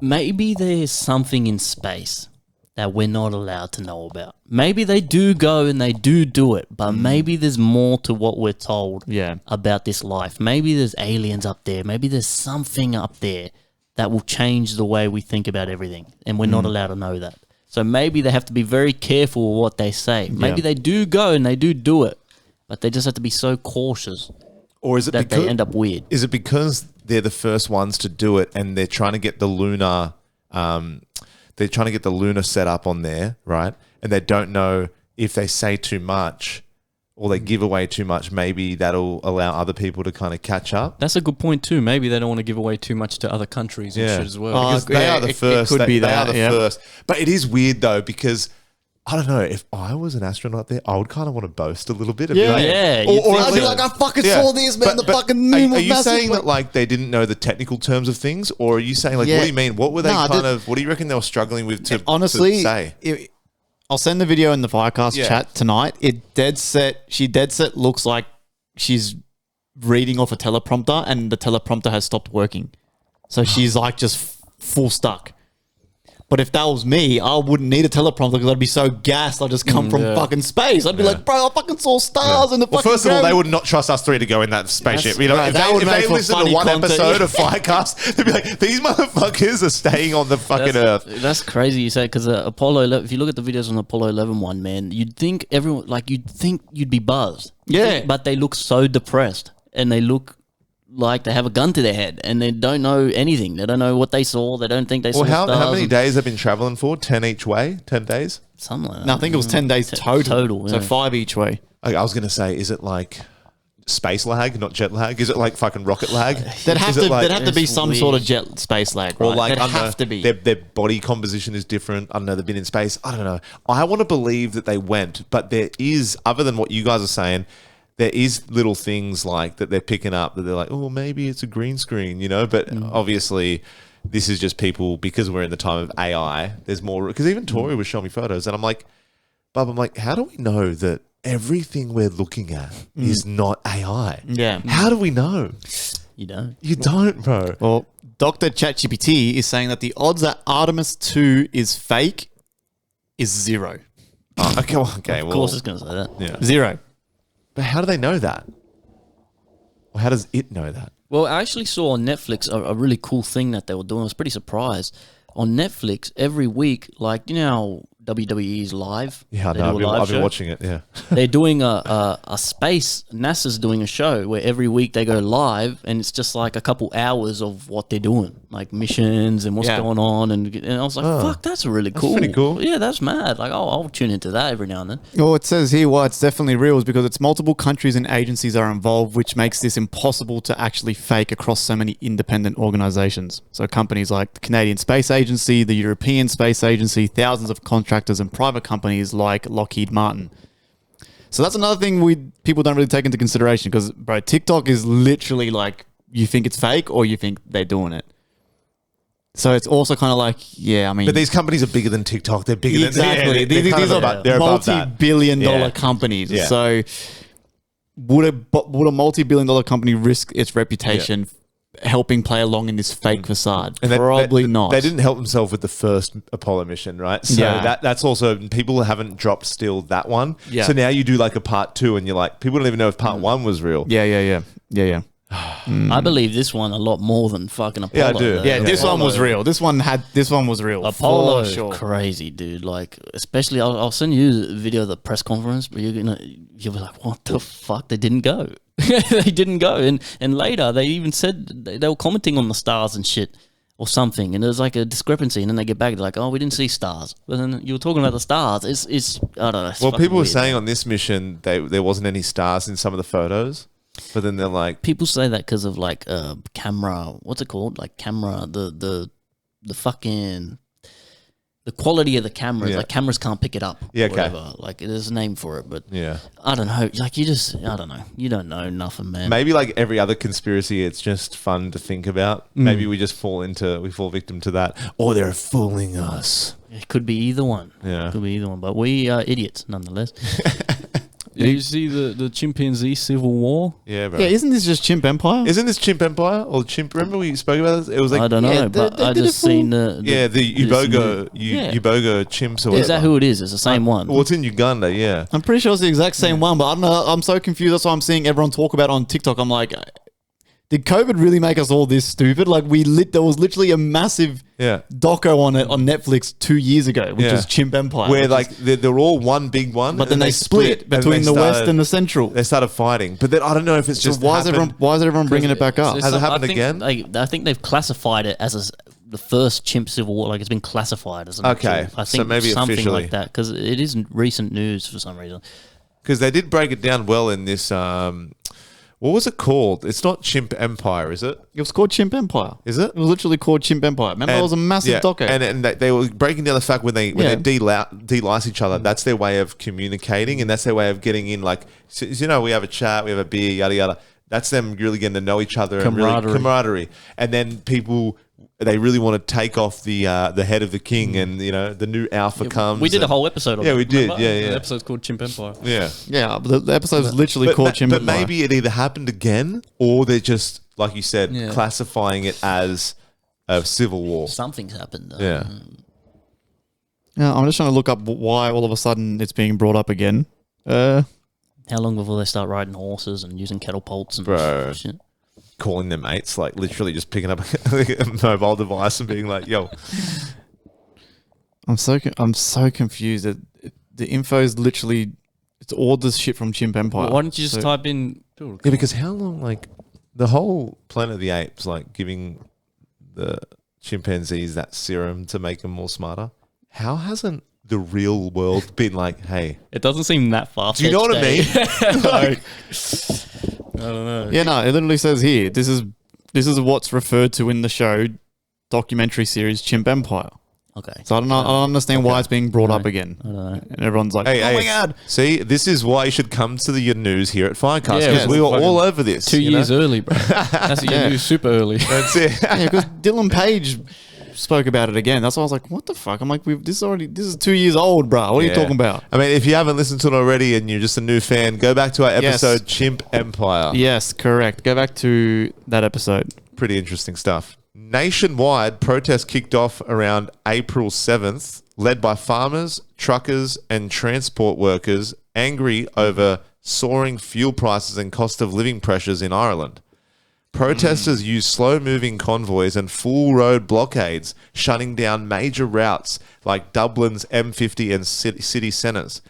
Speaker 3: maybe there's something in space that we're not allowed to know about. Maybe they do go and they do it, but maybe there's more to what we're told
Speaker 1: Yeah.
Speaker 3: about this life. Maybe there's aliens up there. Maybe there's something up there that will change the way we think about everything, and we're not allowed to know that. So maybe they have to be very careful with what they say. Maybe they do go and they do it, but they just have to be so cautious
Speaker 2: Or is it
Speaker 3: that they end up weird.
Speaker 2: Is it because they're the first ones to do it and they're trying to get the lunar set up on there, right? And they don't know if they say too much or they give away too much, maybe that'll allow other people to kind of catch up.
Speaker 4: That's a good point too. Maybe they don't want to give away too much to other countries and shit as well.
Speaker 2: Because they are the first.
Speaker 1: It could be
Speaker 2: they
Speaker 1: that,
Speaker 2: are the
Speaker 1: yeah.
Speaker 2: first. But it is weird though because I don't know, if I was an astronaut there, I would kind of want to boast a little bit. And be like,
Speaker 3: Yeah,
Speaker 2: Or,
Speaker 3: you'd
Speaker 2: or
Speaker 3: think
Speaker 1: I'd be
Speaker 3: so.
Speaker 1: like, I fucking saw this, man. The fucking moon was
Speaker 2: Are you
Speaker 1: massive.
Speaker 2: saying that like they didn't know the technical terms of things, or are you saying like,
Speaker 1: Yeah.
Speaker 2: what do you mean? What were they
Speaker 1: Nah,
Speaker 2: what do you reckon they were struggling with to
Speaker 1: honestly
Speaker 2: to say?
Speaker 1: I'll send the video in the FireCast
Speaker 2: Yeah.
Speaker 1: chat tonight. She dead set looks like she's reading off a teleprompter and the teleprompter has stopped working. So she's like just full stuck. But if that was me, I wouldn't need a teleprompter because I'd be so gassed. I'd just come from fucking space. I'd be like, bro, I fucking saw stars in the
Speaker 2: Well,
Speaker 1: fucking
Speaker 2: first of all, they
Speaker 1: gravity."
Speaker 2: would not trust us three to go in that spaceship. You know,
Speaker 1: right,
Speaker 2: if
Speaker 1: that
Speaker 2: they,
Speaker 1: would
Speaker 2: if
Speaker 1: make
Speaker 2: they
Speaker 1: for
Speaker 2: listen to
Speaker 1: funny
Speaker 2: one
Speaker 1: content,
Speaker 2: episode
Speaker 1: yeah.
Speaker 2: of FireCast, they'd be like, these motherfuckers are staying on the fucking Earth.
Speaker 3: That's crazy you say because Apollo 11, if you look at the videos on the Apollo 11 one, man, you'd think you'd be buzzed.
Speaker 1: Yeah.
Speaker 3: But they look so depressed and they look like they have a gun to their head and they don't know anything. They don't know what they saw. They don't think they
Speaker 2: Well,
Speaker 3: saw stars.
Speaker 2: how many days have been traveling for? 10 each way? 10 days?
Speaker 3: Something like that.
Speaker 1: No, I think it was 10 days total.
Speaker 3: Total,
Speaker 1: So
Speaker 3: yeah.
Speaker 1: 5 each way.
Speaker 2: I was going to say, is it like space lag, not jet lag? Is it like fucking rocket lag?
Speaker 1: There'd have to be
Speaker 3: It's
Speaker 1: some
Speaker 3: weird.
Speaker 1: sort of jet space lag, right?
Speaker 2: Or like,
Speaker 1: There'd
Speaker 2: I don't
Speaker 1: have
Speaker 2: know,
Speaker 1: to be.
Speaker 2: Their body composition is different. I don't know, they've been in space. I don't know. I want to believe that they went, but there is, other than what you guys are saying, there is little things like that they're picking up that they're like, oh, maybe it's a green screen, you know? But obviously, this is just people, because we're in the time of AI, there's more. Because even Tori was showing me photos, and I'm like, Bub, how do we know that everything we're looking at is not AI?
Speaker 1: Yeah.
Speaker 2: How do we know?
Speaker 3: You don't.
Speaker 2: You don't, bro.
Speaker 1: Well, Dr. ChatGPT is saying that the odds that Artemis 2 is fake is 0.
Speaker 2: Oh, okay,
Speaker 3: Of course it's going to say that.
Speaker 2: yeah.
Speaker 1: 0.
Speaker 2: But how do they know that? Or how does it know that?
Speaker 3: Well, I actually saw on Netflix a really cool thing that they were doing. I was pretty surprised. On Netflix, every week, like, you know how WWE's live?
Speaker 2: Yeah,
Speaker 3: They
Speaker 2: no,
Speaker 3: do a live
Speaker 2: I've been
Speaker 3: show?
Speaker 2: watching it, yeah.
Speaker 3: They're doing a space, NASA's doing a show where every week they go live and it's just like a couple hours of what they're doing, like missions and what's
Speaker 1: Yeah.
Speaker 3: going on. And I was like, fuck, that's really cool.
Speaker 2: pretty cool.
Speaker 3: Yeah, that's mad. Like, I'll tune into that every now and then.
Speaker 1: Well, it says here why it's definitely real is because it's multiple countries and agencies are involved, which makes this impossible to actually fake across so many independent organizations. So companies like the Canadian Space Agency, the European Space Agency, thousands of contractors and private companies like Lockheed Martin. So that's another thing people don't really take into consideration because, bro, TikTok is literally like you think it's fake or you think they're doing it. So it's also kind of like, yeah, I mean...
Speaker 2: But these companies are bigger than TikTok. They're bigger than...
Speaker 1: Exactly.
Speaker 2: Yeah, they're kind
Speaker 1: These
Speaker 2: of
Speaker 1: are
Speaker 2: they're above that.
Speaker 1: multi-billion dollar
Speaker 2: Yeah.
Speaker 1: companies.
Speaker 2: Yeah.
Speaker 1: So would a multi-billion dollar company risk its reputation helping play along in this fake facade?
Speaker 2: And
Speaker 1: Probably not.
Speaker 2: They didn't help themselves with the first Apollo mission, right? So
Speaker 1: Yeah.
Speaker 2: that's also... People haven't dropped still that one.
Speaker 1: Yeah.
Speaker 2: So now you do like a part 2 and you're like... People don't even know if part 1 was real.
Speaker 1: Yeah.
Speaker 3: I believe this one a lot more than fucking Apollo.
Speaker 2: Yeah, I do.
Speaker 3: though.
Speaker 1: Yeah, this one was
Speaker 3: Apollo-
Speaker 1: real. This one was real.
Speaker 3: Apollo
Speaker 1: for
Speaker 3: is
Speaker 1: sure.
Speaker 3: crazy, dude. Like, especially, I'll send you a video of the press conference, but you'll be like, what the fuck? They didn't go. They didn't go. And later, they even said they were commenting on the stars and shit or something. And there's like a discrepancy. And then they get back, they're like, oh, we didn't see stars. But then you were talking about the stars. It's I don't know. It's
Speaker 2: Well,
Speaker 3: fucking
Speaker 2: people were
Speaker 3: weird.
Speaker 2: saying on this mission there wasn't any stars in some of the photos. But then they're like...
Speaker 3: People say that because of like camera, what's it called? Like camera, the fucking... The quality of the cameras,
Speaker 2: Yeah.
Speaker 3: like cameras can't pick it up.
Speaker 2: Yeah,
Speaker 3: or
Speaker 2: okay.
Speaker 3: whatever. Like there's a name for it, but
Speaker 2: Yeah.
Speaker 3: I don't know. Like I don't know. You don't know nothing, man.
Speaker 2: Maybe like every other conspiracy, it's just fun to think about. Maybe we just fall victim to that. Or they're fooling us.
Speaker 3: It could be either one.
Speaker 2: Yeah.
Speaker 3: It could be either one. But we are idiots nonetheless.
Speaker 4: Did you see the chimpanzee civil war?
Speaker 2: Yeah, bro.
Speaker 1: Yeah, isn't this just Chimp Empire?
Speaker 2: Isn't this Chimp Empire or Chimp? Remember we spoke about this? It was like
Speaker 3: I don't know,
Speaker 1: yeah,
Speaker 3: but
Speaker 1: they
Speaker 3: I
Speaker 1: did
Speaker 3: just
Speaker 1: a full-
Speaker 3: seen the
Speaker 2: the Ubogo Ubogo chimps or whatever.
Speaker 3: Is that who it is? It's the same one.
Speaker 2: Well, it's in Uganda. Yeah.
Speaker 1: I'm pretty sure it's the exact same one, but I don't know. I'm so confused. That's why I'm seeing everyone talk about it on TikTok. I'm like, did COVID really make us all this stupid? Like there was literally a massive doco on it on Netflix 2 years ago, which is Chimp Empire,
Speaker 2: where like they're all one big one,
Speaker 1: but then they split between the West and the Central.
Speaker 2: They started fighting, but then I don't know if it's just
Speaker 1: why is everyone bringing it back up?
Speaker 2: Has it happened again?
Speaker 3: I think they've classified it as the first chimp civil war. Like it's been classified as an
Speaker 2: okay.
Speaker 3: actual, I think
Speaker 2: so maybe
Speaker 3: something
Speaker 2: officially
Speaker 3: like that because it isn't recent news for some reason.
Speaker 2: Because they did break it down well in this. What was it called? It's not Chimp Empire, is it?
Speaker 1: It was called Chimp Empire.
Speaker 2: Is it?
Speaker 1: It was literally called Chimp Empire. Remember, it was a massive doco.
Speaker 2: And they were breaking down the fact when they de-lice each other, that's their way of communicating and that's their way of getting in. Like, so, you know, we have a chat, we have a beer, yada yada. That's them really getting to know each other and really camaraderie. And then people, they really want to take off the head of the king, and you know the new alpha comes.
Speaker 3: We did a whole episode on it.
Speaker 2: Yeah, we did.
Speaker 4: Remember?
Speaker 2: Yeah.
Speaker 4: The episode's called Chimp Empire.
Speaker 2: Yeah.
Speaker 1: But the episode was literally called Chimp
Speaker 2: But
Speaker 1: Empire.
Speaker 2: maybe it either happened again or they're just, like you said, classifying it as a civil war.
Speaker 3: Something's happened.
Speaker 2: Yeah.
Speaker 1: Yeah, I'm just trying to look up why all of a sudden it's being brought up again.
Speaker 3: How long before they start riding horses and using kettle poles and shit?
Speaker 2: Calling their mates, like literally just picking up a mobile device and being like, "Yo."
Speaker 1: I'm so confused that the info is literally it's all this shit from Chimp Empire.
Speaker 4: Why don't you just type in?
Speaker 2: Yeah, because how long? Like the whole Planet of the Apes, like giving the chimpanzees that serum to make them more smarter. How hasn't the real world been like, hey?
Speaker 4: It doesn't seem that far.
Speaker 2: Do you know what I mean? Like,
Speaker 4: I don't know.
Speaker 1: Yeah, no, it literally says here. This is what's referred to in the show documentary series Chimp Empire.
Speaker 3: Okay.
Speaker 1: So I don't understand why it's being brought up again.
Speaker 3: I don't know.
Speaker 1: And everyone's like,
Speaker 2: hey,
Speaker 1: my God.
Speaker 2: See, this is why you should come to your news here at FireCast, because
Speaker 4: Yeah,
Speaker 2: we were
Speaker 4: fucking
Speaker 2: all over this.
Speaker 4: 2 years
Speaker 2: know?
Speaker 4: early, bro. That's you knew super early.
Speaker 2: That's it.
Speaker 1: Yeah, because Dylan Page spoke about it again. That's why I was like, what the fuck? I'm like, this is 2 years old, bro. What are you talking about?
Speaker 2: I mean, if you haven't listened to it already and you're just a new fan, go back to our episode Chimp Empire.
Speaker 1: Yes, correct. Go back to that episode.
Speaker 2: Pretty interesting stuff. Nationwide, protests kicked off around April 7th, led by farmers, truckers, and transport workers angry over soaring fuel prices and cost of living pressures in Ireland. Protesters used slow-moving convoys and full road blockades, shutting down major routes like Dublin's M50 and city centres.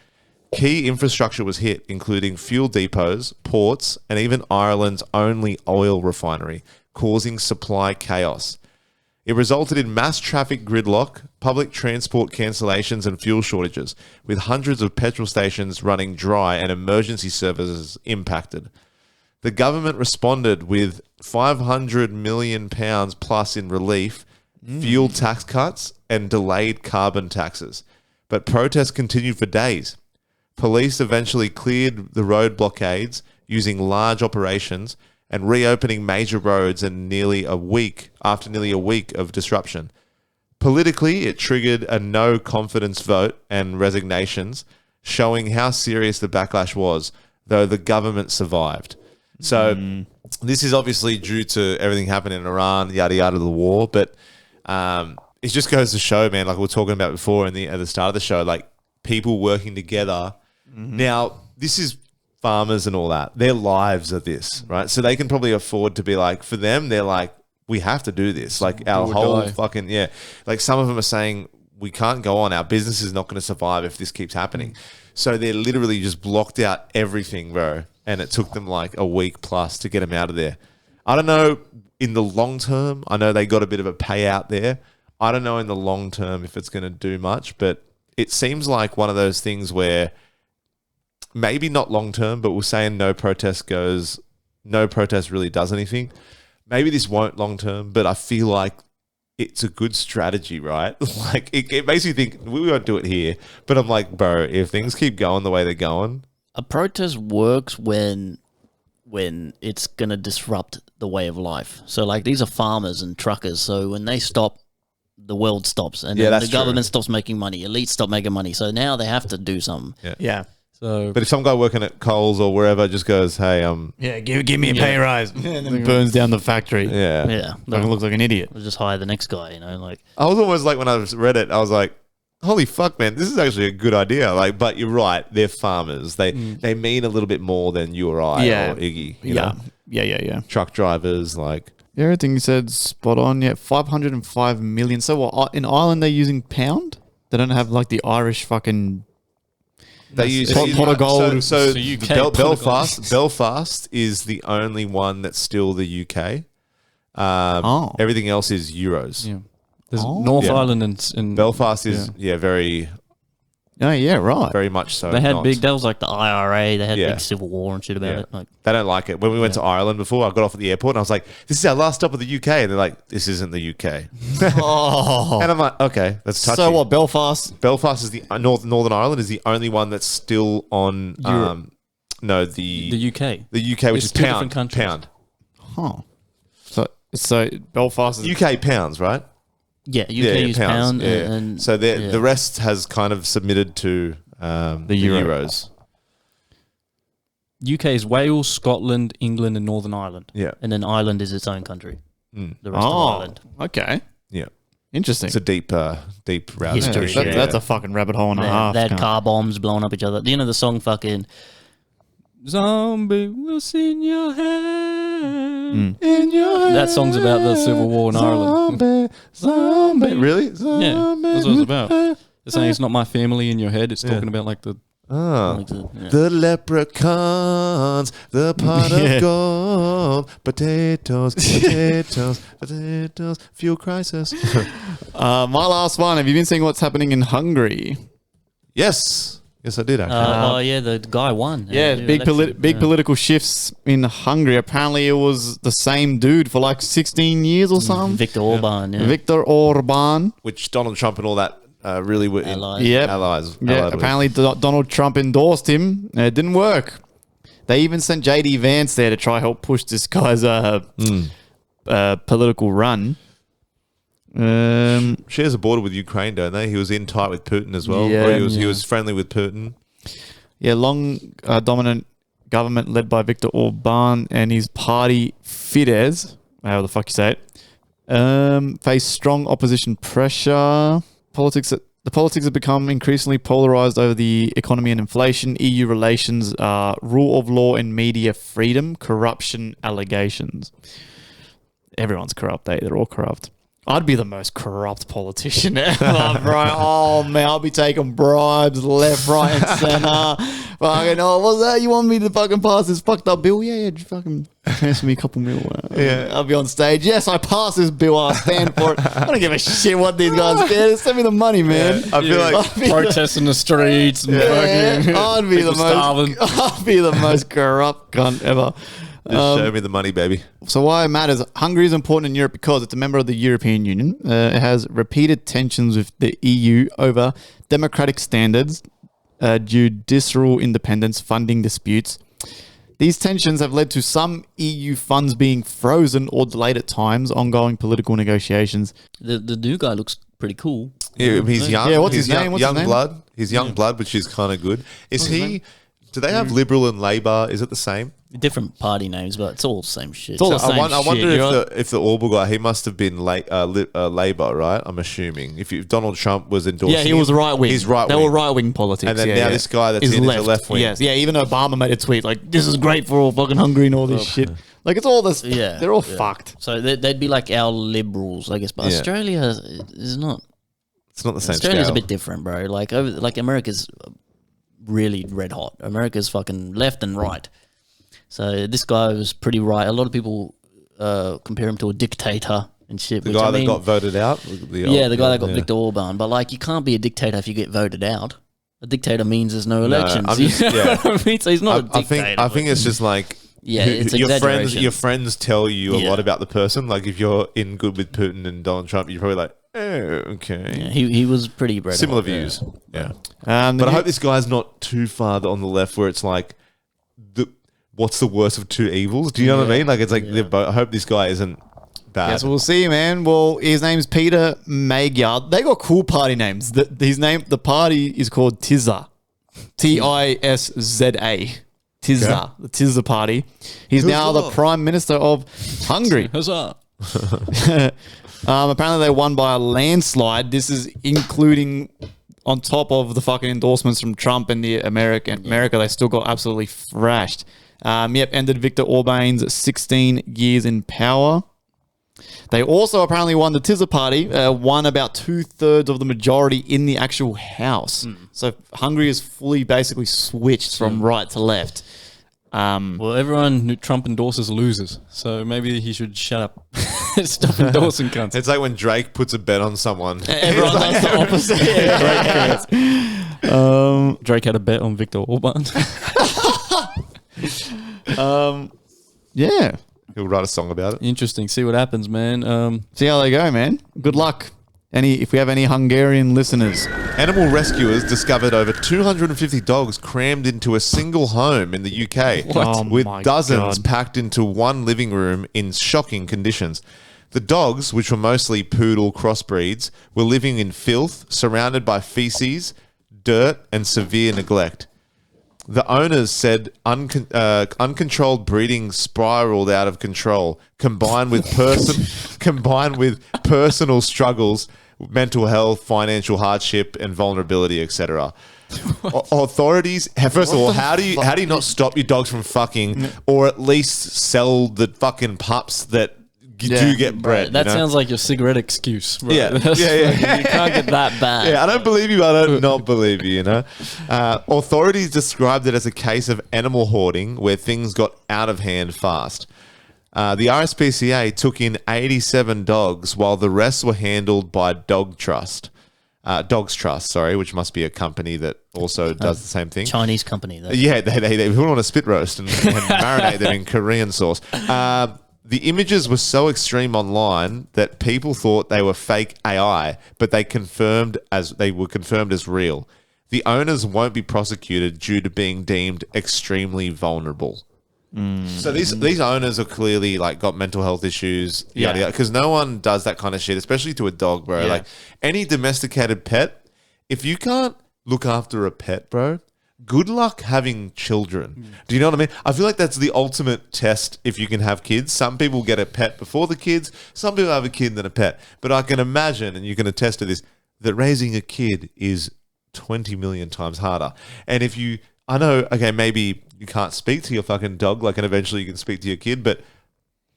Speaker 2: Key infrastructure was hit, including fuel depots, ports, and even Ireland's only oil refinery, causing supply chaos. It resulted in mass traffic gridlock, public transport cancellations, and fuel shortages, with hundreds of petrol stations running dry and emergency services impacted. The government responded with £500 million plus in relief, fuel tax cuts, and delayed carbon taxes. But protests continued for days. Police eventually cleared the road blockades using large operations and reopening major roads after nearly a week of disruption. Politically, it triggered a no confidence vote and resignations, showing how serious the backlash was, though the government survived. So this is obviously due to everything happening in Iran, yada yada, the war. But it just goes to show, man, like we were talking about before at the start of the show, like people working together. Now, this is farmers and all that. Their lives are this, right? So they can probably afford to be like, for them, they're like, we have to do this. Like our whole fucking, like some of them are saying, we can't go on. Our business is not going to survive if this keeps happening. So they're literally just blocked out everything, bro. And it took them like a week plus to get them out of there. I don't know in the long term. I know they got a bit of a payout there. I don't know in the long term if it's going to do much, but it seems like one of those things where maybe not long term, but we're saying no protest really does anything. Maybe this won't long term, but I feel like it's a good strategy, right? Like it makes you think we won't do it here, but I'm like, bro, if things keep going the way they're going,
Speaker 3: a protest works when it's going to disrupt the way of life. So like these are farmers and truckers. So when they stop, the world stops, and then the government stops making money. Elites stop making money. So now they have to do something.
Speaker 1: Yeah.
Speaker 4: So,
Speaker 2: but if some guy working at Coles or wherever just goes, hey,
Speaker 1: give me a pay rise, and then burns down the factory.
Speaker 3: Yeah.
Speaker 1: Fucking looks like an idiot.
Speaker 3: We'll just hire the next guy, like.
Speaker 2: I was almost like when I read it, I was like, holy fuck, man, this is actually a good idea. Like, but you're right, they're farmers. They mean a little bit more than you or I or Iggy. You know?
Speaker 1: Yeah.
Speaker 2: truck drivers, like
Speaker 1: Everything you said spot on. Yeah, 505 million. So what? In Ireland, they're using pound. They don't have like the Irish fucking.
Speaker 2: they use
Speaker 1: pot of gold.
Speaker 2: So,
Speaker 4: So UK
Speaker 2: Belfast is the only one that's still the UK. Everything else is euros.
Speaker 4: Yeah. There's North
Speaker 2: Yeah.
Speaker 4: Ireland and
Speaker 2: Belfast is very
Speaker 1: Oh yeah, right.
Speaker 2: very much so.
Speaker 3: They had
Speaker 2: not.
Speaker 3: big. That was like the IRA. They had
Speaker 2: Yeah.
Speaker 3: big civil war and shit about
Speaker 2: Yeah.
Speaker 3: it. Like,
Speaker 2: They don't like it. When we went to Ireland before, I got off at the airport and I was like, "This is our last stop of the UK," and they're like, "This isn't the UK."
Speaker 1: Oh.
Speaker 2: And I'm like, "Okay, that's touchy."
Speaker 1: So what? Belfast.
Speaker 2: Belfast is the Northern Ireland is the only one that's still on.
Speaker 4: Europe.
Speaker 2: No,
Speaker 4: the UK.
Speaker 2: the UK, which
Speaker 4: It's
Speaker 2: is
Speaker 4: two different
Speaker 2: pound.
Speaker 4: countries.
Speaker 2: Pound.
Speaker 1: So Belfast is
Speaker 2: UK pounds, right?
Speaker 3: yeah, UK use pound and
Speaker 2: so the rest has kind of submitted to the
Speaker 1: euro.
Speaker 2: euros.
Speaker 4: UK is Wales, Scotland, England, and Northern Ireland.
Speaker 2: Yeah,
Speaker 3: and then Ireland is its own country.
Speaker 2: Mm.
Speaker 3: The rest of Ireland.
Speaker 1: Okay.
Speaker 2: yeah.
Speaker 1: Interesting.
Speaker 2: It's a deep route.
Speaker 3: History,
Speaker 1: Yeah, that's a fucking rabbit hole and a half.
Speaker 3: They had
Speaker 1: cunt.
Speaker 3: car bombs blowing up each other. You know the song fucking
Speaker 4: Zombie, we'll see in your hand. In your hand. That song's about the Civil War in Ireland.
Speaker 2: Zombie. Really?
Speaker 4: Yeah, that's what it's about. They're saying it's not my family in your head. It's talking about like the
Speaker 2: Oh.
Speaker 3: like the-
Speaker 2: The leprechauns, the pot
Speaker 1: Yeah.
Speaker 2: of gold, potatoes, fuel crisis.
Speaker 1: My last one. Have you been seeing what's happening in Hungary?
Speaker 2: Yes, I did actually.
Speaker 3: yeah, the guy won.
Speaker 1: Yeah,
Speaker 3: the
Speaker 1: big
Speaker 3: election.
Speaker 1: big political shifts in Hungary. Apparently, it was the same dude for like 16 years or something.
Speaker 3: Victor Orban. Yeah.
Speaker 1: Victor Orban.
Speaker 2: Which Donald Trump and all that really were
Speaker 3: Allies.
Speaker 1: Yep.
Speaker 2: allies.
Speaker 1: Yeah,
Speaker 2: allied with.
Speaker 1: apparently Donald Trump endorsed him. It didn't work. They even sent JD Vance there to try help push this guy's political run.
Speaker 2: Shares a border with Ukraine, don't they? He was in tight with Putin as well.
Speaker 1: Yeah.
Speaker 2: Or he was friendly with Putin.
Speaker 1: Yeah, long dominant government led by Viktor Orban and his party Fidesz, however the fuck you say it, face strong opposition pressure. The politics have become increasingly polarized over the economy and inflation, EU relations, rule of law and media freedom, corruption allegations. Everyone's corrupt, they're all corrupt. I'd be the most corrupt politician ever, bro. Oh, man, I'll be taking bribes left, right, and center. Fucking, oh, what's that? You want me to fucking pass this fucked up bill? Yeah, just fucking transfer me a couple mil.
Speaker 2: Yeah.
Speaker 1: I'll be on stage. Yes, I pass this bill. I'll stand for it. I don't give a shit what these guys do. Send me the money, man.
Speaker 2: I feel like
Speaker 1: I'll be
Speaker 4: protests in the streets and
Speaker 1: yeah,
Speaker 4: fucking
Speaker 1: I'd be the
Speaker 4: people starving.
Speaker 1: I'd be the most corrupt cunt ever.
Speaker 2: just show me the money, baby.
Speaker 1: So why it matters? Hungary is important in Europe because it's a member of the European Union. It has repeated tensions with the EU over democratic standards, judicial independence, funding disputes. These tensions have led to some EU funds being frozen or delayed at times, ongoing political negotiations.
Speaker 3: The new guy looks pretty cool.
Speaker 2: Yeah, he's young.
Speaker 1: Yeah, what's
Speaker 2: He's
Speaker 1: his name?
Speaker 2: Young,
Speaker 1: What's his
Speaker 2: young
Speaker 1: name?
Speaker 2: blood. He's young blood, which is kind of good. Is he? Do they have Liberal and Labor? Is it the same?
Speaker 3: Different party names, but it's all the same shit.
Speaker 1: It's all the
Speaker 2: I
Speaker 1: same
Speaker 2: wonder
Speaker 1: shit,
Speaker 2: if the Orwell guy, he must have been Labor, right? I'm assuming. If Donald Trump was endorsing
Speaker 1: Yeah, he was
Speaker 2: him,
Speaker 1: right wing.
Speaker 2: He's right
Speaker 1: They
Speaker 2: wing.
Speaker 1: were right wing politics.
Speaker 2: And then
Speaker 1: yeah,
Speaker 2: now
Speaker 1: yeah.
Speaker 2: this guy that's
Speaker 1: is
Speaker 2: in is a left wing.
Speaker 1: Yes, yeah. Even Obama made a tweet like, "This is great for all fucking Hungary and all this shit." Like it's all this.
Speaker 3: Yeah,
Speaker 1: they're all
Speaker 3: yeah.
Speaker 1: fucked.
Speaker 3: So they'd be like our liberals, I guess. But
Speaker 2: Yeah.
Speaker 3: Australia is not.
Speaker 2: It's not the same
Speaker 3: Australia's
Speaker 2: scale.
Speaker 3: a bit different, bro. Like America's really red hot. America's fucking left and right. So this guy was pretty right. A lot of people compare him to a dictator and shit.
Speaker 2: The
Speaker 3: which,
Speaker 2: guy
Speaker 3: I mean,
Speaker 2: that got voted out?
Speaker 3: the guy that got Viktor Orban. But like, you can't be a dictator if you get voted out. A dictator means there's no elections.
Speaker 2: I'm just-
Speaker 3: You know
Speaker 2: yeah.
Speaker 3: what I mean? So he's not a dictator.
Speaker 2: I think it's just like
Speaker 3: Yeah, it's
Speaker 2: your
Speaker 3: exaggeration.
Speaker 2: friends tell you a
Speaker 3: Yeah.
Speaker 2: lot about the person. Like if you're in good with Putin and Donald Trump, you're probably like, oh, okay.
Speaker 3: Yeah, he was pretty red
Speaker 2: Similar
Speaker 3: hot, yeah.
Speaker 2: views. Yeah.
Speaker 1: The
Speaker 2: But I hope this guy's not too far on the left where it's like, what's the worst of two evils? Do you know what I mean? Like it's like, I hope this guy isn't bad.
Speaker 1: Yes, we'll see, man. Well, his name's Peter Magyar. They got cool party names. The party is called Tizza. Tizza. Tizza. The Tizza party. He's now the Prime Minister of Hungary.
Speaker 4: Huzzah.
Speaker 1: Apparently they won by a landslide. This is including on top of the fucking endorsements from Trump and the America. They still got absolutely thrashed. Ended Viktor Orban's 16 years in power. They also apparently won the Tizza Party, won about 2/3 of the majority in the actual house. So Hungary is fully basically switched from right to left.
Speaker 4: Well, everyone who Trump endorses loses, so maybe he should shut up. Stop endorsing cunts.
Speaker 2: It's like when Drake puts a bet on someone.
Speaker 1: Everyone does the opposite.
Speaker 4: Drake had a bet on Viktor Orban.
Speaker 1: Yeah.
Speaker 2: He'll write a song about it.
Speaker 4: Interesting. See what happens, man.
Speaker 1: See how they go, man. Good luck. If we have any Hungarian listeners.
Speaker 2: Animal rescuers discovered over 250 dogs crammed into a single home in the UK,
Speaker 1: What?
Speaker 2: with
Speaker 1: Oh my
Speaker 2: dozens
Speaker 1: God.
Speaker 2: packed into one living room in shocking conditions. The dogs, which were mostly poodle crossbreeds, were living in filth, surrounded by feces, dirt, and severe neglect. The owners said uncontrolled breeding spiraled out of control, combined with personal struggles, mental health, financial hardship, and vulnerability, etc. Authorities, first of all, how do you not stop your dogs from fucking, or at least sell the fucking pups that do get bred?
Speaker 4: That
Speaker 2: you know?
Speaker 4: sounds like your cigarette excuse. Bro.
Speaker 2: Yeah.
Speaker 4: That's
Speaker 2: Yeah.
Speaker 4: fucking- You can't get that bad.
Speaker 2: Yeah, I don't believe you, but I don't not believe you, you know? Authorities described it as a case of animal hoarding where things got out of hand fast. The RSPCA took in 87 dogs while the rest were handled by Dogs Trust, which must be a company that also does the same thing.
Speaker 3: Chinese company. Though.
Speaker 2: Yeah, they put on a spit roast and marinate them in Korean sauce. The images were so extreme online that people thought they were fake AI, but they were confirmed as real. The owners won't be prosecuted due to being deemed extremely vulnerable. So these owners are clearly like got mental health issues, because no one does that kind of shit, especially to a dog, bro.
Speaker 1: Yeah.
Speaker 2: Like any domesticated pet, if you can't look after a pet, bro, good luck having children. Do you know what I mean? I feel like that's the ultimate test if you can have kids. Some people get a pet before the kids. Some people have a kid and then a pet. But I can imagine, and you can attest to this, that raising a kid is 20 million times harder. And if you, I know, okay, maybe you can't speak to your fucking dog, like, and eventually you can speak to your kid, but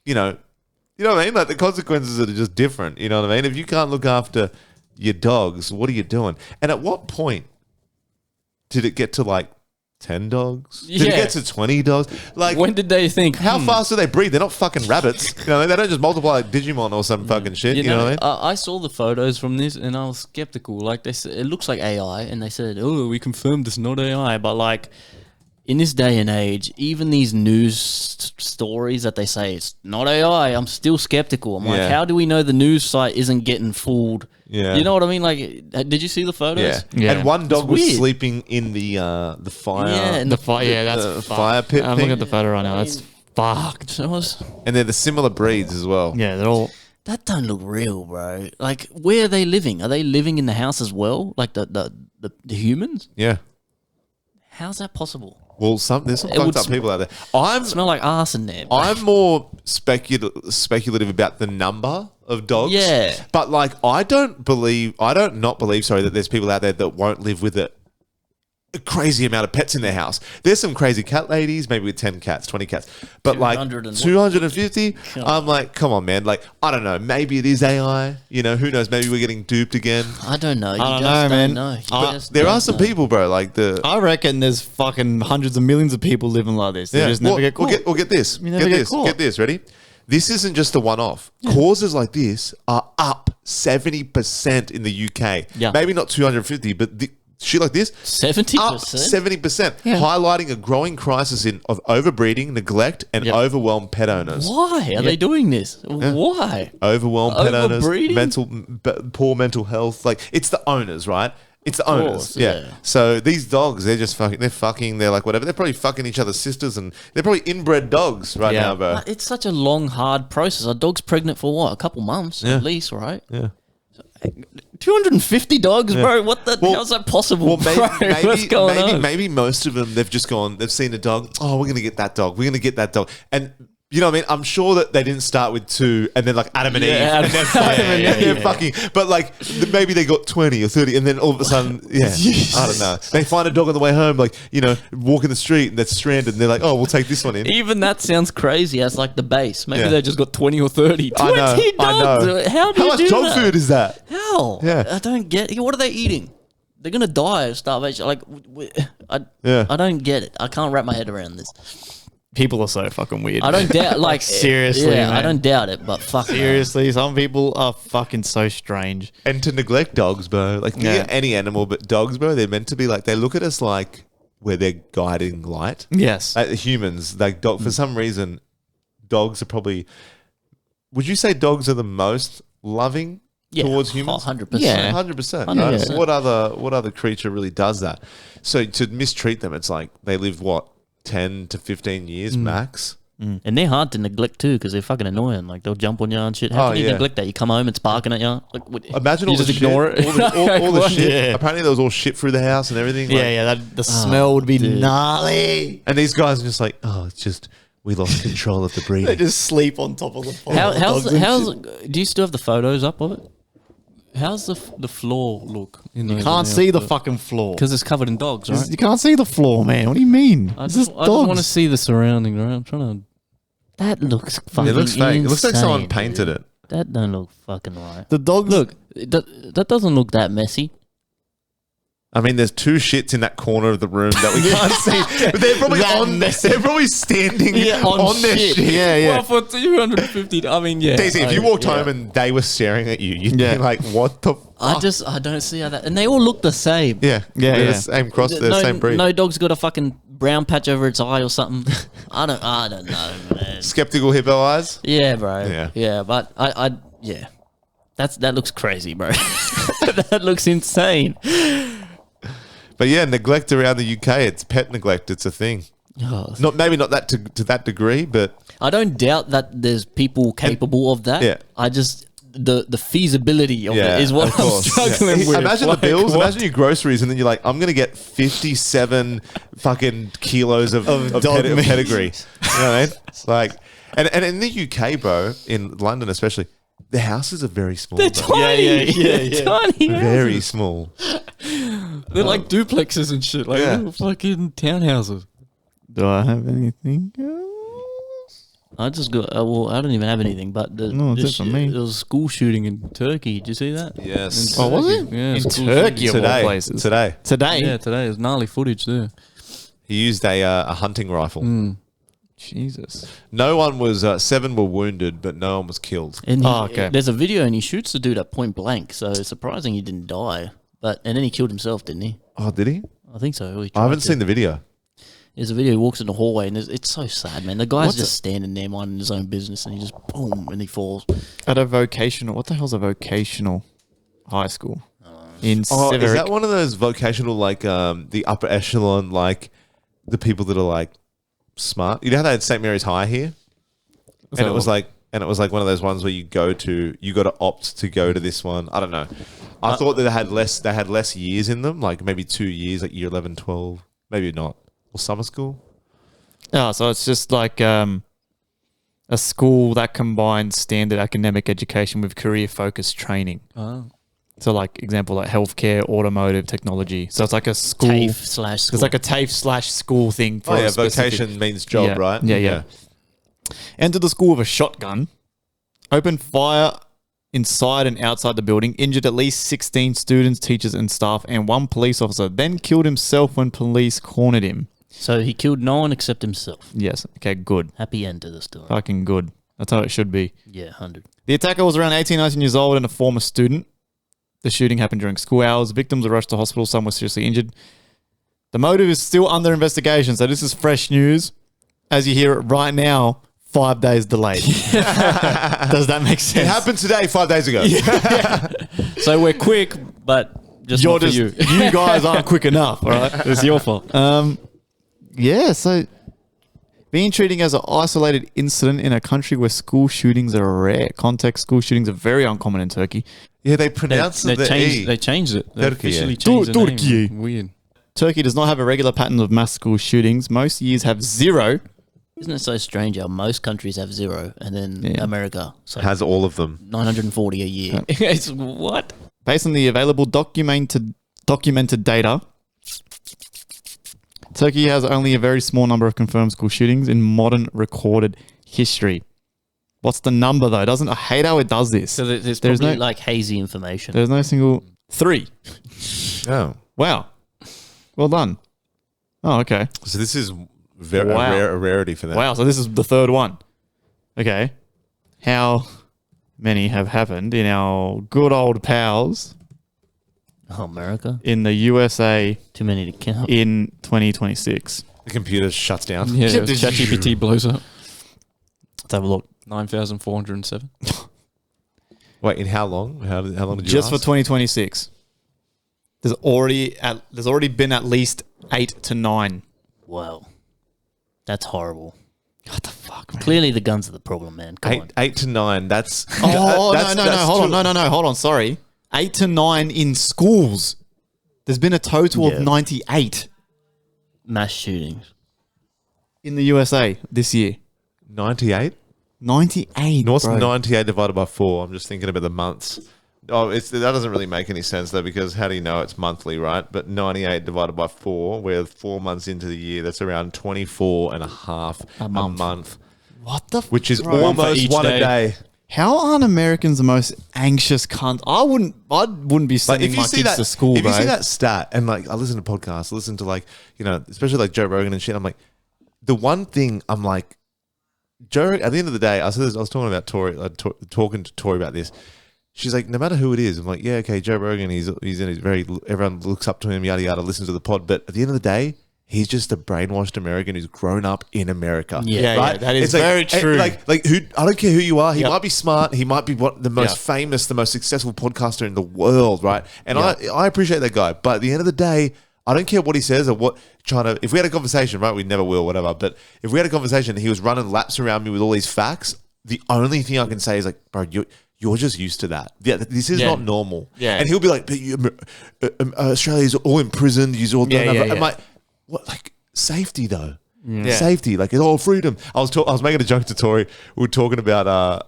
Speaker 2: you know what I mean? Like the consequences are just different. You know what I mean? If you can't look after your dogs, what are you doing? And at what point did it get to like 10 dogs? Did it
Speaker 4: Yeah.
Speaker 2: get to 20 dogs? Like,
Speaker 4: When did they think?
Speaker 2: how fast do they breed? They're not fucking rabbits. You know, they don't just multiply like Digimon or some fucking shit. You know what I mean?
Speaker 4: I saw the photos from this and I was skeptical. Like they said, it looks like AI, and they said, "Oh, we confirmed it's not AI." But like in this day and age, even these news stories that they say it's not AI, I'm still skeptical. I'm like,
Speaker 2: Yeah.
Speaker 4: how do we know the news site isn't getting fooled?
Speaker 2: Yeah.
Speaker 4: You know what I mean? Like, did you see the photos?
Speaker 2: Yeah.
Speaker 1: Yeah.
Speaker 2: And one dog was
Speaker 4: weird.
Speaker 2: sleeping in the fire.
Speaker 4: Yeah, and
Speaker 1: The fire, yeah, that's
Speaker 2: the
Speaker 1: fucked.
Speaker 2: fire pit
Speaker 1: I'm
Speaker 2: thing.
Speaker 1: looking at the photo right now. That's fucked.
Speaker 4: it was.
Speaker 2: And they're the similar breeds as well.
Speaker 1: Yeah, they're all.
Speaker 3: That don't look real, bro. Like, where are they living? Are they living in the house as well? Like the humans?
Speaker 2: Yeah.
Speaker 3: How's that possible?
Speaker 2: Well, there's some
Speaker 3: It would
Speaker 2: fucked up people out there. I'm
Speaker 3: Smell like arse in there. Bro.
Speaker 2: I'm more speculative about the number of dogs.
Speaker 3: Yeah.
Speaker 2: But like I don't not believe that there's people out there that won't live with a crazy amount of pets in their house. There's some crazy cat ladies, maybe with 10 cats, 20 cats. But like
Speaker 3: 200 and what?
Speaker 2: 250, I'm like, come on, man. Like, I don't know. Maybe it is AI. You know, who knows? Maybe we're getting duped again.
Speaker 3: I don't know. You
Speaker 1: I don't
Speaker 3: just
Speaker 1: know, man.
Speaker 3: Know. You
Speaker 1: But
Speaker 3: just
Speaker 2: There
Speaker 3: don't
Speaker 2: are some
Speaker 3: know.
Speaker 2: people, bro, like the...
Speaker 1: I reckon there's fucking hundreds of millions of people living like this. They just never get caught.
Speaker 2: We'll get this.
Speaker 1: You never
Speaker 2: Get
Speaker 1: get
Speaker 2: this.
Speaker 1: caught.
Speaker 2: Get this. Ready? This isn't just a one-off. Causes like this are up 70% in the UK.
Speaker 1: Yeah.
Speaker 2: Maybe not 250, but shit like this
Speaker 3: 70%?
Speaker 2: up 70%, highlighting a growing crisis of overbreeding, neglect, and overwhelmed pet owners.
Speaker 3: Why are they doing this? Why?
Speaker 2: Overwhelmed pet owners,
Speaker 3: Overbreeding?
Speaker 2: poor mental health. Like it's the owners, right? It's the owners.
Speaker 3: course,
Speaker 2: Yeah.
Speaker 3: yeah.
Speaker 2: So these dogs, they're just fucking. They're like whatever. They're probably fucking each other's sisters, and they're probably inbred dogs right
Speaker 1: Yeah.
Speaker 2: now, bro.
Speaker 3: But it's such a long, hard process. A dog's pregnant for what? A couple months at least, right?
Speaker 2: Yeah.
Speaker 3: 250 dogs, bro. What the hell's that possible?
Speaker 2: Well,
Speaker 3: bro? What's going on?
Speaker 2: maybe most of them they've seen a dog. Oh, we're gonna get that dog. We're gonna get that dog. And You know what I mean? I'm sure that they didn't start with 2 and then like Adam and Eve
Speaker 3: Yeah,
Speaker 2: and then fucking, but like maybe they got 20 or 30 and then all of a sudden, I don't know. They find a dog on the way home, like, you know, walking the street and they're stranded and they're like, oh, we'll take this one in.
Speaker 3: Even that sounds crazy as like the base. Maybe
Speaker 2: Yeah.
Speaker 3: they just got 20 or 30. 20
Speaker 2: I
Speaker 3: dogs.
Speaker 2: know.
Speaker 3: How do
Speaker 2: How
Speaker 3: you
Speaker 2: much
Speaker 3: do
Speaker 2: dog
Speaker 3: that?
Speaker 2: food is that?
Speaker 3: How?
Speaker 2: Yeah.
Speaker 3: I don't get. What are they eating? They're gonna die of starvation. Like, I don't get it. I can't wrap my head around this.
Speaker 1: People are so fucking weird.
Speaker 3: I don't doubt. Like,
Speaker 1: seriously,
Speaker 3: yeah, I
Speaker 1: man.
Speaker 3: don't doubt it. But fuck,
Speaker 1: Seriously, some people are fucking so strange.
Speaker 2: And to neglect dogs, bro, like
Speaker 1: Yeah.
Speaker 2: any animal, but dogs, bro, they're meant to be like, they look at us like we're their guiding light.
Speaker 1: Yes.
Speaker 2: Humans, like for some reason, dogs are probably, would you say dogs are the most loving towards humans?
Speaker 3: 100%.
Speaker 1: Yeah.
Speaker 2: 100%.
Speaker 3: 100%.
Speaker 2: What other creature really does that? So to mistreat them, it's like they live, what, 10 to 15 years max?
Speaker 3: And they're hard to neglect too because they're fucking annoying. Like they'll jump on you and shit. How
Speaker 2: Oh,
Speaker 3: can you
Speaker 2: yeah.
Speaker 3: neglect that? You come home, it's barking at you. Like,
Speaker 2: Imagine
Speaker 3: you
Speaker 2: all the
Speaker 3: just
Speaker 2: shit,
Speaker 3: ignore it.
Speaker 2: all the shit.
Speaker 1: Yeah.
Speaker 2: Apparently there was all shit through the house and everything.
Speaker 1: Yeah,
Speaker 2: like-
Speaker 1: the smell would be
Speaker 3: dude.
Speaker 1: gnarly.
Speaker 2: And these guys are just like, oh, it's just, we lost control of the
Speaker 1: They
Speaker 2: breeding.
Speaker 1: just sleep on top of the fire.
Speaker 3: How's do you still have the photos up of it?
Speaker 4: How's the floor look?
Speaker 1: You can't see the fucking floor.
Speaker 4: because it's covered in dogs, right?
Speaker 1: You can't see the floor, man. What do you mean?
Speaker 4: I
Speaker 1: It's
Speaker 4: just
Speaker 1: dogs.
Speaker 4: want to see the surroundings, right? I'm trying to.
Speaker 3: That looks fucking
Speaker 2: It looks fake. It looks like someone
Speaker 3: insane,
Speaker 2: painted
Speaker 3: dude.
Speaker 2: it.
Speaker 3: That don't look fucking right.
Speaker 1: The dogs.
Speaker 3: Look, that doesn't look that messy.
Speaker 2: I mean, there's 2 shits in that corner of the room that we can't see. But they're probably they're probably standing on their shit.
Speaker 1: Yeah, yeah.
Speaker 4: Well, for 250, I mean, yeah.
Speaker 2: Daisy, if you walked home and they were staring at you, you'd be like, what the fuck?
Speaker 3: I don't see how that. And they all look the same.
Speaker 2: Yeah.
Speaker 1: Yeah,
Speaker 2: They're
Speaker 1: yeah.
Speaker 2: the same cross, they're the same breed.
Speaker 3: No dog's got a fucking brown patch over its eye or something. I don't know, man.
Speaker 2: Skeptical hippo eyes?
Speaker 3: Yeah, bro.
Speaker 2: Yeah.
Speaker 3: Yeah, but yeah. That looks crazy, bro. That looks insane.
Speaker 2: But yeah, neglect around the UK, it's pet neglect. It's a thing.
Speaker 3: Oh,
Speaker 2: Maybe not that to that degree, but
Speaker 3: I don't doubt that there's people capable of that.
Speaker 2: Yeah.
Speaker 3: I just the feasibility of
Speaker 2: yeah,
Speaker 3: it is what
Speaker 2: of
Speaker 3: I'm
Speaker 2: course.
Speaker 3: struggling
Speaker 2: Yeah.
Speaker 3: with.
Speaker 2: Imagine
Speaker 3: Like,
Speaker 2: the bills.
Speaker 3: what?
Speaker 2: Imagine your groceries, and then you're like, I'm gonna get 57 fucking kilos of
Speaker 1: dog meat.
Speaker 2: pedigree. You know what I mean? It's like, and in the UK, bro, in London especially, the houses are very small.
Speaker 3: They're
Speaker 2: bro.
Speaker 3: tiny.
Speaker 1: yeah.
Speaker 3: Tiny.
Speaker 2: Very small.
Speaker 4: They're like duplexes and shit, like
Speaker 2: Yeah.
Speaker 4: little fucking townhouses.
Speaker 1: Do I have anything?
Speaker 3: I just got. Well, I don't even have anything. But
Speaker 1: No, it's
Speaker 3: this
Speaker 1: it for me.
Speaker 3: There was a school shooting in Turkey. Did you see that?
Speaker 2: Yes.
Speaker 1: Oh, was it?
Speaker 4: Yeah,
Speaker 1: In
Speaker 4: school
Speaker 1: Turkey,
Speaker 4: shooting.
Speaker 1: of all
Speaker 2: Today.
Speaker 1: places.
Speaker 2: Today.
Speaker 1: Today?
Speaker 4: Yeah, today is gnarly footage there.
Speaker 2: He used a hunting rifle.
Speaker 1: Jesus.
Speaker 2: No one was, 7 were wounded, but no one was killed.
Speaker 3: And
Speaker 1: Oh, okay.
Speaker 3: There's a video, and he shoots the dude at point blank. So it's surprising he didn't die. And then he killed himself, didn't he?
Speaker 2: Oh, did he?
Speaker 3: I think so. He
Speaker 2: I haven't
Speaker 3: tried to.
Speaker 2: seen the video.
Speaker 3: There's a video. He walks in the hallway, and it's so sad, man. The guy's
Speaker 1: What's
Speaker 3: just standing there minding his own business, and he just boom, and he falls.
Speaker 1: At a vocational. What the hell's a vocational high school? In
Speaker 2: Oh, is
Speaker 1: Severick.
Speaker 2: that one of those vocational, like, the upper echelon, like, the people that are, like, smart? You know how they had St. Mary's High here? And it was like one of those ones where you got to opt to go to this one. I don't know. I thought that they had less years in them, like maybe 2 years, like year 11, 12, maybe not. Or summer school.
Speaker 1: Oh, so it's just like a school that combines standard academic education with career-focused training.
Speaker 4: Oh.
Speaker 1: So, like, example, like healthcare, automotive, technology. So it's like a school.
Speaker 3: TAFE slash school.
Speaker 1: It's like a TAFE/school thing for
Speaker 2: Oh, yeah,
Speaker 1: a specific-
Speaker 2: vocation means job,
Speaker 1: Yeah.
Speaker 2: right?
Speaker 1: Yeah. Entered the school with a shotgun, opened fire inside and outside the building, injured at least 16 students, teachers, and staff, and 1 police officer, then killed himself when police cornered him.
Speaker 3: So he killed no one except himself.
Speaker 1: Yes. Okay, good.
Speaker 3: Happy end to the story.
Speaker 1: Fucking good. That's how it should be.
Speaker 3: Yeah, 100.
Speaker 1: The attacker was around 18, 19 years old and a former student. The shooting happened during school hours. Victims were rushed to hospital. Some were seriously injured. The motive is still under investigation, so this is fresh news. As you hear it right now, 5 days delayed. Does that make sense?
Speaker 2: It happened today, 5 days ago.
Speaker 3: So we're quick, but just
Speaker 1: You're
Speaker 3: not for
Speaker 1: just,
Speaker 3: you.
Speaker 1: you guys aren't quick enough, all right?
Speaker 4: It's your fault.
Speaker 1: Yeah, so being treated as an isolated incident in a country where school shootings are rare. Context, school shootings are very uncommon in Turkey.
Speaker 2: Yeah, they pronounced
Speaker 4: They
Speaker 2: the
Speaker 4: changed.
Speaker 2: E.
Speaker 4: They changed it. They
Speaker 2: Turkey,
Speaker 4: officially
Speaker 2: yeah.
Speaker 4: changed the
Speaker 1: Turkey.
Speaker 4: name. Weird.
Speaker 1: Turkey does not have a regular pattern of mass school shootings. Most years have 0
Speaker 3: Isn't it so strange how most countries have 0 and then America so
Speaker 2: Has all of them.
Speaker 3: 940 a year? It's what?
Speaker 1: Based on the available documented data, Turkey has only a very small number of confirmed school shootings in modern recorded history. What's the number though? I hate how it does this.
Speaker 3: So there's probably like hazy information.
Speaker 1: There's no single 3.
Speaker 2: Oh.
Speaker 1: Wow. Well done. Oh, okay.
Speaker 2: So this is a rarity for them.
Speaker 1: Wow. So this is the 3rd one. Okay. How many have happened in our good old pals
Speaker 3: Oh, America?
Speaker 1: in the USA
Speaker 3: Too many to count.
Speaker 1: in 2026?
Speaker 2: The computer shuts down.
Speaker 4: Yeah, ChatGPT blows up.
Speaker 1: Let's have a look.
Speaker 4: 9,407.
Speaker 2: Wait, in how long? How long did you
Speaker 1: Just for
Speaker 2: ask?
Speaker 1: 2026. There's already been at least 8 to 9.
Speaker 3: Wow. That's horrible.
Speaker 1: What the fuck, man?
Speaker 3: Clearly the guns are the problem, man. Come on.
Speaker 2: 8 to 9. That's
Speaker 1: Oh,
Speaker 2: that's,
Speaker 1: no,
Speaker 2: that's
Speaker 1: hold on.
Speaker 2: too-
Speaker 1: No, hold on. Sorry. 8 to 9 in schools. There's been a total
Speaker 3: Yeah.
Speaker 1: of 98
Speaker 3: Mass shootings.
Speaker 1: in the USA this year.
Speaker 2: 98.
Speaker 1: 98.
Speaker 2: What's
Speaker 1: bro.
Speaker 2: 98 divided by 4? I'm just thinking about the months. Oh, that doesn't really make any sense though, because how do you know it's monthly, right? But 98 divided by 4, we're 4 months into the year. That's around 24 and a half a month,
Speaker 1: What the
Speaker 2: which is
Speaker 1: bro.
Speaker 2: almost
Speaker 4: each
Speaker 2: one a
Speaker 4: day.
Speaker 2: day.
Speaker 1: How aren't Americans the most anxious cunt? I wouldn't be
Speaker 2: Like
Speaker 1: sending
Speaker 2: if
Speaker 1: my
Speaker 2: you see
Speaker 1: kids
Speaker 2: that,
Speaker 1: to school,
Speaker 2: if
Speaker 1: bro.
Speaker 2: you see that stat, and like I listen to podcasts, I listen to like especially like Joe Rogan and shit. I'm like, the one thing I'm like, Joe. At the end of the day, I was talking about Tori, talking to Tori about this. She's like, no matter who it is, I'm like, yeah, okay, Joe Rogan, he's very, everyone looks up to him, yada yada, listens to the pod, but at the end of the day, he's just a brainwashed American who's grown up in America.
Speaker 3: Yeah.
Speaker 1: Yeah, that is
Speaker 2: It's like,
Speaker 1: very true.
Speaker 2: Like who? I don't care who you are. He
Speaker 1: Yep.
Speaker 2: might be smart. He might be the most famous, the most successful podcaster in the world, right? And I appreciate that guy. But at the end of the day, I don't care what he says or what if we had a conversation, right? We never will, whatever. But if we had a conversation and he was running laps around me with all these facts, the only thing I can say is like, bro, you're just used to that. Yeah, this is not normal.
Speaker 1: Yeah.
Speaker 2: And he'll be like, but Australia's all imprisoned. You're all done.
Speaker 1: Yeah,
Speaker 2: I'm
Speaker 1: yeah.
Speaker 2: like, what? Like safety though.
Speaker 1: Yeah.
Speaker 2: Safety, like it's all freedom. I was making a joke to Tori. We were talking about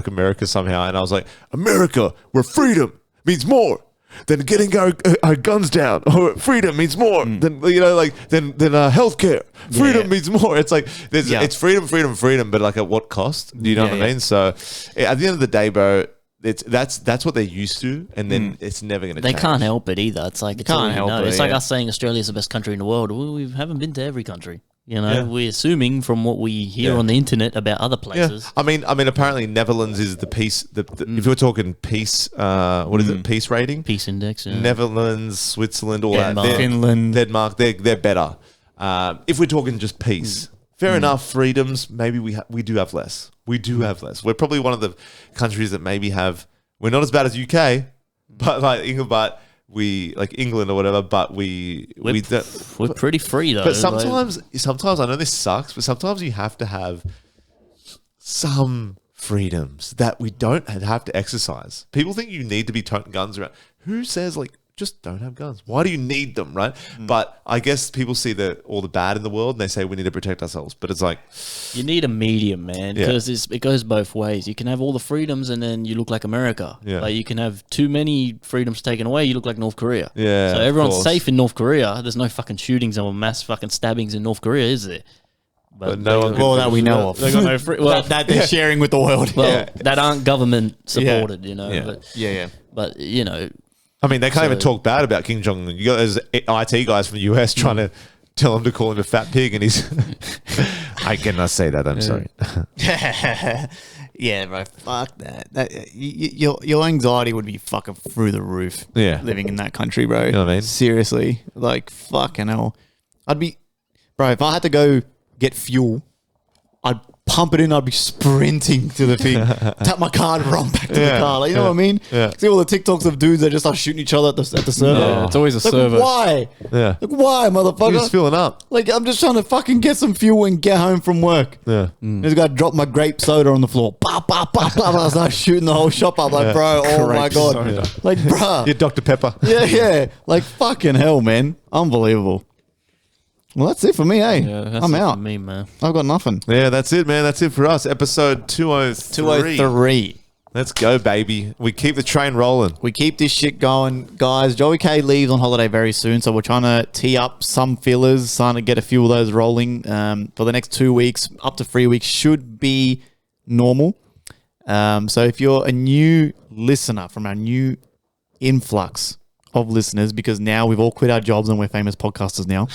Speaker 2: America somehow, and I was like, America, where freedom means more than getting our guns down, or freedom means more than than healthcare. Freedom means more. It's like it's freedom, but like at what cost? Do you know what I mean? So at the end of the day, bro, that's what they're used to, and then it's never going to
Speaker 3: They
Speaker 2: change.
Speaker 3: can't help it either. It's like, it's all
Speaker 1: Can't
Speaker 3: we
Speaker 1: help
Speaker 3: know.
Speaker 1: it,
Speaker 3: It's like
Speaker 1: yeah.
Speaker 3: us saying Australia's the best country in the world. Well, we haven't been to every country. We're assuming from what we hear on the internet about other places.
Speaker 2: Yeah. I mean, apparently Netherlands is the peace. If we're talking peace, what is it? Peace rating.
Speaker 3: Peace index. Yeah.
Speaker 2: Netherlands, Switzerland, all
Speaker 3: Denmark.
Speaker 2: that.
Speaker 1: Finland.
Speaker 2: Denmark. They're better. If we're talking just peace, fair enough. Freedoms. Maybe we do have less. We do have less. We're probably one of the countries that maybe have. We're not as bad as UK, but we like England or whatever. But we're
Speaker 3: pretty free though.
Speaker 2: But sometimes I know this sucks, but sometimes you have to have some freedoms that we don't have to exercise. People think you need to be toting guns around. Who says just don't have guns? Why do you need them, right? But I guess people see all the bad in the world and they say we need to protect ourselves. But it's like
Speaker 3: You need a medium, man,
Speaker 2: Yeah.
Speaker 3: because it goes both ways. You can have all the freedoms and then you look like America.
Speaker 2: Yeah.
Speaker 3: Like you can have too many freedoms taken away, you look like North Korea.
Speaker 2: Yeah,
Speaker 3: So
Speaker 2: of
Speaker 3: everyone's
Speaker 2: course.
Speaker 3: safe in North Korea. There's no fucking shootings or mass fucking stabbings in North Korea, is there?
Speaker 2: But no one
Speaker 1: Well, that we know of.
Speaker 3: They got no free. Well,
Speaker 1: that they're sharing with the world.
Speaker 3: that aren't government supported,
Speaker 2: Yeah.
Speaker 3: But
Speaker 1: But
Speaker 2: I mean, they can't even talk bad about Kim Jong Un. You got those IT guys from the US trying to tell him to call him a fat pig, and he's. I cannot say that. I'm sorry.
Speaker 1: yeah, bro. Fuck that. Your anxiety would be fucking through the roof.
Speaker 2: Yeah.
Speaker 1: living in that country, bro. You
Speaker 2: know what I mean?
Speaker 1: Seriously, like fucking hell. Bro. If I had to go get fuel, I'd pump it in. I'd be sprinting to the thing, tap my card, run back to the car. Like, you know what I mean?
Speaker 2: Yeah.
Speaker 1: See all the TikToks of dudes that just start shooting each other at the server.
Speaker 4: Yeah, it's always a
Speaker 1: Like,
Speaker 4: server.
Speaker 1: Why?
Speaker 2: Yeah.
Speaker 1: Like, why, motherfucker?
Speaker 2: You're just filling up.
Speaker 1: Like, I'm just trying to fucking get some fuel and get home from work.
Speaker 2: Yeah.
Speaker 1: Just got to drop my grape soda on the floor. Bah, bah, bah, bah, bah. I start shooting the whole shop up. Like, bro, oh my
Speaker 4: Grape
Speaker 1: God.
Speaker 4: soda.
Speaker 1: Like, bro.
Speaker 2: You're Dr. Pepper.
Speaker 1: Yeah. Like, fucking hell, man. Unbelievable. Well, that's it for me, eh?
Speaker 4: Yeah, that's
Speaker 1: I'm
Speaker 4: it
Speaker 1: out.
Speaker 4: for me, man.
Speaker 1: I've got nothing.
Speaker 2: Yeah, that's it, man. That's it for us. Episode 203.
Speaker 1: 203.
Speaker 2: Let's go, baby. We keep the train rolling.
Speaker 1: We keep this shit going. Guys, Joey K leaves on holiday very soon, so we're trying to tee up some fillers, trying to get a few of those rolling for the next 2 weeks. Up to 3 weeks should be normal. So if you're a new listener from our new influx of listeners, because now we've all quit our jobs and we're famous podcasters now,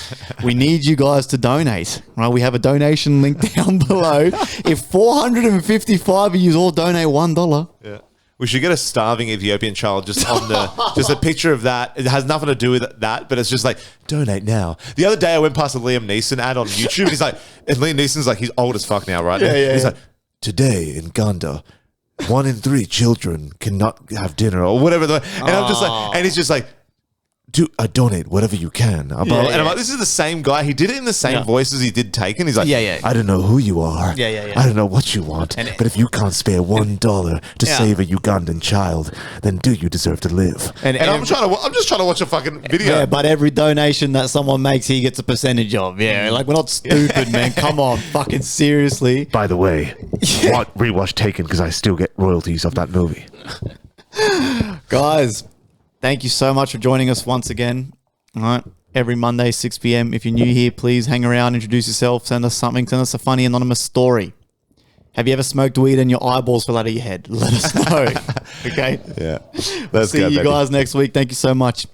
Speaker 1: we need you guys to donate, right? We have a donation link down below. If 455 of you all donate $1,
Speaker 2: Yeah. We should get a starving Ethiopian child just on the just a picture of that. It has nothing to do with that, but it's just like, donate now. The other day I went past a Liam Neeson ad on YouTube. He's like, and Liam Neeson's like, he's old as fuck now, right? He's like, today in Uganda, 1 in 3 children cannot have dinner or whatever. And I'm just like, and he's just like, I donate whatever you can. And I'm like, this is the same guy. He did it in the same voice as he did Taken. He's like, I don't know who you are. I don't know what you want. But if you can't spare $1 to save a Ugandan child, then do you deserve to live? And I'm just trying to watch a fucking video.
Speaker 1: Yeah, but every donation that someone makes, he gets a percentage of. Yeah, like we're not stupid, man. Come on, fucking seriously.
Speaker 5: By the way, rewatch Taken because I still get royalties off that movie.
Speaker 1: Guys, thank you so much for joining us once again. All right. Every Monday, 6 p.m. If you're new here, please hang around, introduce yourself, send us something, send us a funny anonymous story. Have you ever smoked weed and your eyeballs fell out of your head? Let us know. Okay?
Speaker 2: Yeah.
Speaker 1: See you guys next week. Thank you so much.